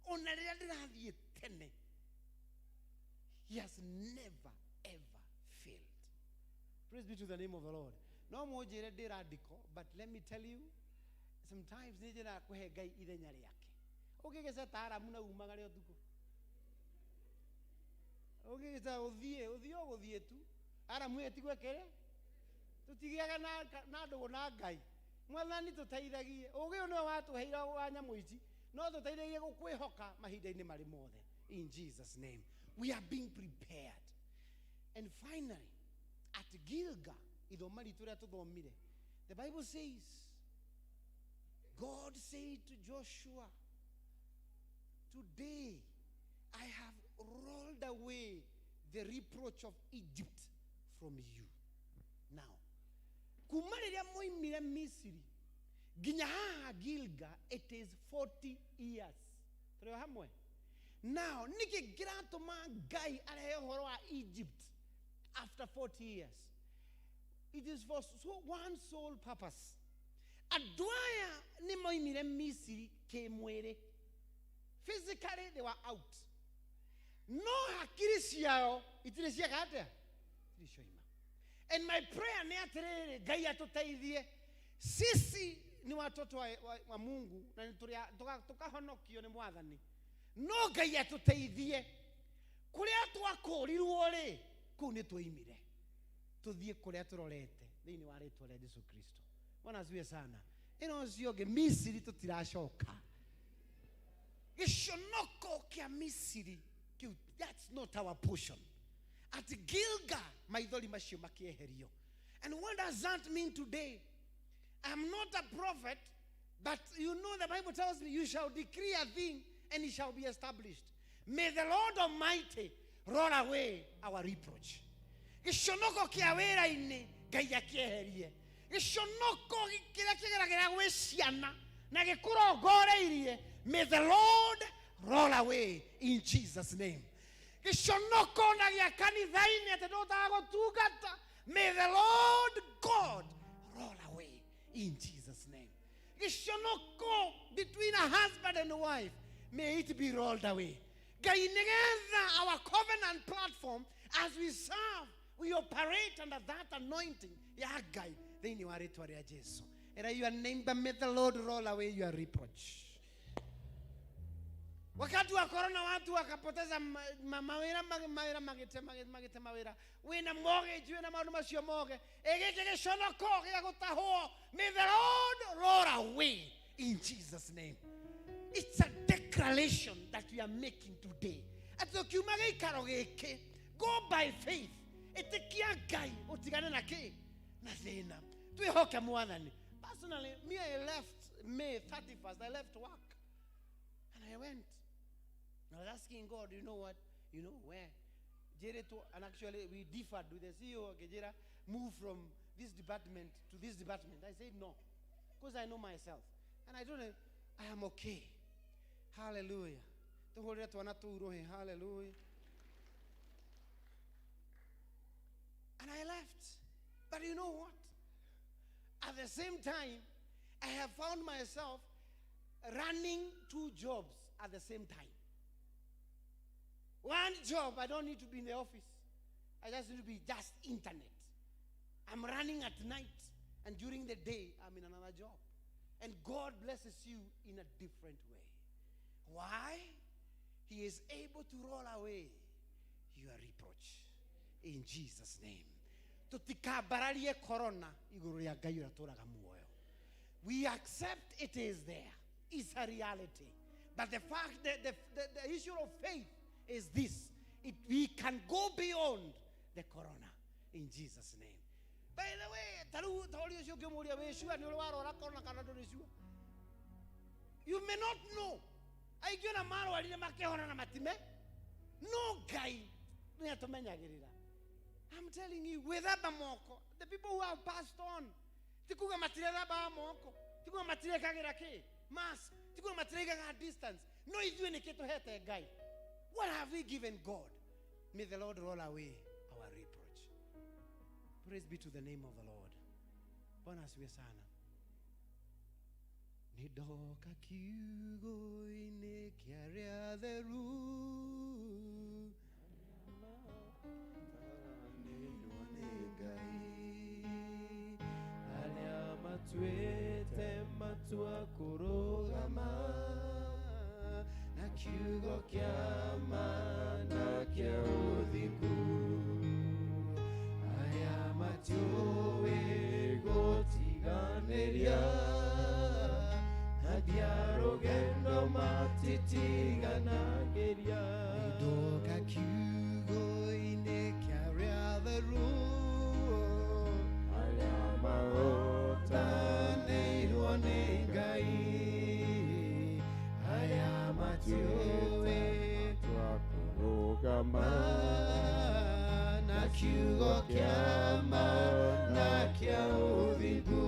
ona rĩrĩa ndĩrathiĩ tene. He has never ever failed. Praise be to the name of the Lord. No mũnjĩre ndĩ radical, but let me tell you, sometimes nĩ njĩra kũhe Ngai ithenya rĩake. Ũngĩgĩceta alarm na umagare ũtukũ. Ũngĩgĩceta ũthiĩ tu. Alarm ĩtigwe kĩrĩ. Tũtigĩaga na ndũgũ na Ngai. Mwathani tũteithagie. Ũgĩ ũyũ nĩwe watũheire wa nyamũ ici. No tũteithagie gũkwĩhoka mahinda-inĩ marĩ mothe. In Jesus' name. We are being prepared. And finally, at Gilgal, the Bible says, God said to Joshua, today I have rolled away the reproach of Egypt from you. Now, kumariria moimire Misiri, ginya haha Gilgal, it is 40 years. Tũrĩ hamwe? Now, niki gĩratũma Ngai arehe ũhoro wa Egypt after 40 years. It is for one sole purpose. Andũ aya nĩ moimire Misiri kĩmwĩrĩ. Physically they were out. No hakiri ciao itirĩ ciaga atĩa? Itirĩ cioima. And my prayer nĩ atĩrĩrĩ, Ngai atũteithie. Sisi ni watoto wa Mungu na tukahonokio nĩ Mwathani. No Ngai atũteithie. Kũrĩa twakũrirwo rĩ, kũu nĩ twoimire. Tũthiĩ kũrĩa tũrorete thĩinĩ wa rĩĩtwa rĩa Jesũ Kristo. Bwana asifiwe sana. Ĩno ũcio ũngĩ Misiri tũtiracoka. Gĩconoko kĩa Misiri kĩu, that's not our portion. At Gilgal maithori macio makĩeherio. And what does that mean today? I'm not a prophet, but you know the Bible tells me you shall decree a thing and it shall be established. May the Lord Almighty roll away our reproach. Gĩconoko kĩa wĩra-inĩ Ngai akĩeherie. Gĩconoko kĩrĩa kĩgeragĩra gwĩ ciana na gĩkũrongoreirie, may the Lord roll away in Jesus' name. Gĩconoko na gĩa kanitha-inĩ atĩ ndũhotaga gũtungata, may the Lord God roll away in Jesus' name. Gĩconoko between a husband and a wife, may it be rolled away. Ngai nĩgetha our covenant platform, as we serve, we operate under that anointing. Ya Ngai thĩinĩ wa rĩĩtwa rĩa Jesũ. And your neighbor, may the Lord roll away your reproach. Wakati wa corona watu wakapoteza mawĩra magĩte mawĩra. Wĩna mortgage, wĩna maũndũ macio mothe. Gĩkĩ gĩconoko gĩa gũtahwo. May the Lord roll away in Jesus' name. It's a declaration that we are making today. Atĩ ũkiuma gĩikaro gĩkĩ, go by faith. Ĩtĩkia Ngai ũtigane na kĩ? Na thĩna. Twĩhoke Mwathani. Personally, me, I left May 31st. I left work. And I went. I was asking God, you know what? You know where? And actually, we differed with the CEO. Gejera moved from this department to this department. I said no. Because I know myself. And I told him, I am okay. Hallelujah. Hallelujah. And I left. But you know what? At the same time, I have found myself running 2 jobs at the same time. One job, I don't need to be in the office. I just need to be just internet. I'm running at night, and during the day, I'm in another job. And God blesses you in a different way. Why? He is able to roll away your reproach. In Jesus' name. Tutikabararie corona iguru ya Ngai ũratũraga muoyo. We accept it is there. It's a reality. But the fact that the issue of faith is this. We can go beyond the corona in Jesus' name. By the way, you may not know, Aigiona marwarire makehona na matime no guy niatumenyagirira. I'm telling you, wethamba moko, the people who have passed on, tikuga matire thamba moko, tikuga matire kagira ki mask, tikuga matire kagira distance. No ithuĩ nĩ kĩtũhete Ngai. What have we given God? May the Lord roll away our reproach. Praise be to the name of the Lord. Bwana asifiwe sana. Nidoka kiugo-inĩ kĩarĩa theru, nĩirwo nĩ Ngai, arĩa matuĩte matua kũrũgama na kiugo kĩa ma na kĩa ũthingu, arĩa matiũĩ gũtiganĩria rũgendo matitiganagĩria. Nĩndoka kiugo-inĩ kĩarĩa theru, arĩa mahotanĩirwo nĩ Ngai, arĩa matiũĩ kũrũgama na kiugo kĩa ma na kĩa ũthingu,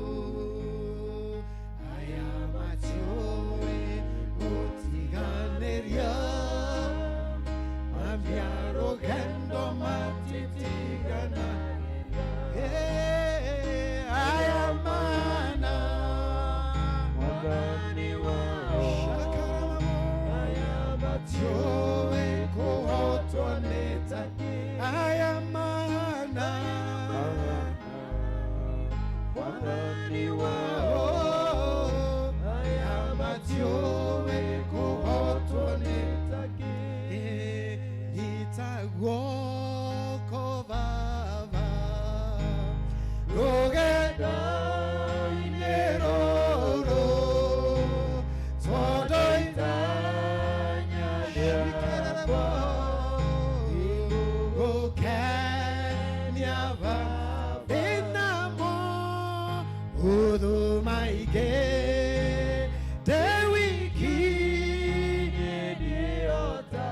rũgendo matitiganagĩria. Aya mana mwathani wao, aya matiũĩ kũhotwo nĩ taki. Aya mana mwathani wao, aya matiũĩ kũhotwo nĩ taki. Woko baba rugendo ineroro todo itanya yabo ukenya baba inamo udu maige dewiki idiota.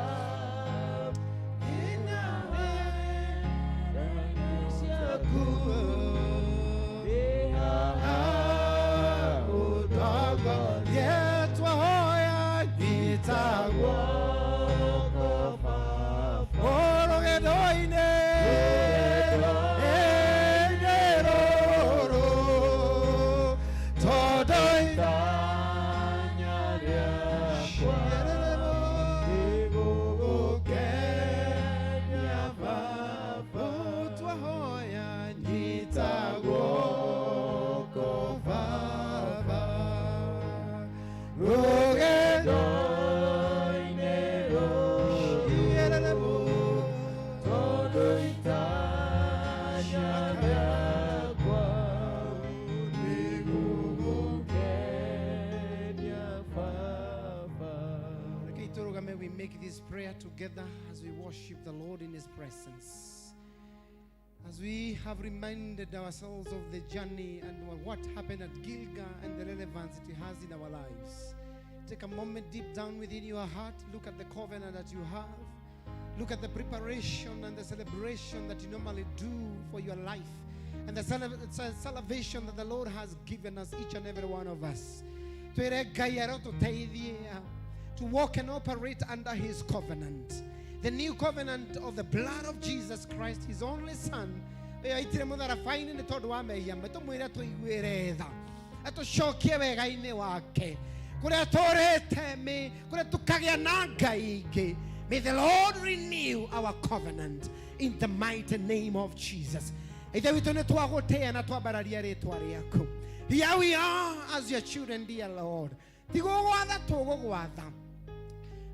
We make this prayer together as we worship the Lord in His presence. As we have reminded ourselves of the journey and what happened at Gilgal and the relevance it has in our lives. Take a moment deep down within your heart. Look at the covenant that you have. Look at the preparation and the celebration that you normally do for your life. And the salvation that the Lord has given us, each and every one of us. To walk and operate under His covenant. The new covenant of the blood of Jesus Christ, His only Son. May the Lord renew our covenant in the mighty name of Jesus. Here we are as your children, dear Lord.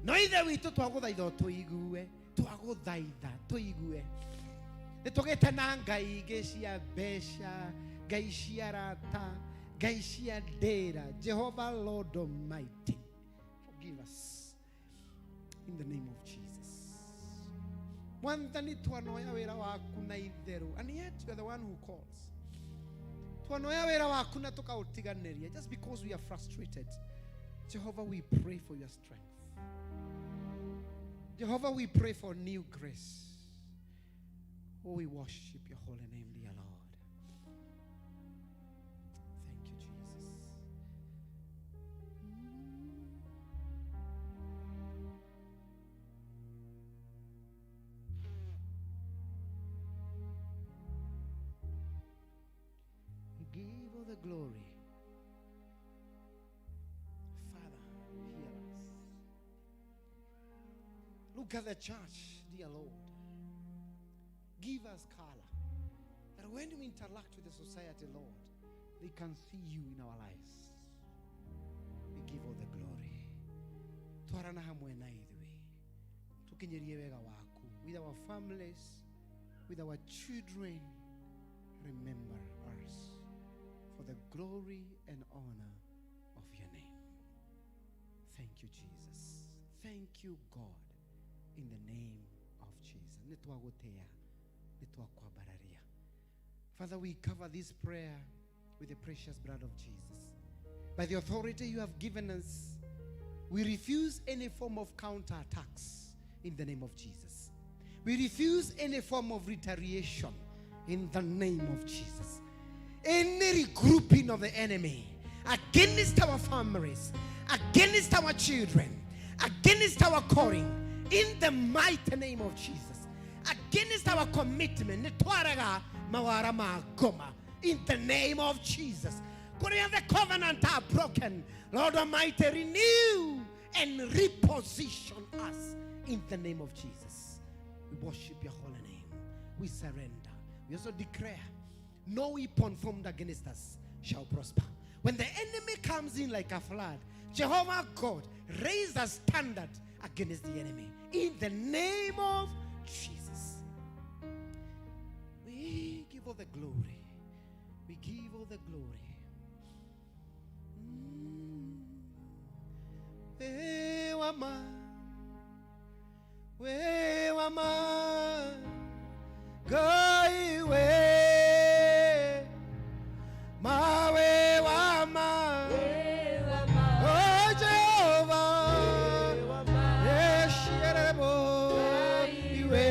No either we to twaguthaitha tuigue twaguthaitha tuigue nitugite na ngai ingi cia mbeca ngai cia rata ngai cia ndera. Jehovah Lord Almighty, forgive us in the name of Jesus. Mwanthani twanoya wira waku na itheru, and yet you are the one who calls. Twanoya wira waku na tukautiganiria just because we are frustrated. Jehovah, we pray for your strength. Jehovah, we pray for new grace. Oh, we worship your holy name, dear Lord. Thank you, Jesus. We give all the glory. Father, hear us. Look at the church, dear Lord. Give us color, that when we interact with the society, Lord, they can see you in our lives. We give all the glory. Twarana hamwe na ithuĩ. Tukinyerie wega waku. With our families, with our children, remember us for the glory and honor of your name. Thank you, Jesus. Thank you, God, in the name of Jesus. Nitwagutea. Father, we cover this prayer with the precious blood of Jesus. By the authority you have given us, we refuse any form of counterattacks in the name of Jesus. We refuse any form of retaliation in the name of Jesus. Any regrouping of the enemy against our families, against our children, against our calling, in the mighty name of Jesus. Against our commitment, in the name of Jesus. The covenant are broken. Lord Almighty, renew and reposition us in the name of Jesus. We worship your holy name. We surrender. We also declare no weapon formed against us shall prosper. When the enemy comes in like a flood, Jehovah God, raise a standard against the enemy in the name of Jesus. We give all the glory. We give all the glory. We wama gai we ma we wama oh Jehovah yeshirebo we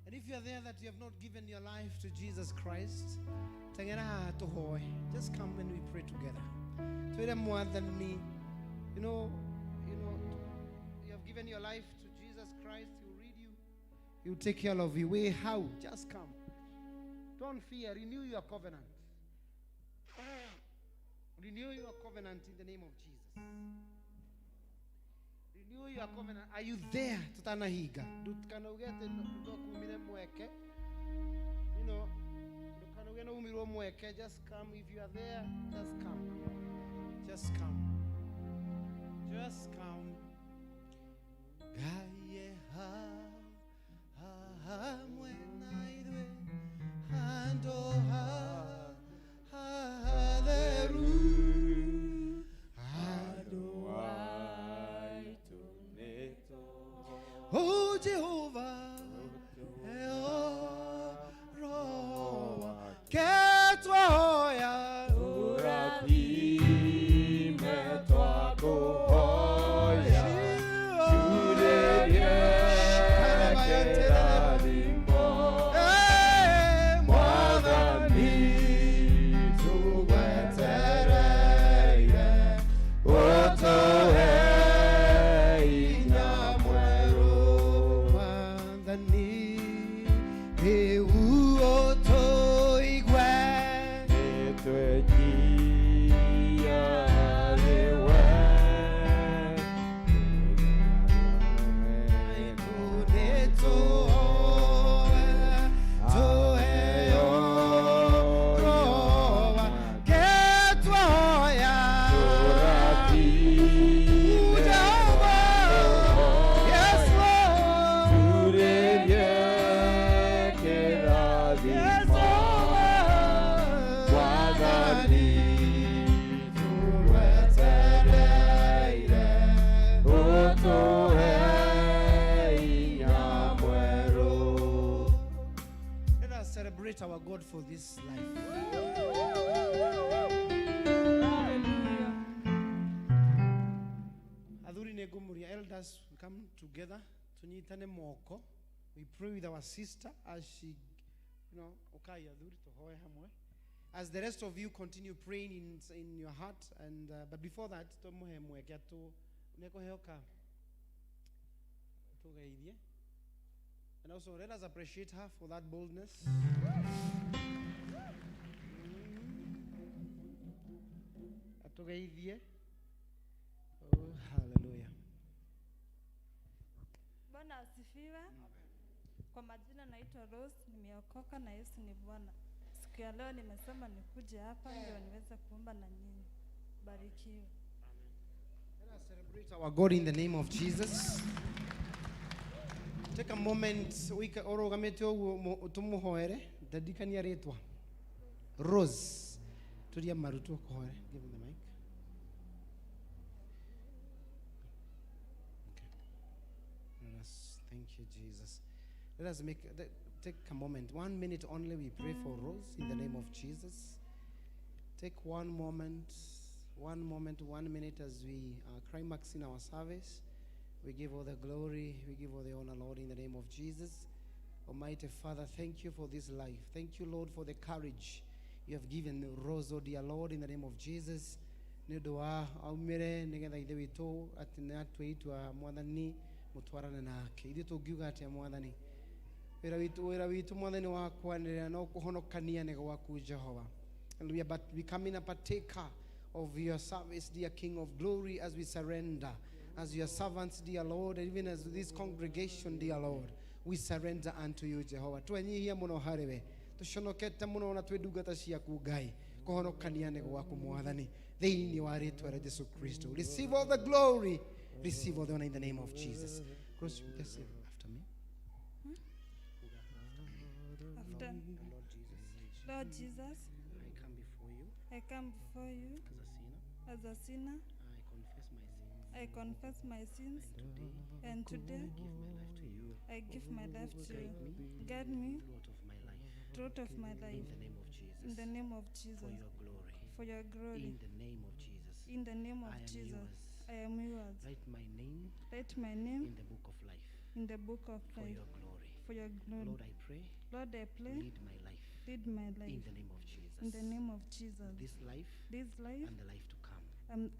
And if you are there that you have not given your life to Jesus Christ, just come and we pray together. To them more than me, you have given your life to Jesus Christ. He will read you. He will take care of you. How? Just come. Don't fear. Renew your covenant. Renew your covenant in the name of Jesus. Renew your covenant. Are you there? Tutanahiga. Just come. If you are there, just come. Just come. Just come. Oh Jehovah, our God for this life. Adhuri negumuria elders, we come together. Tunyitane moko. We pray with our sister as she, okay, adhuri tohoe hamwe. As the rest of you continue praying in your heart, and but before that, and also let us appreciate her for that boldness. Oh, hallelujah.
Bwana asifiwe. Kwa majina naitwa Rose, nimeokoka na Yesu ni Bwana. Siku ya leo nimesema nikuje hapa ndio niweze kuomba na nyinyi. Barikiwe.
Let us celebrate our God in the name of Jesus. Take a moment, tumuhoere, dadikania retwa. Rose, tulia marutu kuhoere. Give him the mic. Okay. Let us, thank you, Jesus. Let us take a moment, 1 minute only. We pray for Rose in the name of Jesus. Take 1 moment, 1 minute as we are climaxing our service. We give all the glory, we give all the honor, Lord, in the name of Jesus. Almighty Father, thank you for this life. Thank you, Lord, for the courage you have given Rose, oh dear Lord, in the name of Jesus. Nidoa aumire nigetha ithe witu ati natwitwa mwathani mutwarane nake ithe tungiuga ati mwathani wira witu mwathani wakwa nira no kuhonokania ni gwaku Jehova. And we are becoming a partaker of your service, dear King of glory, as we surrender as your servants, dear Lord, and even as this congregation, dear Lord, we surrender unto you, Jehovah. Twenyihia muno hariwe tushonokete muno na twedugata ciaku Ngai kuhonokania ni gwaku mwathani thiini wa ritwa rĩa Jesu Kristo. Receive all the glory, receive all the honor in the name of Jesus. Cross just after me.
After Lord Jesus, I come before you as a sinner. I confess my sins, and today I give my life to you. Guide me throughout of my life. In the name of Jesus. For your glory. In the name of Jesus. I am yours. Write my name in the book of life. In the book of life. For your glory. Lord, I pray. Lead my life. In the name of Jesus. This life. And the life to come.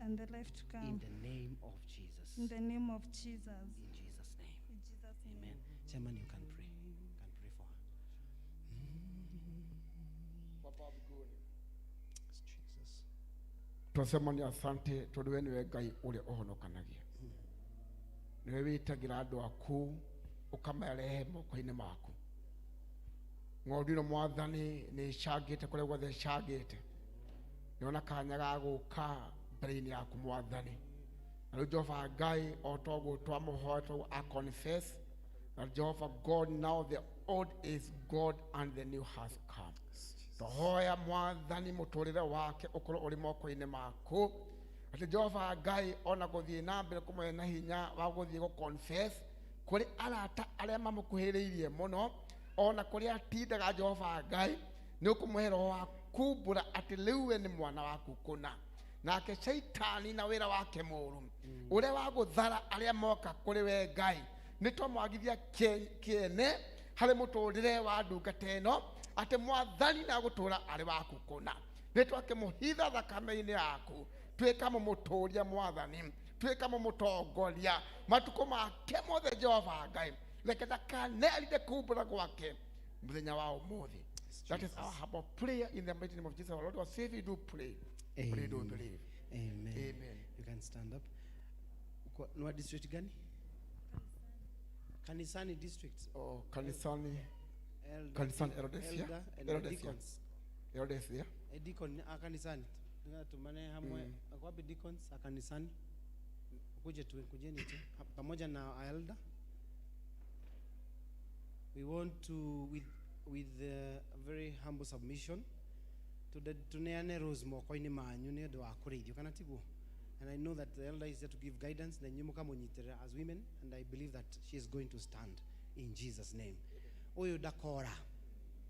And the life to come. In the name of Jesus. In the name of Jesus. In Jesus' name. In Jesus' name. Amen. Chairman, you can pray. You can pray for her. Jesus.
Twasema ni asante tondu we niwe Ngai uria uhonokanagia. Niwe witagira andu aku ukamarehe moko-ini maku. Ng'ondu ino mwathani ni icangite kuria guothe icangite. Niona kanya ga guka mbere-ini yaku mwathani. Na riu Jehova Ngai o toguo twamuhoya I confess that Jehovah God, now the old is God and the new has come. Tohoya mwathani muturire wake ukorwo uri moko-ini maku. Ati Jehova Ngai ona guthie na mbere kumuhe na hinya wa guthie gu confess kuri arata aria mamukuhiriirie muno ona kuri atindaga Jehova Ngai ni ukumuhe roho wa kumbura ati riu we ni mwana waku kuna. Nake Shaitani na wira wake muru uria wa guthara aria moka kuri we Ngai ni twamwagithia kiene hari muturire wa ndungata ino ati mwathani na gutura ari waku kuna. Ni twakimuhitha thakame-ini yaku twika mumuturia mwathani twika mumutongoria matuko make mothe Jehova Ngai reke ndakanarinde kumbura gwake muthenya wa umuthi. That is our humble prayer in the mighty name of Jesus our Lord. Our Savior, do pray.
Amen.
Pray, don't believe.
Amen.
Amen.
You can stand up. What district gani? Kanisani district.
Oh, Kanisani. Kanisani Erodesia. Erodesia.
Deacon kanisani. Tumane hamwe akwapi deacons kanisani. Kujeni tu pamoja na elder. We want to with a very humble submission to neane Rose moko-ini manyu ni ndo akureithio kana tiguo. And I know that the elder is there to give guidance na nyumu kamunyitira as women, and I believe that she is going to stand in Jesus name. Oyo dakora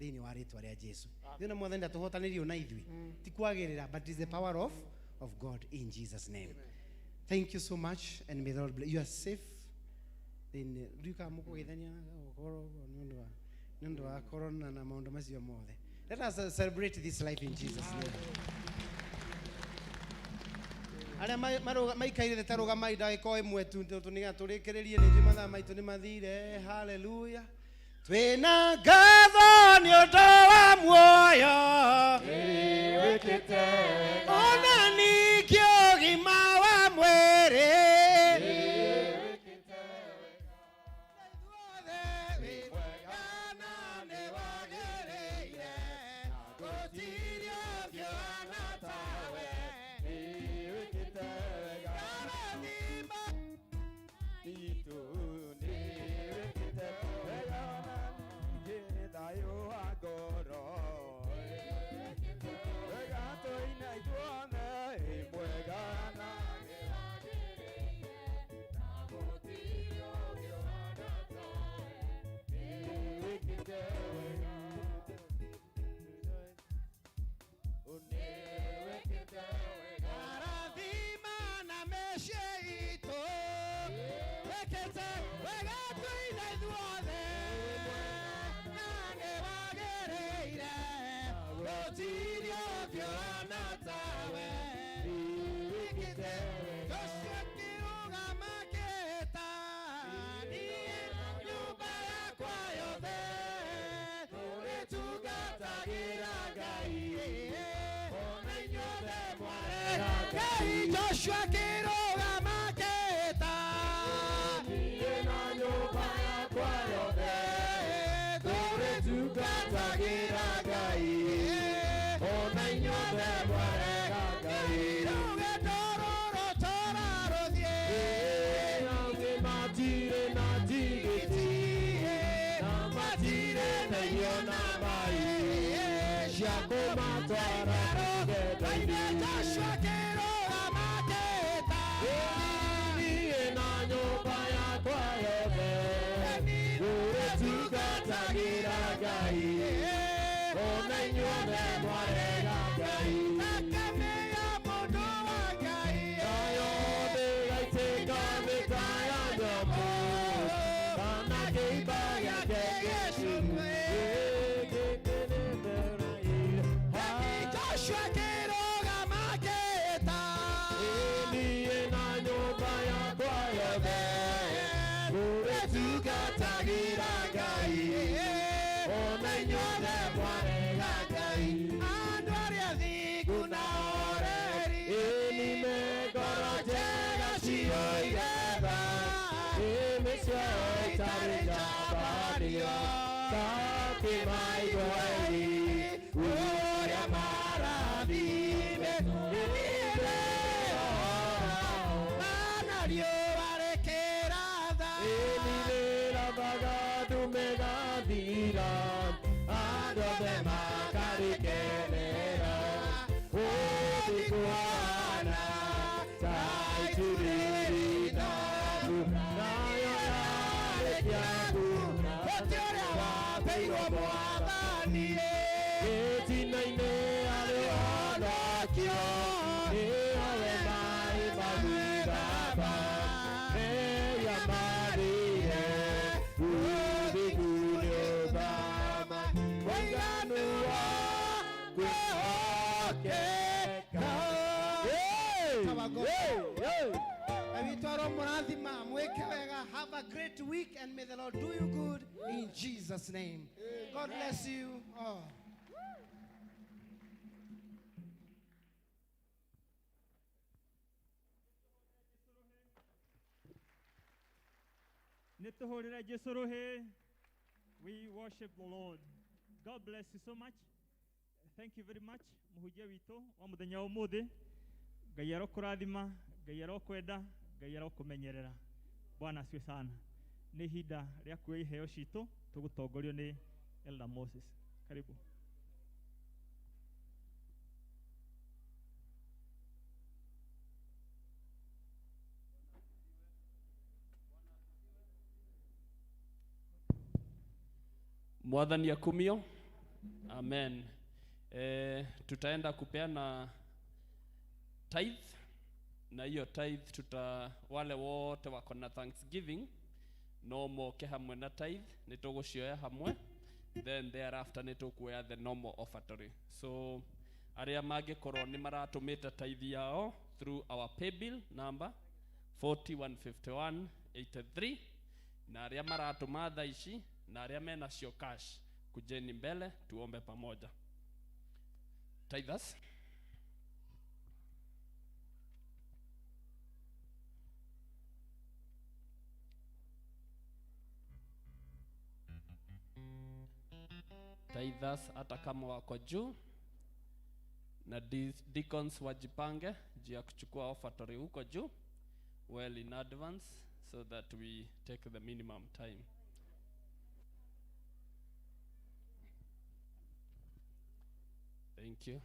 thĩinĩ wa rĩtwa rĩa Jesu. Thĩna mwathani ndatũhotanirio na ithuĩ ti kwagĩrĩra, but it's the power of God in Jesus name. Thank you so much and may the Lord bless you. Are safe. Then duka mukugithania goro nĩũndũ wa corona na maũndũ macio mothe. Let us celebrate this life in Jesus name. Arĩa maikaire tarũgamai ndagĩka ĩmwe tu tũniga tũrĩkĩrĩrie nĩ njũĩ mathaa maitũ nĩ mathire. Hallelujah. Twĩna ngatho nĩ ũndũ wa muoyo ona ningĩ ũgima wa mwĩrĩ. Joshua Kiroga Maketa Niena nyumba yakwa yothe Tore tukatagira Ngai Ona inyuothe mwarega Ngai Ruge tororo torarothie Nauge matire na tigiti Na matire na iona mai Shiako matwara Ngai Joshua Kiroga Maketa Niena nyumba yakwa yothe Tore tukatagira Ngai Ona inyuothe mwarega Ngai Akamea mũndũ wa Ngai Gayothe gaitĩka mĩkaya nyamũ Kana kĩimba gĩake gĩcunwe Joshua Kiroga Maketa niĩ na nyũmba yakwa yothe Tũrĩ tungatagĩra Ngai Ona inyuothe mwarega Ngai Andũ arĩa athingu na oreri nĩme ngoro njega cioire tha nĩcio itarĩ njambanio ta kĩmaigua-inĩ ũrĩa marathime nĩmeo na riũa rĩkĩratha nĩrĩrathaga ndume gathira andũ othe makarĩkenera ũthikuana ta itu rĩrĩ naku nayo yarĩkia kuuma ũtĩ ũrĩa wathĩirwo Mwathani gĩtina-inĩ arĩ honokio nĩowe maĩ magwĩthamba meya marĩhe ũthiku nĩũthama mũiganu wa kwĩhokeka. Witwarwo mũrathima mwĩke wega. Have a great week and may the Lord do you good in Jesus name. God bless you. Oh.
Nituhurira Jesu ruhi. We worship the Lord. God bless you so much. Thank you very much. Muhujia wito wa muthenya wa umuthi. Ngai arokurathima, Ngai arokwenda, Ngai arokumenyerera. Bwana asifiwe sana. Ni ihinda rĩa kuoya iheo citũ tũgũtongorio nĩ Elder Moses. Karibu.
Mwathani akumio Amen. Tutaenda kupeana tithe, na hiyo tithe wale wote wako na Thanksgiving no moke hamwe na tithe nitugucioya hamwe, then thereafter nitukuoya the normal offertory. So aria mangikorwo ni maratumite tithe yao through our pay bill number 415183, na aria maratuma thaa ici na aria mena cio cash, kujeni mbele tuombe pamoja. Tithers. Tithers hata kama wako juu, na deacons wajipange juu ya kuchukua offertory huko juu well in advance, so that we take the minimum time. Thank you.